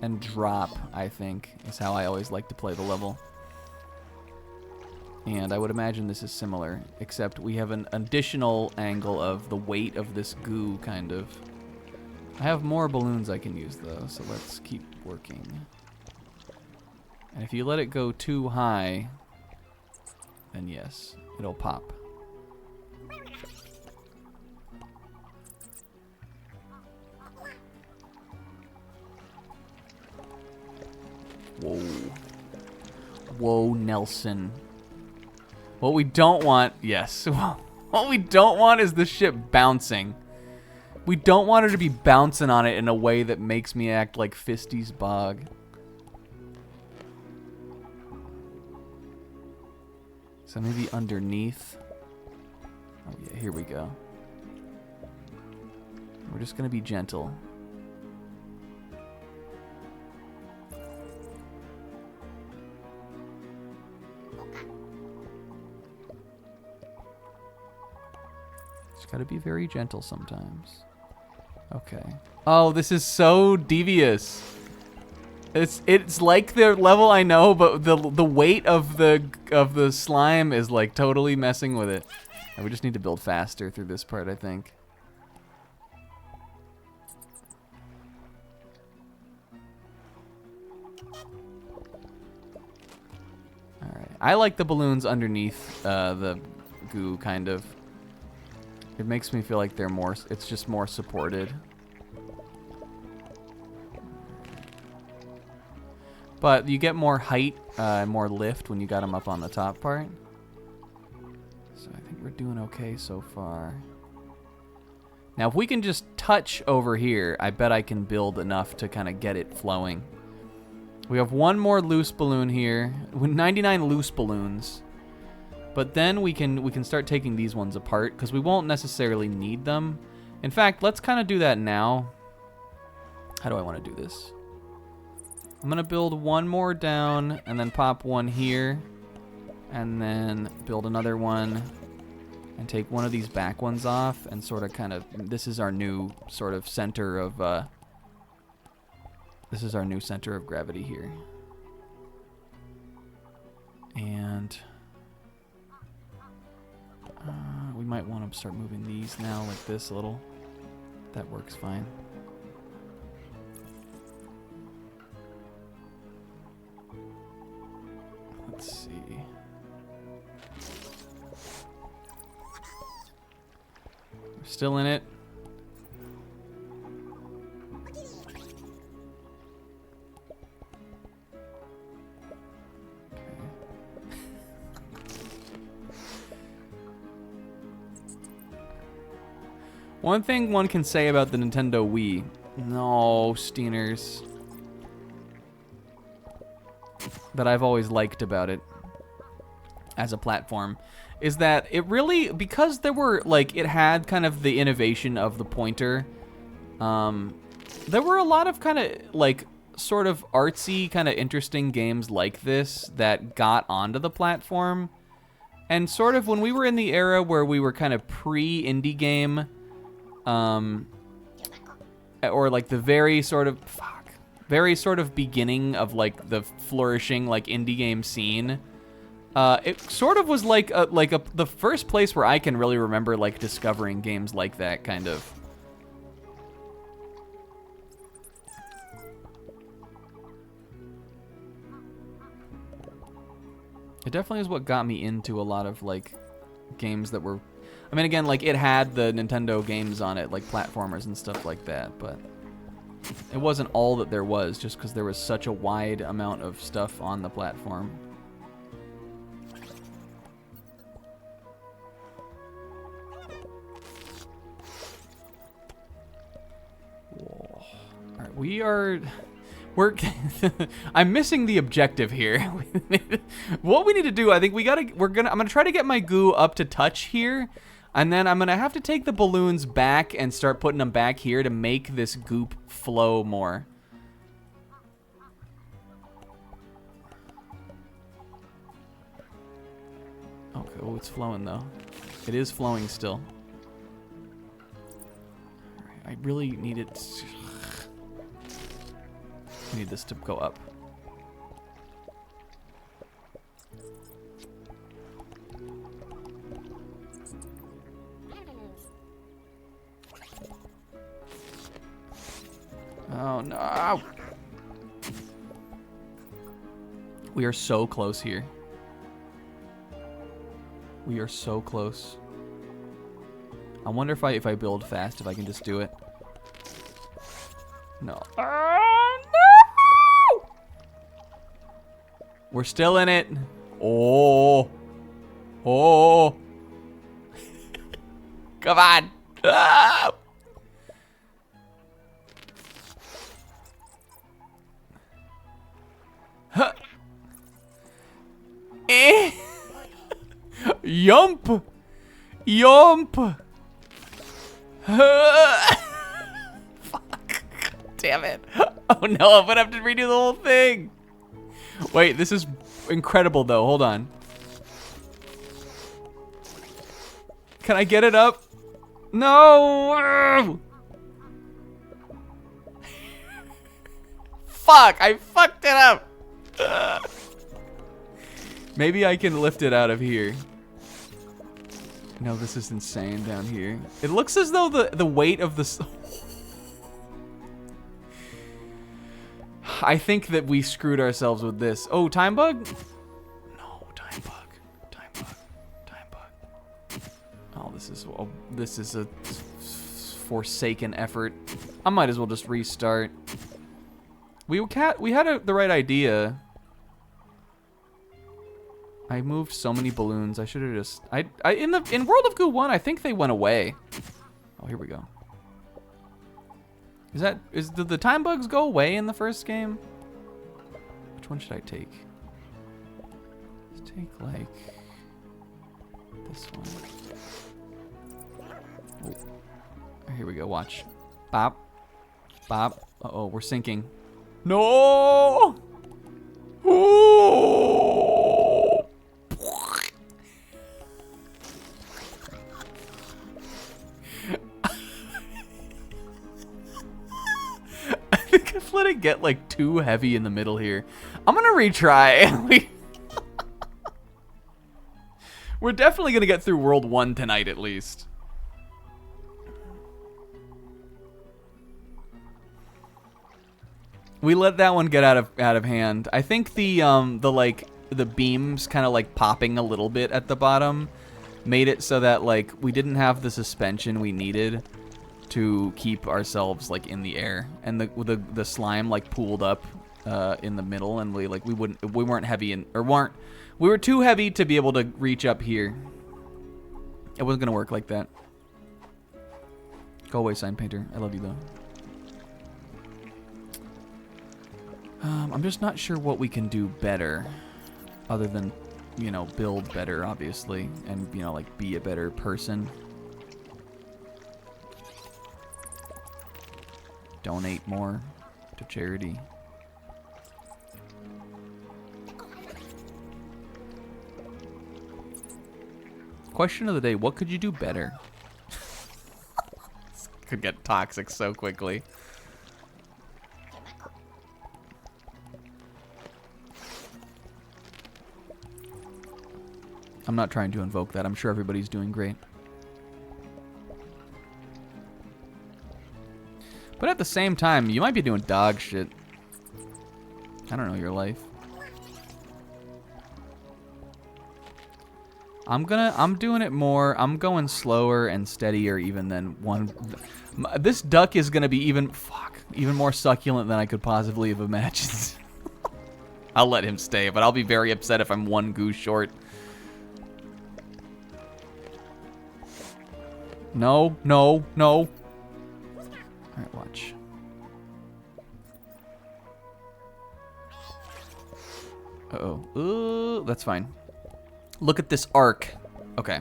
and drop, I think, is how I always like to play the level. And I would imagine this is similar, except we have an additional angle of the weight of this goo, kind of. I have more balloons I can use, though, so let's keep working. And if you let it go too high, then yes, it'll pop. Whoa. Whoa, Nelson. What we don't want, yes. What we don't want is the ship bouncing. We don't want her to be bouncing on it in a way that makes me act like Fisty's Bog. So maybe underneath. Oh yeah, here we go. We're just gonna be gentle. Just gotta be very gentle sometimes. Okay. Oh, this is so devious. It's like the level I know, but the weight of the slime is like totally messing with it. And we just need to build faster through this part, I think. All right. I like the balloons underneath the goo, kind of. It makes me feel like they're more, it's just more supported. But you get more height and more lift when you got them up on the top part. So I think we're doing okay so far. Now if we can just touch over here, I bet I can build enough to kind of get it flowing. We have one more loose balloon here. 99 loose balloons. But then we can start taking these ones apart because we won't necessarily need them. In fact, let's kind of do that now. How do I want to do this? I'm going to build one more down and then pop one here. And then build another one and take one of these back ones off and sort of kind of, this is our new sort of center of, this is our new center of gravity here. And we might want to start moving these now like this a little. That works fine. Let's see. We're still in it. One thing one can say about the Nintendo Wii, no, Steeners, that I've always liked about it as a platform, is that it really, because there were, like, it had kind of the innovation of the pointer, there were a lot of kind of, like, sort of artsy, kind of interesting games like this that got onto the platform. And sort of when we were in the era where we were kind of pre-indie game, or like the very sort of beginning of like the flourishing like indie game scene, it sort of was like the first place where I can really remember like discovering games like that kind of. It definitely is what got me into a lot of like games that were, I mean, again, like it had the Nintendo games on it, like platformers and stuff like that, but it wasn't all that there was just because there was such a wide amount of stuff on the platform. Whoa. All right, we're I'm missing the objective here. What we need to do, I think I'm gonna try to get my goo up to touch here, and then I'm gonna have to take the balloons back and start putting them back here to make this goop flow more. Okay, oh, it's flowing though. It is flowing still. All right, I really need it. I need this to go up. Oh no! We are so close here. We are so close. I wonder if I build fast, if I can just do it. No. No! We're still in it. Oh. Oh. Come on. Ah! Huh. Eh. Yump. Yump. Fuck. Damn it. Oh no, I'm gonna have to redo the whole thing. Wait, this is incredible though. Hold on. Can I get it up? No. Fuck, I fucked it up. Maybe I can lift it out of here. No, this is insane down here. It looks as though the weight of the... I think that we screwed ourselves with this. Oh, time bug? No, time bug. Time bug. Time bug. Oh, this this is a forsaken effort. I might as well just restart. We had the right idea. I moved so many balloons. I should have just in World of Goo 1, I think they went away. Oh, here we go. Did the time bugs go away in the first game? Which one should I take? Let's take like this one. Oh. Here we go, watch. Bop. Bop. Uh-oh, we're sinking. No! Ooh! I think I've let it get like too heavy in the middle here. I'm gonna retry. We're definitely gonna get through World 1 tonight at least. We let that one get out of hand. I think the beams kind of like popping a little bit at the bottom made it so that like we didn't have the suspension we needed to keep ourselves like in the air, and the slime like pooled up in the middle, and we weren't heavy we were too heavy to be able to reach up here. It wasn't gonna work like that. Go away, sign painter. I love you though. I'm just not sure what we can do better, other than, you know, build better, obviously, and, you know, like, be a better person. Donate more to charity. Question of the day, what could you do better? This could get toxic so quickly. I'm not trying to invoke that. I'm sure everybody's doing great. But at the same time, you might be doing dog shit. I don't know your life. I'm doing it more. I'm going slower and steadier even than one. This duck is gonna be even more succulent than I could possibly have imagined. I'll let him stay, but I'll be very upset if I'm one goose short. No, no, no. Alright, watch. Uh-oh. Ooh, that's fine. Look at this arc. Okay.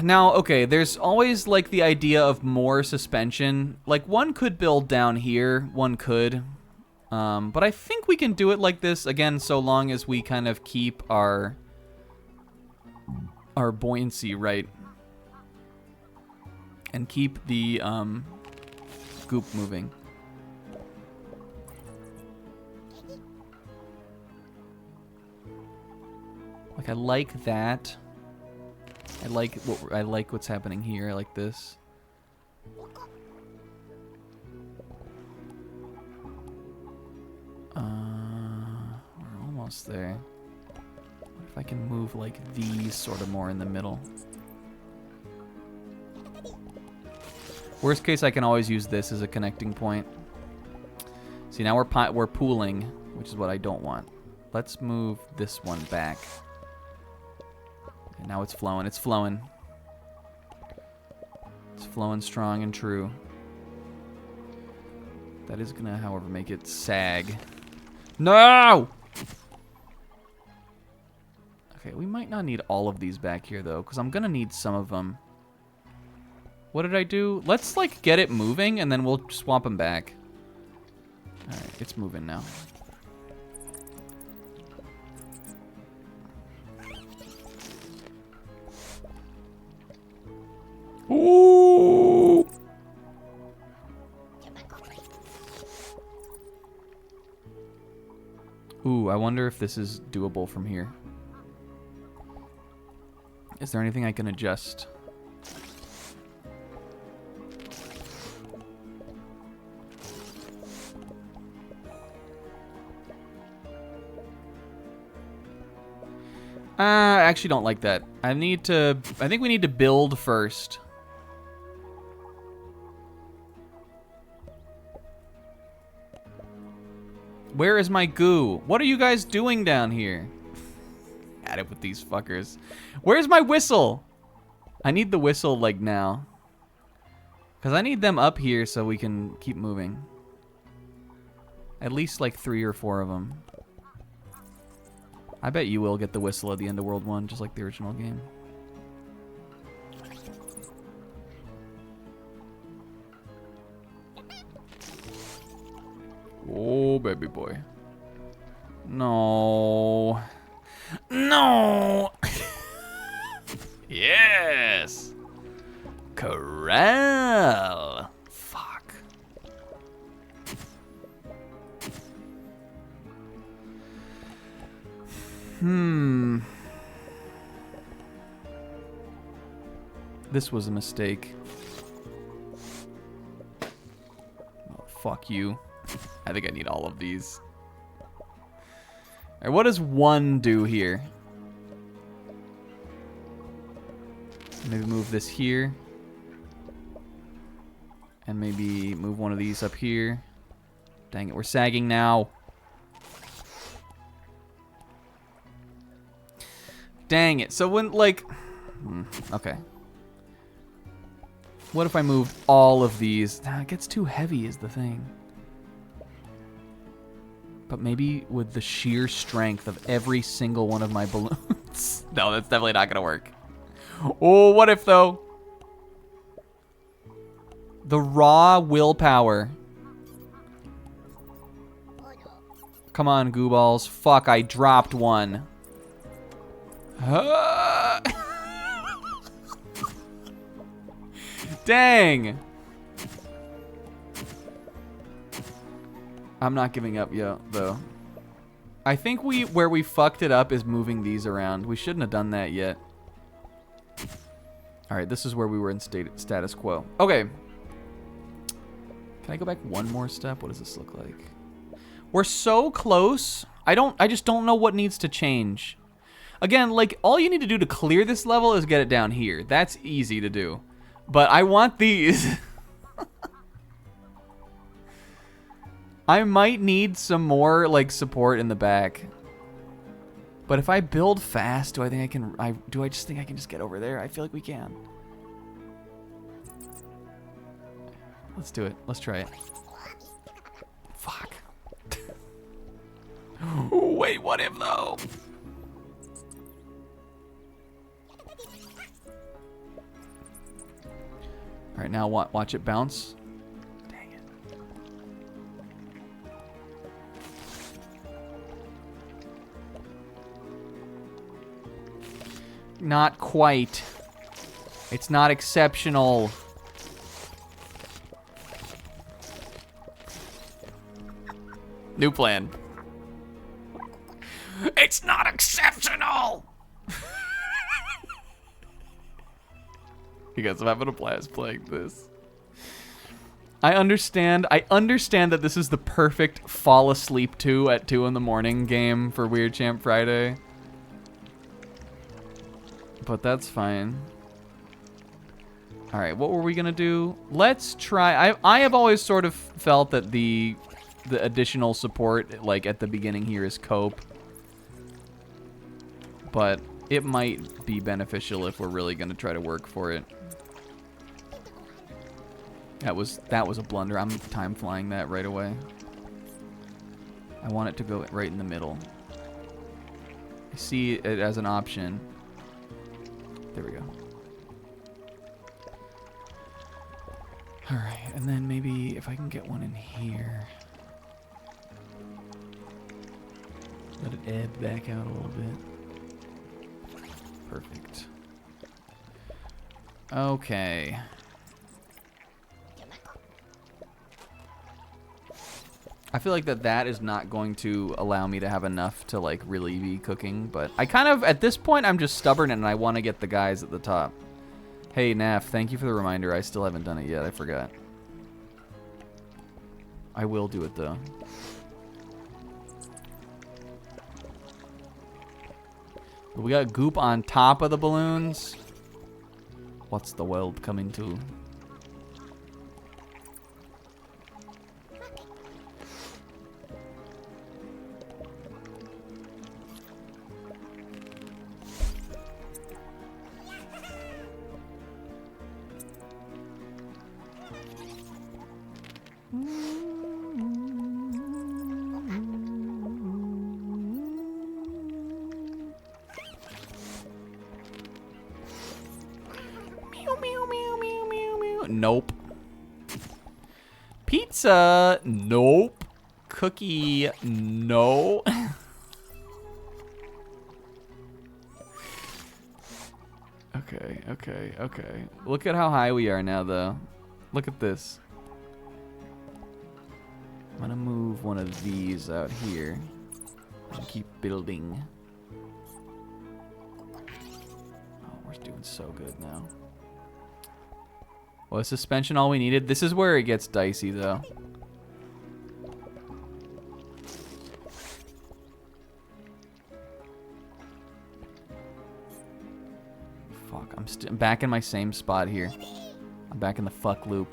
Now, okay, there's always, like, the idea of more suspension. Like, one could build down here. One could. But I think we can do it like this, again, so long as we kind of keep our buoyancy right, and keep the goop moving. Like, I like that. I like what's happening here. I like this. We're almost there. What if I can move like these sort of more in the middle? Worst case, I can always use this as a connecting point. See, now we're pooling, which is what I don't want. Let's move this one back. And now it's flowing. It's flowing. It's flowing strong and true. That is gonna, however, make it sag. No! Okay, we might not need all of these back here, though, because I'm gonna need some of them. What did I do? Let's, like, get it moving, and then we'll swap them back. Alright, it's moving now. Ooh! Ooh, I wonder if this is doable from here. Is there anything I can adjust? I actually don't like that. I think we need to build first. Where is my goo? What are you guys doing down here? At it with these fuckers. Where's my whistle? I need the whistle, like, now. Because I need them up here so we can keep moving. At least, like, 3 or 4 of them. I bet you will get the whistle at the end of World 1, just like the original game. Oh, baby boy. No. No! Yes! Corral! Fuck. This was a mistake. Oh, fuck you. I think I need all of these. Alright, what does 1 do here? Maybe move this here. And maybe move one of these up here. Dang it, we're sagging now. Dang it. So when, like... okay. What if I move all of these? It gets too heavy is the thing. But maybe with the sheer strength of every single one of my balloons. No, that's definitely not gonna work. Oh, what if though? The raw willpower. Come on, goo balls. Fuck, I dropped one. Dang. I'm not giving up yet, though. I think where we fucked it up is moving these around. We shouldn't have done that yet. All right, this is where we were in status quo. Okay. Can I go back one more step? What does this look like? We're so close. I just don't know what needs to change. Again, like, all you need to do to clear this level is get it down here. That's easy to do. But I want these. I might need some more, like, support in the back. But if I build fast, do I think I can... do I just think I can just get over there? I feel like we can. Let's do it. Let's try it. Fuck. Wait, what if, though? All right, now watch it bounce. Dang it. Not quite. It's not exceptional. New plan. It's not exceptional! You guys, I'm having a blast playing this. I understand that this is the perfect fall asleep to at 2 in the morning game for Weird Champ Friday. But that's fine. Alright, what were we gonna do? Let's try... I have always sort of felt that the additional support, like, at the beginning here is cope. But it might be beneficial if we're really gonna try to work for it. That was a blunder. I'm time flying that right away. I want it to go right in the middle. I see it as an option. There we go. Alright, and then maybe if I can get one in here. Let it ebb back out a little bit. Perfect. Okay. I feel like that is not going to allow me to have enough to, like, really be cooking, but I kind of, at this point, I'm just stubborn and I want to get the guys at the top. Hey, Naf, thank you for the reminder. I still haven't done it yet. I forgot. I will do it, though. We got goop on top of the balloons. What's the world coming to? Nope. Pizza. Nope. Cookie. No. Okay. Look at how high we are now, though. Look at this. I'm gonna move one of these out here and keep building. Oh, we're doing so good now. Was suspension all we needed? This is where it gets dicey, though. Fuck, I'm back in my same spot here. I'm back in the fuck loop.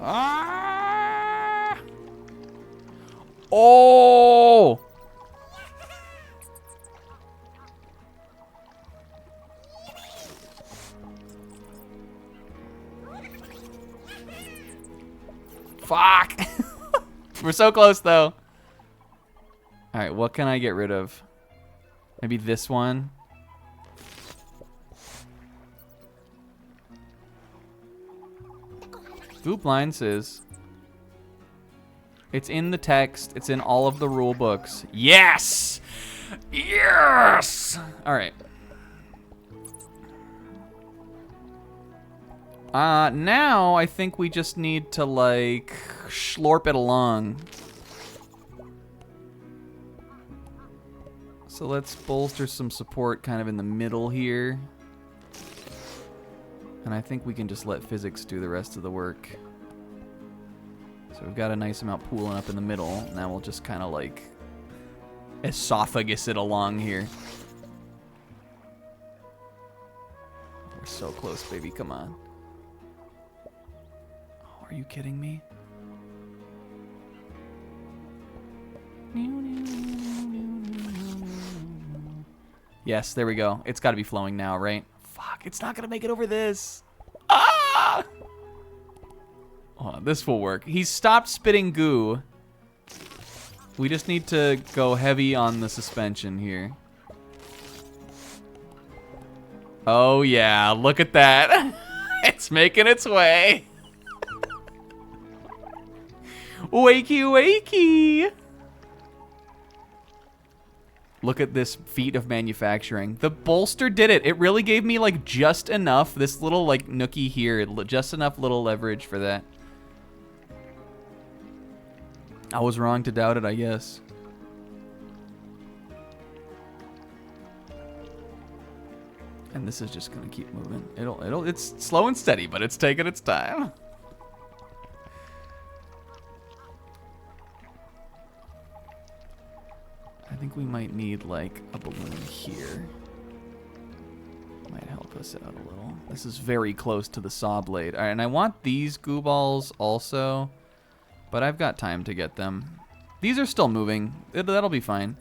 Ah! Oh! Fuck! We're so close, though. Alright, what can I get rid of? Maybe this one? Goop line says... It's in the text. It's in all of the rule books. Yes! Yes! Alright. Now I think we just need to, like, slurp it along. So let's bolster some support kind of in the middle here. And I think we can just let physics do the rest of the work. So we've got a nice amount pooling up in the middle. Now we'll just kind of, like, esophagus it along here. We're so close, baby. Come on. Are you kidding me? Yes, there we go. It's got to be flowing now, right? Fuck, it's not going to make it over this. Ah! Oh, this will work. He's stopped spitting goo. We just need to go heavy on the suspension here. Oh, yeah. Look at that. It's making its way. Wakey, wakey. Look at this feat of manufacturing. The bolster did it. It really gave me, like, just enough. This little, like, nookie here. Just enough little leverage for that. I was wrong to doubt it, I guess. And this is just gonna keep moving. It's slow and steady, but it's taking its time. I think we might need, like, a balloon here. Might help us out a little. This is very close to the saw blade. All right, and I want these goo balls also, but I've got time to get them. These are still moving. That'll be fine.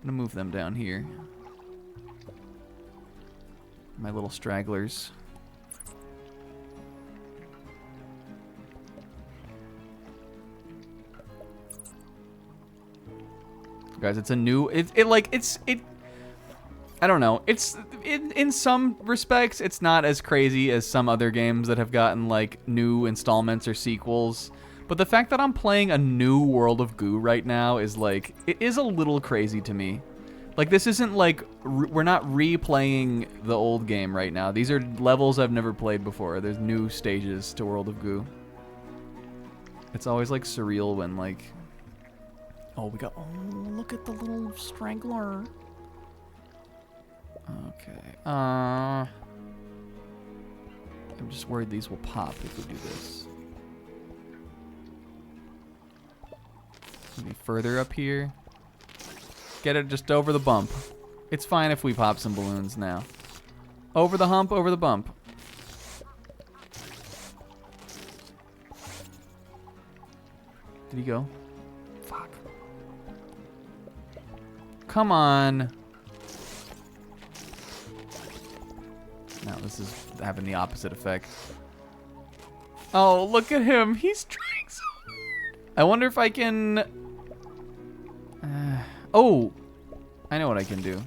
I'm gonna move them down here. My little stragglers. Guys, it's a new, I don't know. It's, in some respects, it's not as crazy as some other games that have gotten, like, new installments or sequels. But the fact that I'm playing a new World of Goo right now is, like, it is a little crazy to me. Like, this isn't, like, we're not replaying the old game right now. These are levels I've never played before. There's new stages to World of Goo. It's always, like, surreal when, like... Oh, we got... Oh, look at the little strangler. Okay. I'm just worried these will pop if we do this. Maybe further up here. Get it just over the bump. It's fine if we pop some balloons now. Over the hump, over the bump. Did he go? Fuck. Come on. Now this is having the opposite effect. Oh, look at him. He's trying so hard. I wonder if I can... oh, I know what I can do.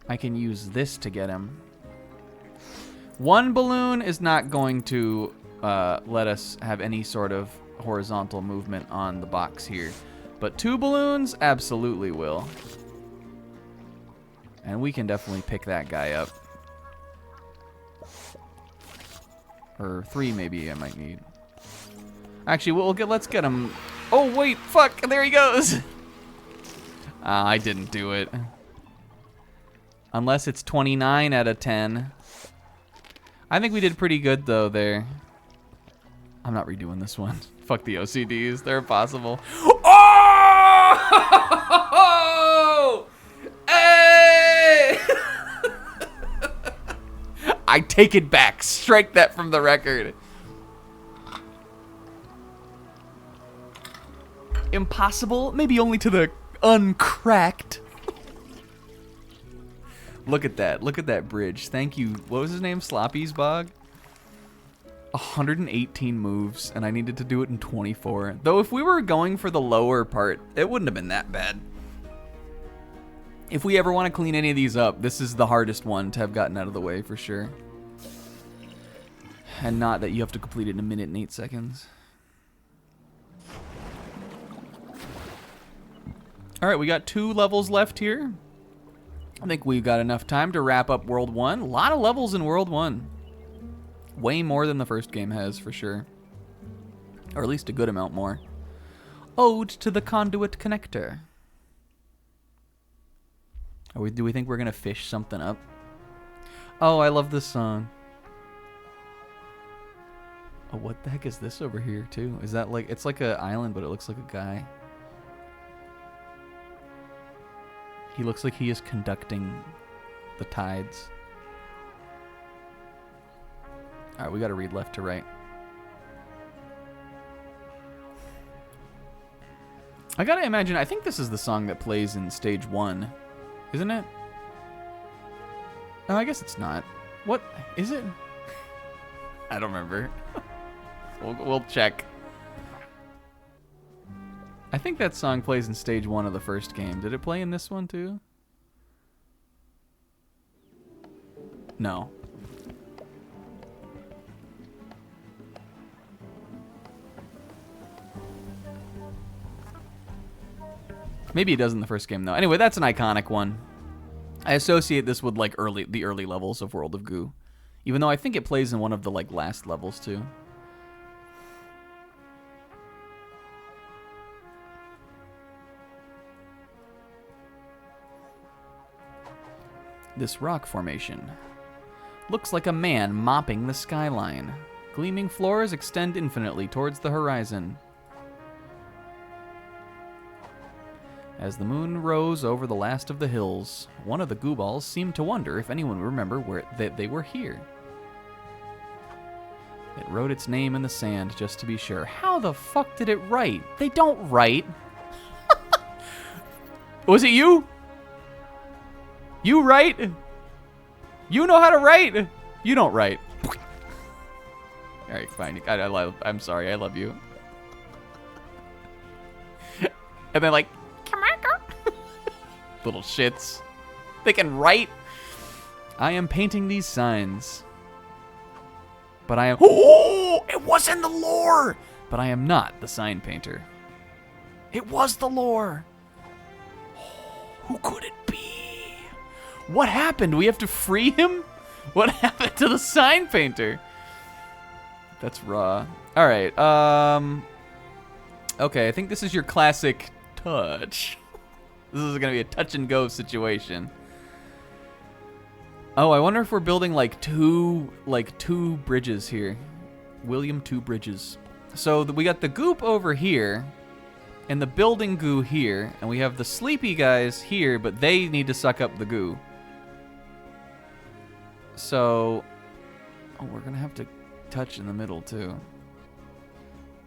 I can use this to get him. One balloon is not going to let us have any sort of horizontal movement on the box here. But 2 balloons absolutely will. And we can definitely pick that guy up. Or 3 maybe I might need. Actually, let's get him. Oh, wait, fuck, there he goes. I didn't do it. Unless it's 29 out of 10. I think we did pretty good, though, there. I'm not redoing this one. Fuck the OCDs. They're impossible. Oh! Hey! I take it back. Strike that from the record. Impossible? Maybe only to the uncracked. Look at that. Look at that bridge. Thank you. What was his name? Sloppy's Bog? 118 moves, and I needed to do it in 24. Though if we were going for the lower part, it wouldn't have been that bad. If we ever want to clean any of these up, this is the hardest one to have gotten out of the way for sure. And not that you have to complete it in 1 minute and 8 seconds. Alright, we got 2 levels left here. I think we've got enough time to wrap up World 1. A lot of levels in World 1. Way more than the first game has, for sure. Or at least a good amount more. Ode to the Conduit Connector. Do we think we're going to fish something up? Oh, I love this song. Oh, what the heck is this over here, too? Is that like... It's like an island, but it looks like a guy. He looks like he is conducting the tides. Alright, we gotta read left to right. I gotta imagine, I think this is the song that plays in stage 1. Isn't it? Oh, I guess it's not. What? Is it? I don't remember. We'll check. I think that song plays in stage 1 of the first game. Did it play in this one too? No. Maybe it does in the first game though. Anyway, that's an iconic one. I associate this with like the early levels of World of Goo. Even though I think it plays in one of the like last levels too. This rock formation looks like a man mopping the skyline. Gleaming floors extend infinitely towards the horizon. As the moon rose over the last of the hills, one of the goo balls seemed to wonder if anyone would remember that they were here. It wrote its name in the sand just to be sure. How the fuck did it write? They don't write. Was it you? You write? You know how to write? You don't write. All right, fine. I'm sorry. I love you. And then like, little shits. They can write. I am painting these signs. But I am... Oh! It was in the lore! But I am not the sign painter. It was the lore. Who could it be? What happened? We have to free him? What happened to the sign painter? That's raw. Alright, okay, I think this is your classic touch. This is gonna be a touch and go situation. Oh, I wonder if we're building like two bridges here. William 2 bridges. So we got the goop over here, and the building goo here, and we have the sleepy guys here, but they need to suck up the goo. So, oh, we're gonna have to touch in the middle too.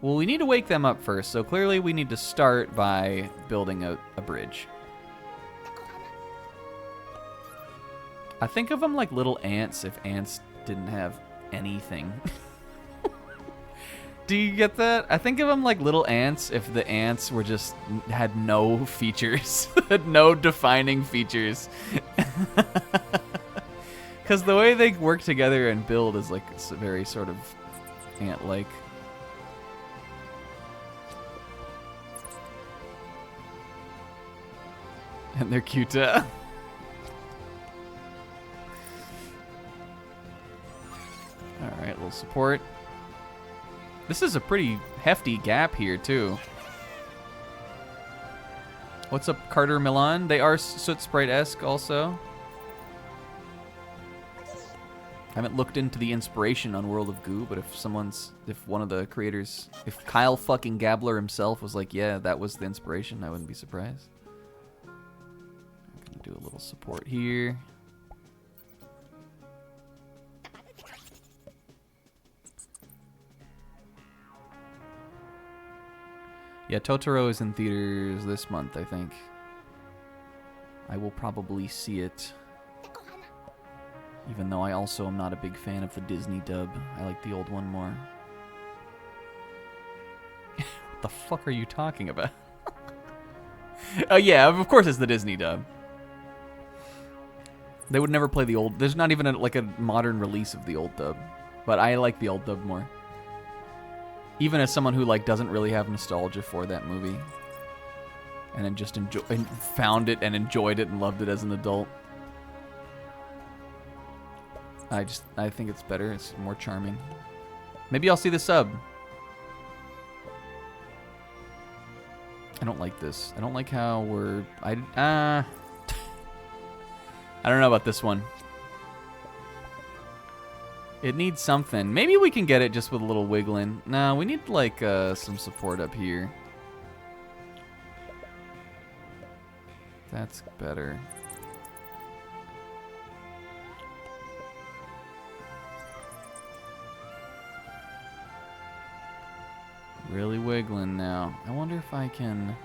Well, we need to wake them up first, so clearly we need to start by building a bridge. I think of them like little ants if ants didn't have anything. Do you get that? I think of them like little ants if the ants were just had no features, had no defining features. Because the way they work together and build is like very sort of ant-like. And they're cute. Alright, little support. This is a pretty hefty gap here, too. What's up, Carter Milan? They are Soot Sprite-esque also. I haven't looked into the inspiration on World of Goo, but if one of the creators, if Kyle fucking Gabler himself was like, yeah, that was the inspiration, I wouldn't be surprised. I'm gonna do a little support here. Yeah, Totoro is in theaters this month, I think. I will probably see it. Even though I also am not a big fan of the Disney dub. I like the old one more. What the fuck are you talking about? Oh yeah, of course it's the Disney dub. They would never play the old... There's not even like a modern release of the old dub. But I like the old dub more. Even as someone who like doesn't really have nostalgia for that movie. And then just found it and enjoyed it and loved it as an adult. I think it's better. It's more charming. Maybe I'll see the sub. I don't like this. I don't like how we're... I don't know about this one. It needs something. Maybe we can get it just with a little wiggling. No, we need like some support up here. That's better. Really wiggling now. I wonder if I can...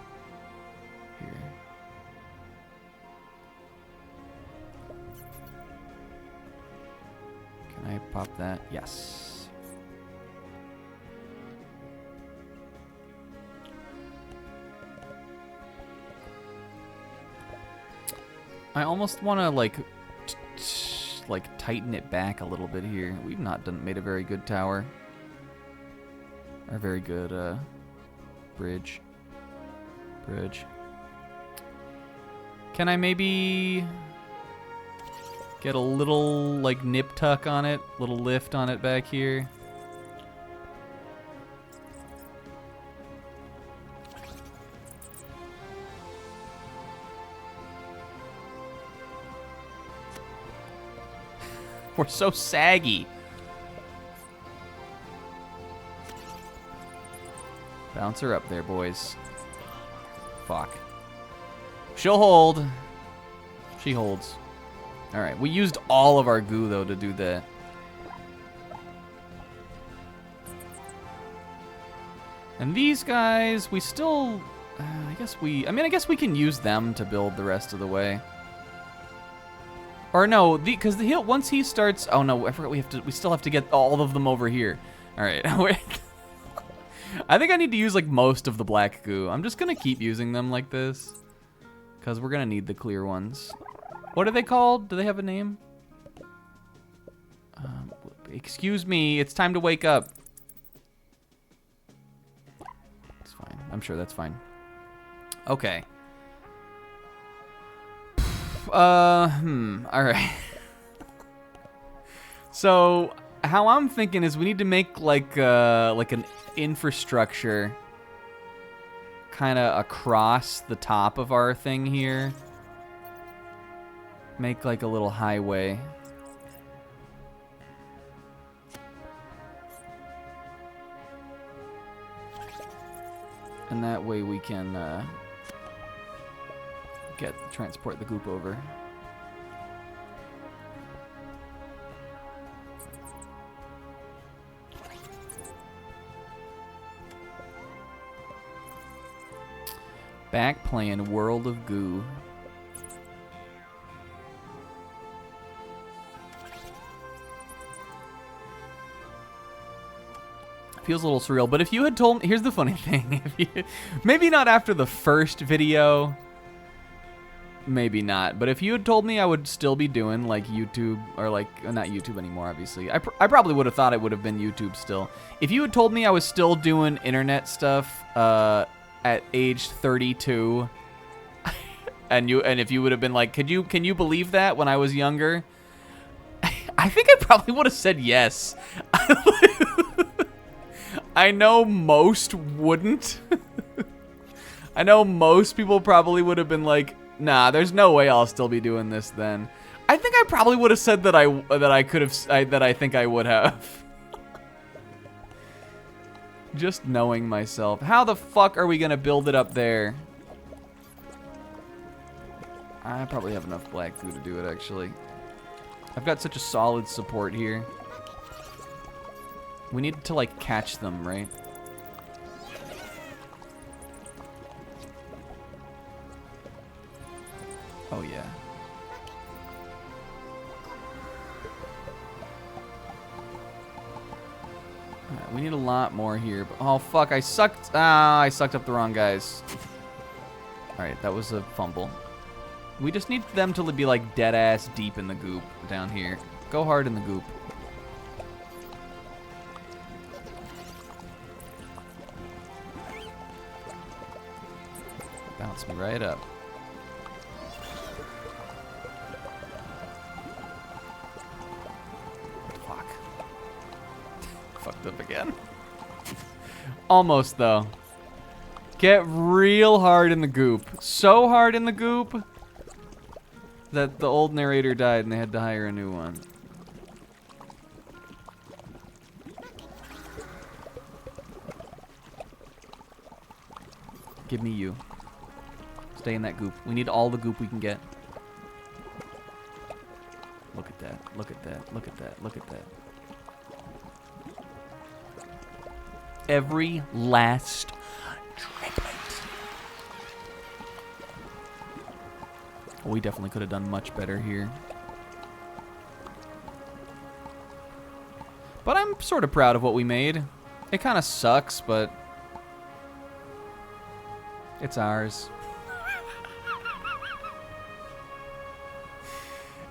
Here. Can I pop that? Yes. I almost want to like tighten it back a little bit here. We've not made a very good tower. Or a very good bridge. Can I maybe get a little like nip tuck on it, little lift on it back here? We're so saggy. Bounce her up there, boys. Fuck. She'll hold. She holds. Alright, we used all of our goo, though, to do that. And these guys, we still... I guess we can use them to build the rest of the way. Or no, because once he starts... Oh no, I forgot we still have to get all of them over here. Alright, I think I need to use like most of the black goo. I'm just gonna keep using them like this. Because we're gonna need the clear ones. What are they called? Do they have a name? Excuse me, it's time to wake up. It's fine. I'm sure that's fine. Okay. Alright. So, how I'm thinking is we need to make like an infrastructure kind of across the top of our thing here. Make like a little highway. And that way we can transport the goop over. Back playing World of Goo. Feels a little surreal, but if you had told me, here's the funny thing, maybe not after the first video, maybe not, but if you had told me I would still be doing like YouTube, or like, not YouTube anymore, obviously, I probably would have thought it would have been YouTube still. If you had told me I was still doing internet stuff at age 32, and if you would have been like, can you believe that when I was younger? I think I probably would have said yes. I know most wouldn't. I know most people probably would have been like, nah, there's no way I'll still be doing this then. I think I probably would have said that I think I would have. Just knowing myself. How the fuck are we gonna build it up there? I probably have enough black goo to do it, actually. I've got such a solid support here. We need to, like, catch them, right? Oh, yeah. Alright, we need a lot more here. But, oh, fuck, I sucked. Ah, I sucked up the wrong guys. Alright, that was a fumble. We just need them to be, like, dead-ass deep in the goop down here. Go hard in the goop. Bounce me right up. Fuck. Fucked up again. Almost, though. Get real hard in the goop. So hard in the goop that the old narrator died and they had to hire a new one. Give me you. Stay in that goop. We need all the goop we can get. Look at that. Look at that. Look at that. Look at that. Every last triplet. We definitely could have done much better here. But I'm sort of proud of what we made. It kind of sucks, but it's ours.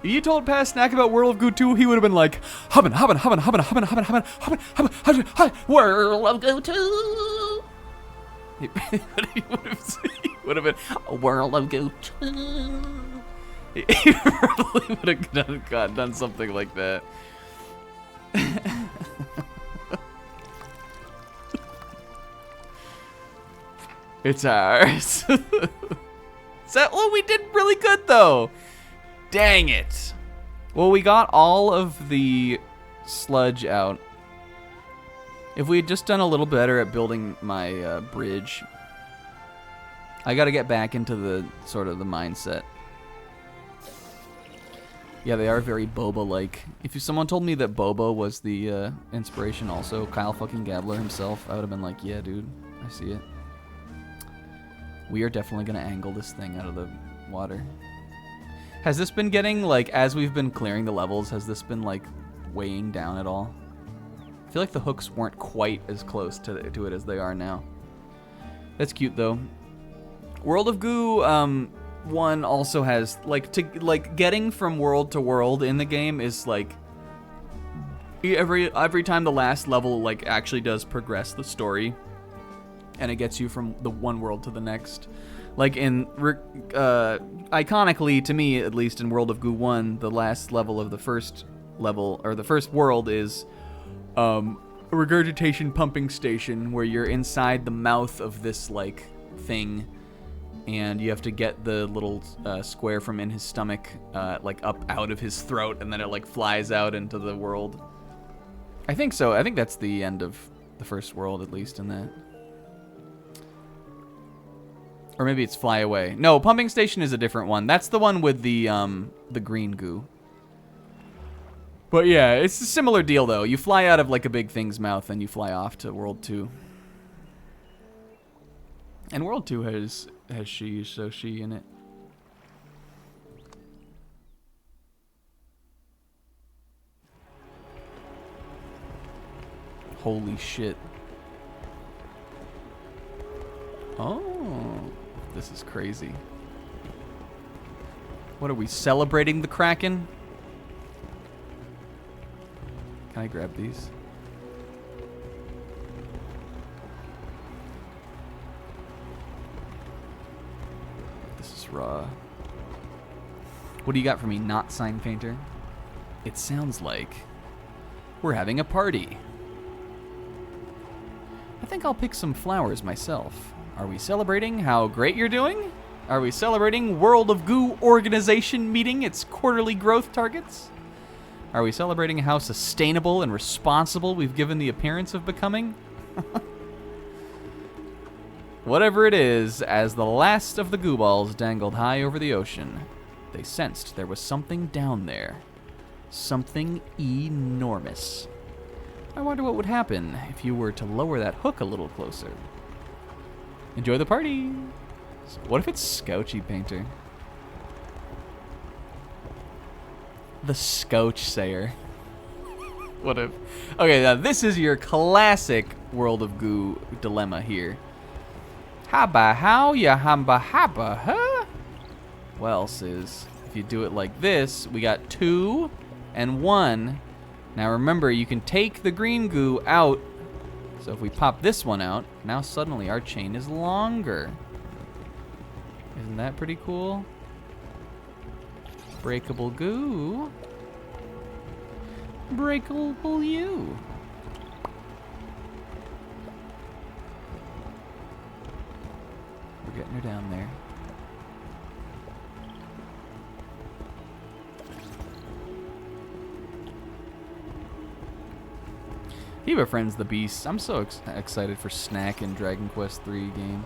If you told Past Snack about World of Goo 2, he would have been like, hubbin', hubbin', hubbin', hubbin', hubbin', hubbin', hubbin', hubbin', hubbin', hubbin', hubbin', World of Goo 2. He would have been, World of Goo 2. He probably would have done something like that. It's ours. Well, we did really good, though. Dang it. Well, we got all of the sludge out. If we had just done a little better at building my bridge. I gotta get back into the sort of the mindset. Yeah, they are very Boba-like. If someone told me that Boba was the inspiration also, Kyle fucking Gabler himself, I would have been like, yeah, dude, I see it. We are definitely gonna angle this thing out of the water. Has this been getting, like, as we've been clearing the levels, has this been, like, weighing down at all? I feel like the hooks weren't quite as close to it as they are now. That's cute, though. World of Goo 1 also has, like, getting from world to world in the game is, like, every time the last level, like, actually does progress the story. And it gets you from the one world to the next. Like iconically, to me at least, in World of Goo 1, the last level of the first level, or the first world, is a regurgitation pumping station where you're inside the mouth of this, like, thing, and you have to get the little square from in his stomach, like, up out of his throat, and then it, like, flies out into the world. I think so. I think that's the end of the first world, at least, in that. Or maybe it's fly away. No, pumping station is a different one. That's the one with the green goo. But yeah, it's a similar deal though. You fly out of like a big thing's mouth and you fly off to World 2. And World 2 has she in it. Holy shit. Oh, this is crazy. What are we celebrating, the Kraken? Can I grab these? This is raw. What do you got for me, not sign painter? It sounds like we're having a party. I think I'll pick some flowers myself. Are we celebrating how great you're doing? Are we celebrating World of Goo organization meeting its quarterly growth targets? Are we celebrating how sustainable and responsible we've given the appearance of becoming? Whatever it is, as the last of the goo balls dangled high over the ocean, they sensed there was something down there. Something enormous. I wonder what would happen if you were to lower that hook a little closer. Enjoy the party! What if it's Scouchy Painter? The Scouch Sayer. What if... Okay, now this is your classic World of Goo dilemma here. Haba how ya hamba haba, huh? Well, Sis, if you do it like this, we got 2 and 1. Now remember, you can take the green goo out. So if we pop this one out, now suddenly our chain is longer. Isn't that pretty cool? Breakable goo. Breakable you. We're getting her down there. He befriends the beasts. I'm so excited for Snack in Dragon Quest III game.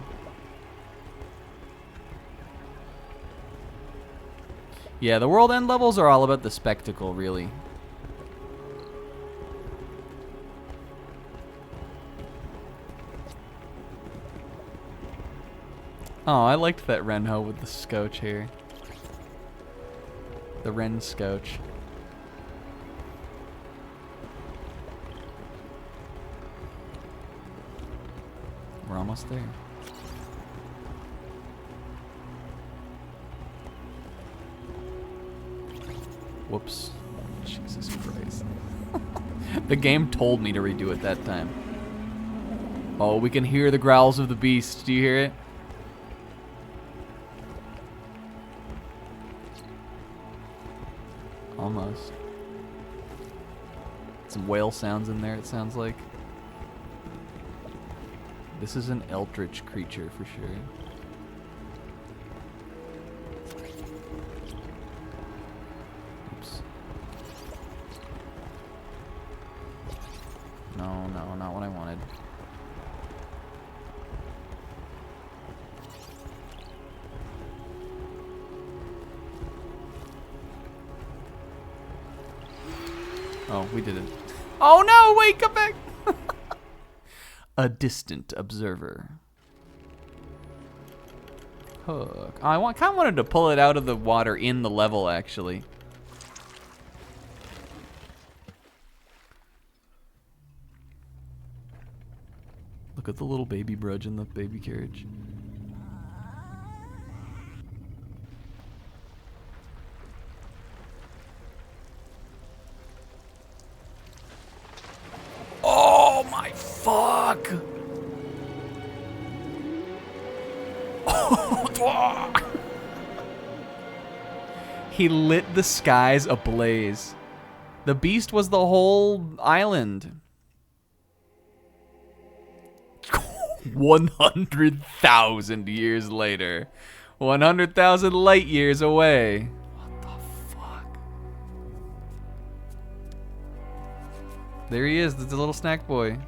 Yeah, the world end levels are all about the spectacle, really. Oh, I liked that Renho with the Scouch here. The Ren Scouch. We're almost there. Whoops. Jesus Christ. The game told me to redo it that time. Oh, we can hear the growls of the beast. Do you hear it? Almost. Some whale sounds in there, it sounds like. This is an eldritch creature for sure. Oops. No, no, not what I wanted. Oh, we did it. Oh no, wait, come back! A distant observer. Hook. Oh, I kind of wanted to pull it out of the water in the level, actually. Look at the little baby brudge in the baby carriage. Oh my fuck! He lit the skies ablaze. The beast was the whole island. 100,000 years later. 100,000 light years away. What the fuck? There he is, the little snack boy.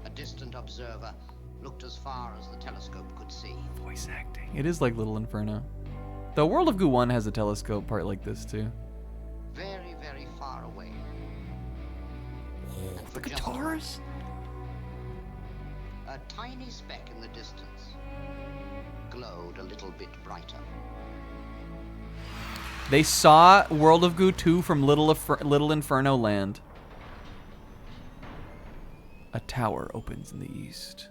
A distant observer looked as far as the telescope could see. Voice acting. It is like Little Inferno. The World of Goo 1 has a telescope part like this too. Very, very far away. And for The just guitars? a tiny speck in the distance glowed a little bit brighter. They saw World of Goo 2 from Little Inferno Land. A tower opens in the east.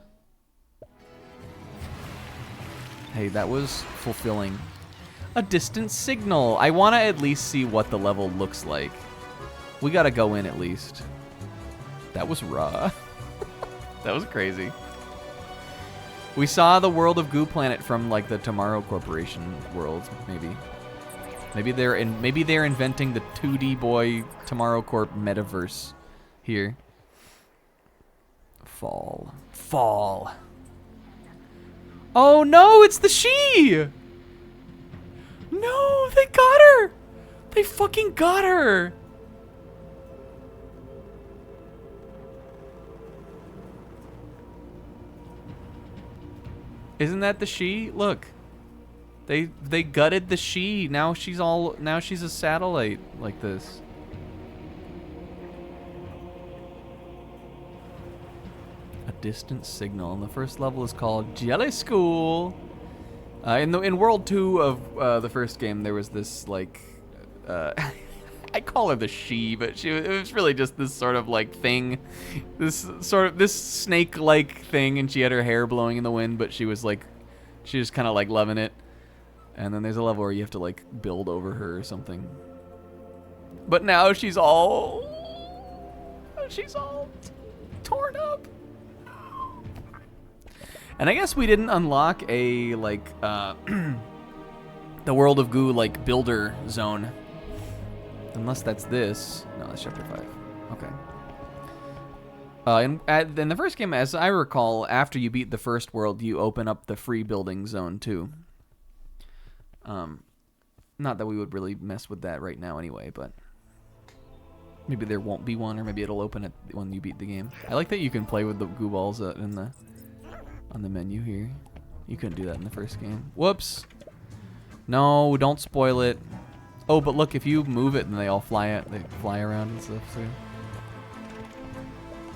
Hey, that was fulfilling. A distant signal. I want to at least see what the level looks like. We got to go in at least. That was raw. That was crazy. We saw the World of Goo planet from like the Tomorrow Corporation world, maybe. Maybe they're inventing the 2D boy Tomorrow Corp metaverse here. Fall. Oh no, it's the she! No, they got her! They fucking got her! Isn't that the she? Look. They gutted the she. Now she's a satellite like this. A distant signal. And the first level is called Jelly School. In World 2 of the first game, there was this like I call her the she, but it was really just this sort of like thing, this snake-like thing, and she had her hair blowing in the wind, but she was just kind of like loving it. And then there's a level where you have to like build over her or something. But now she's all torn up. And I guess we didn't unlock a like the World of Goo like builder zone. Unless that's this. No, that's chapter 5. Okay. In the first game, as I recall, after you beat the first world, you open up the free building zone too. Not that we would really mess with that right now anyway, but maybe there won't be one, or maybe it'll open it when you beat the game. I like that you can play with the goo balls on the menu here. You couldn't do that in the first game. Whoops. No, don't spoil it. Oh, but look, if you move it, then they all fly around and stuff too.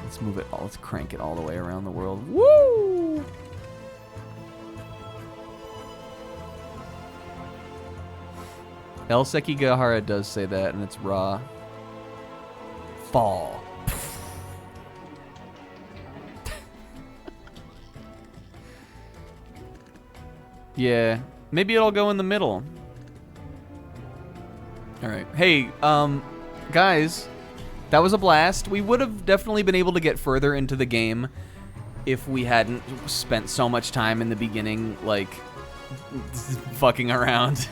Let's move it all. Let's crank it all the way around the world. Woo! El Sekigahara does say that, and it's raw. Fall. Yeah, maybe it'll go in the middle. All right. Hey, guys, that was a blast. We would have definitely been able to get further into the game if we hadn't spent so much time in the beginning, like, fucking around.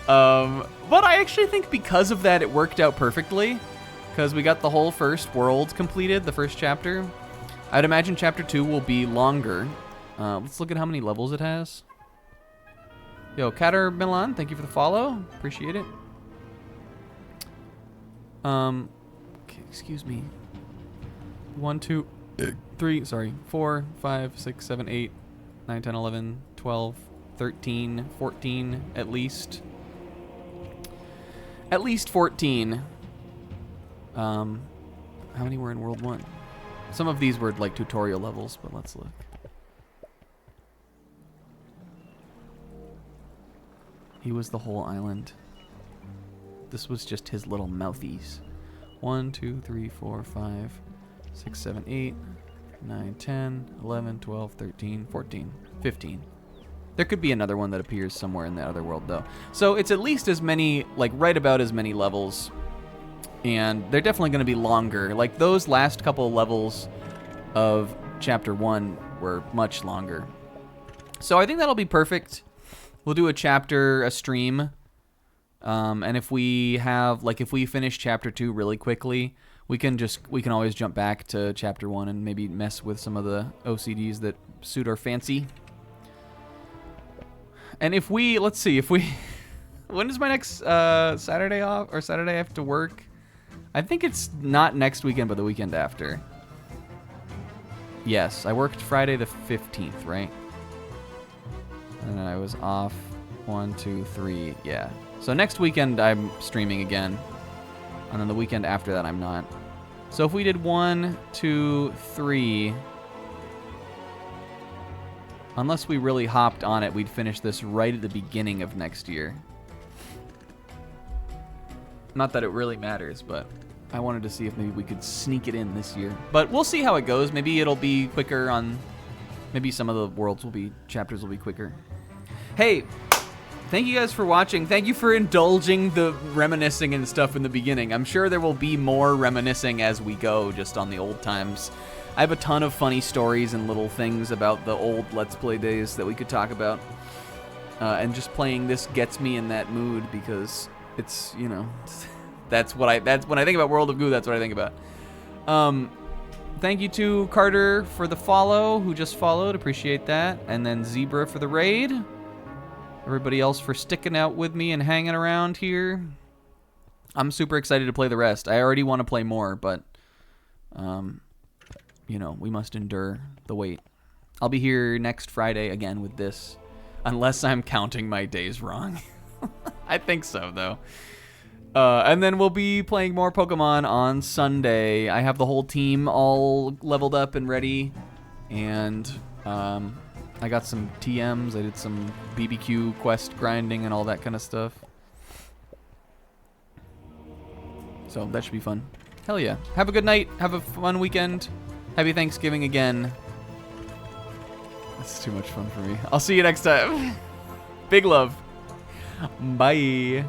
But I actually think because of that, it worked out perfectly, because we got the whole first world completed, the first chapter. I'd imagine chapter 2 will be longer. Let's look at how many levels it has. Yo, Kater Milan, thank you for the follow. Appreciate it. Okay, excuse me. 1, 2, 3, sorry. 4, 5, 6, 7, 8, 9, 10, 11, 12, 13, 14, at least. At least 14. How many were in World 1? Some of these were like tutorial levels, but let's look. He was the whole island. This was just his little mouthies. 1, 2, 3, 4, 5, 6, 7, 8, 9, 10, 11, 12, 13, 14, 15. There could be another one that appears somewhere in the other world, though. So it's at least as many, like right about as many levels. And they're definitely going to be longer. Like those last couple levels of Chapter 1 were much longer. So I think that'll be perfect. We'll do a stream. And if we have, like, if we finish Chapter 2 really quickly, we can always jump back to Chapter 1 and maybe mess with some of the OCDs that suit our fancy. And if we, let's see, when is my next Saturday off, or Saturday I have to work? I think it's not next weekend, but the weekend after. Yes, I worked Friday the 15th, right? And I was off 1, 2, 3. Yeah. So next weekend I'm streaming again. And then the weekend after that I'm not. So if we did 1, 2, 3... Unless we really hopped on it, we'd finish this right at the beginning of next year. Not that it really matters, but I wanted to see if maybe we could sneak it in this year. But we'll see how it goes. Maybe it'll be quicker on... Maybe some of the chapters will be quicker. Hey, thank you guys for watching. Thank you for indulging the reminiscing and stuff in the beginning. I'm sure there will be more reminiscing as we go, just on the old times. I have a ton of funny stories and little things about the old Let's Play days that we could talk about. And just playing this gets me in that mood because it's, you know, that's when I think about World of Goo, that's what I think about. Thank you to Carter for the follow, who just followed. Appreciate that. And then Zebra for the raid. Everybody else for sticking out with me and hanging around here. I'm super excited to play the rest. I already want to play more, but... you know, we must endure the wait. I'll be here next Friday again with this, unless I'm counting my days wrong. I think so, though. And then we'll be playing more Pokemon on Sunday. I have the whole team all leveled up and ready, and I got some TMs. I did some BBQ quest grinding and all that kind of stuff. So that should be fun. Hell yeah. Have a good night. Have a fun weekend. Happy Thanksgiving again. That's too much fun for me. I'll see you next time. Big love. Bye.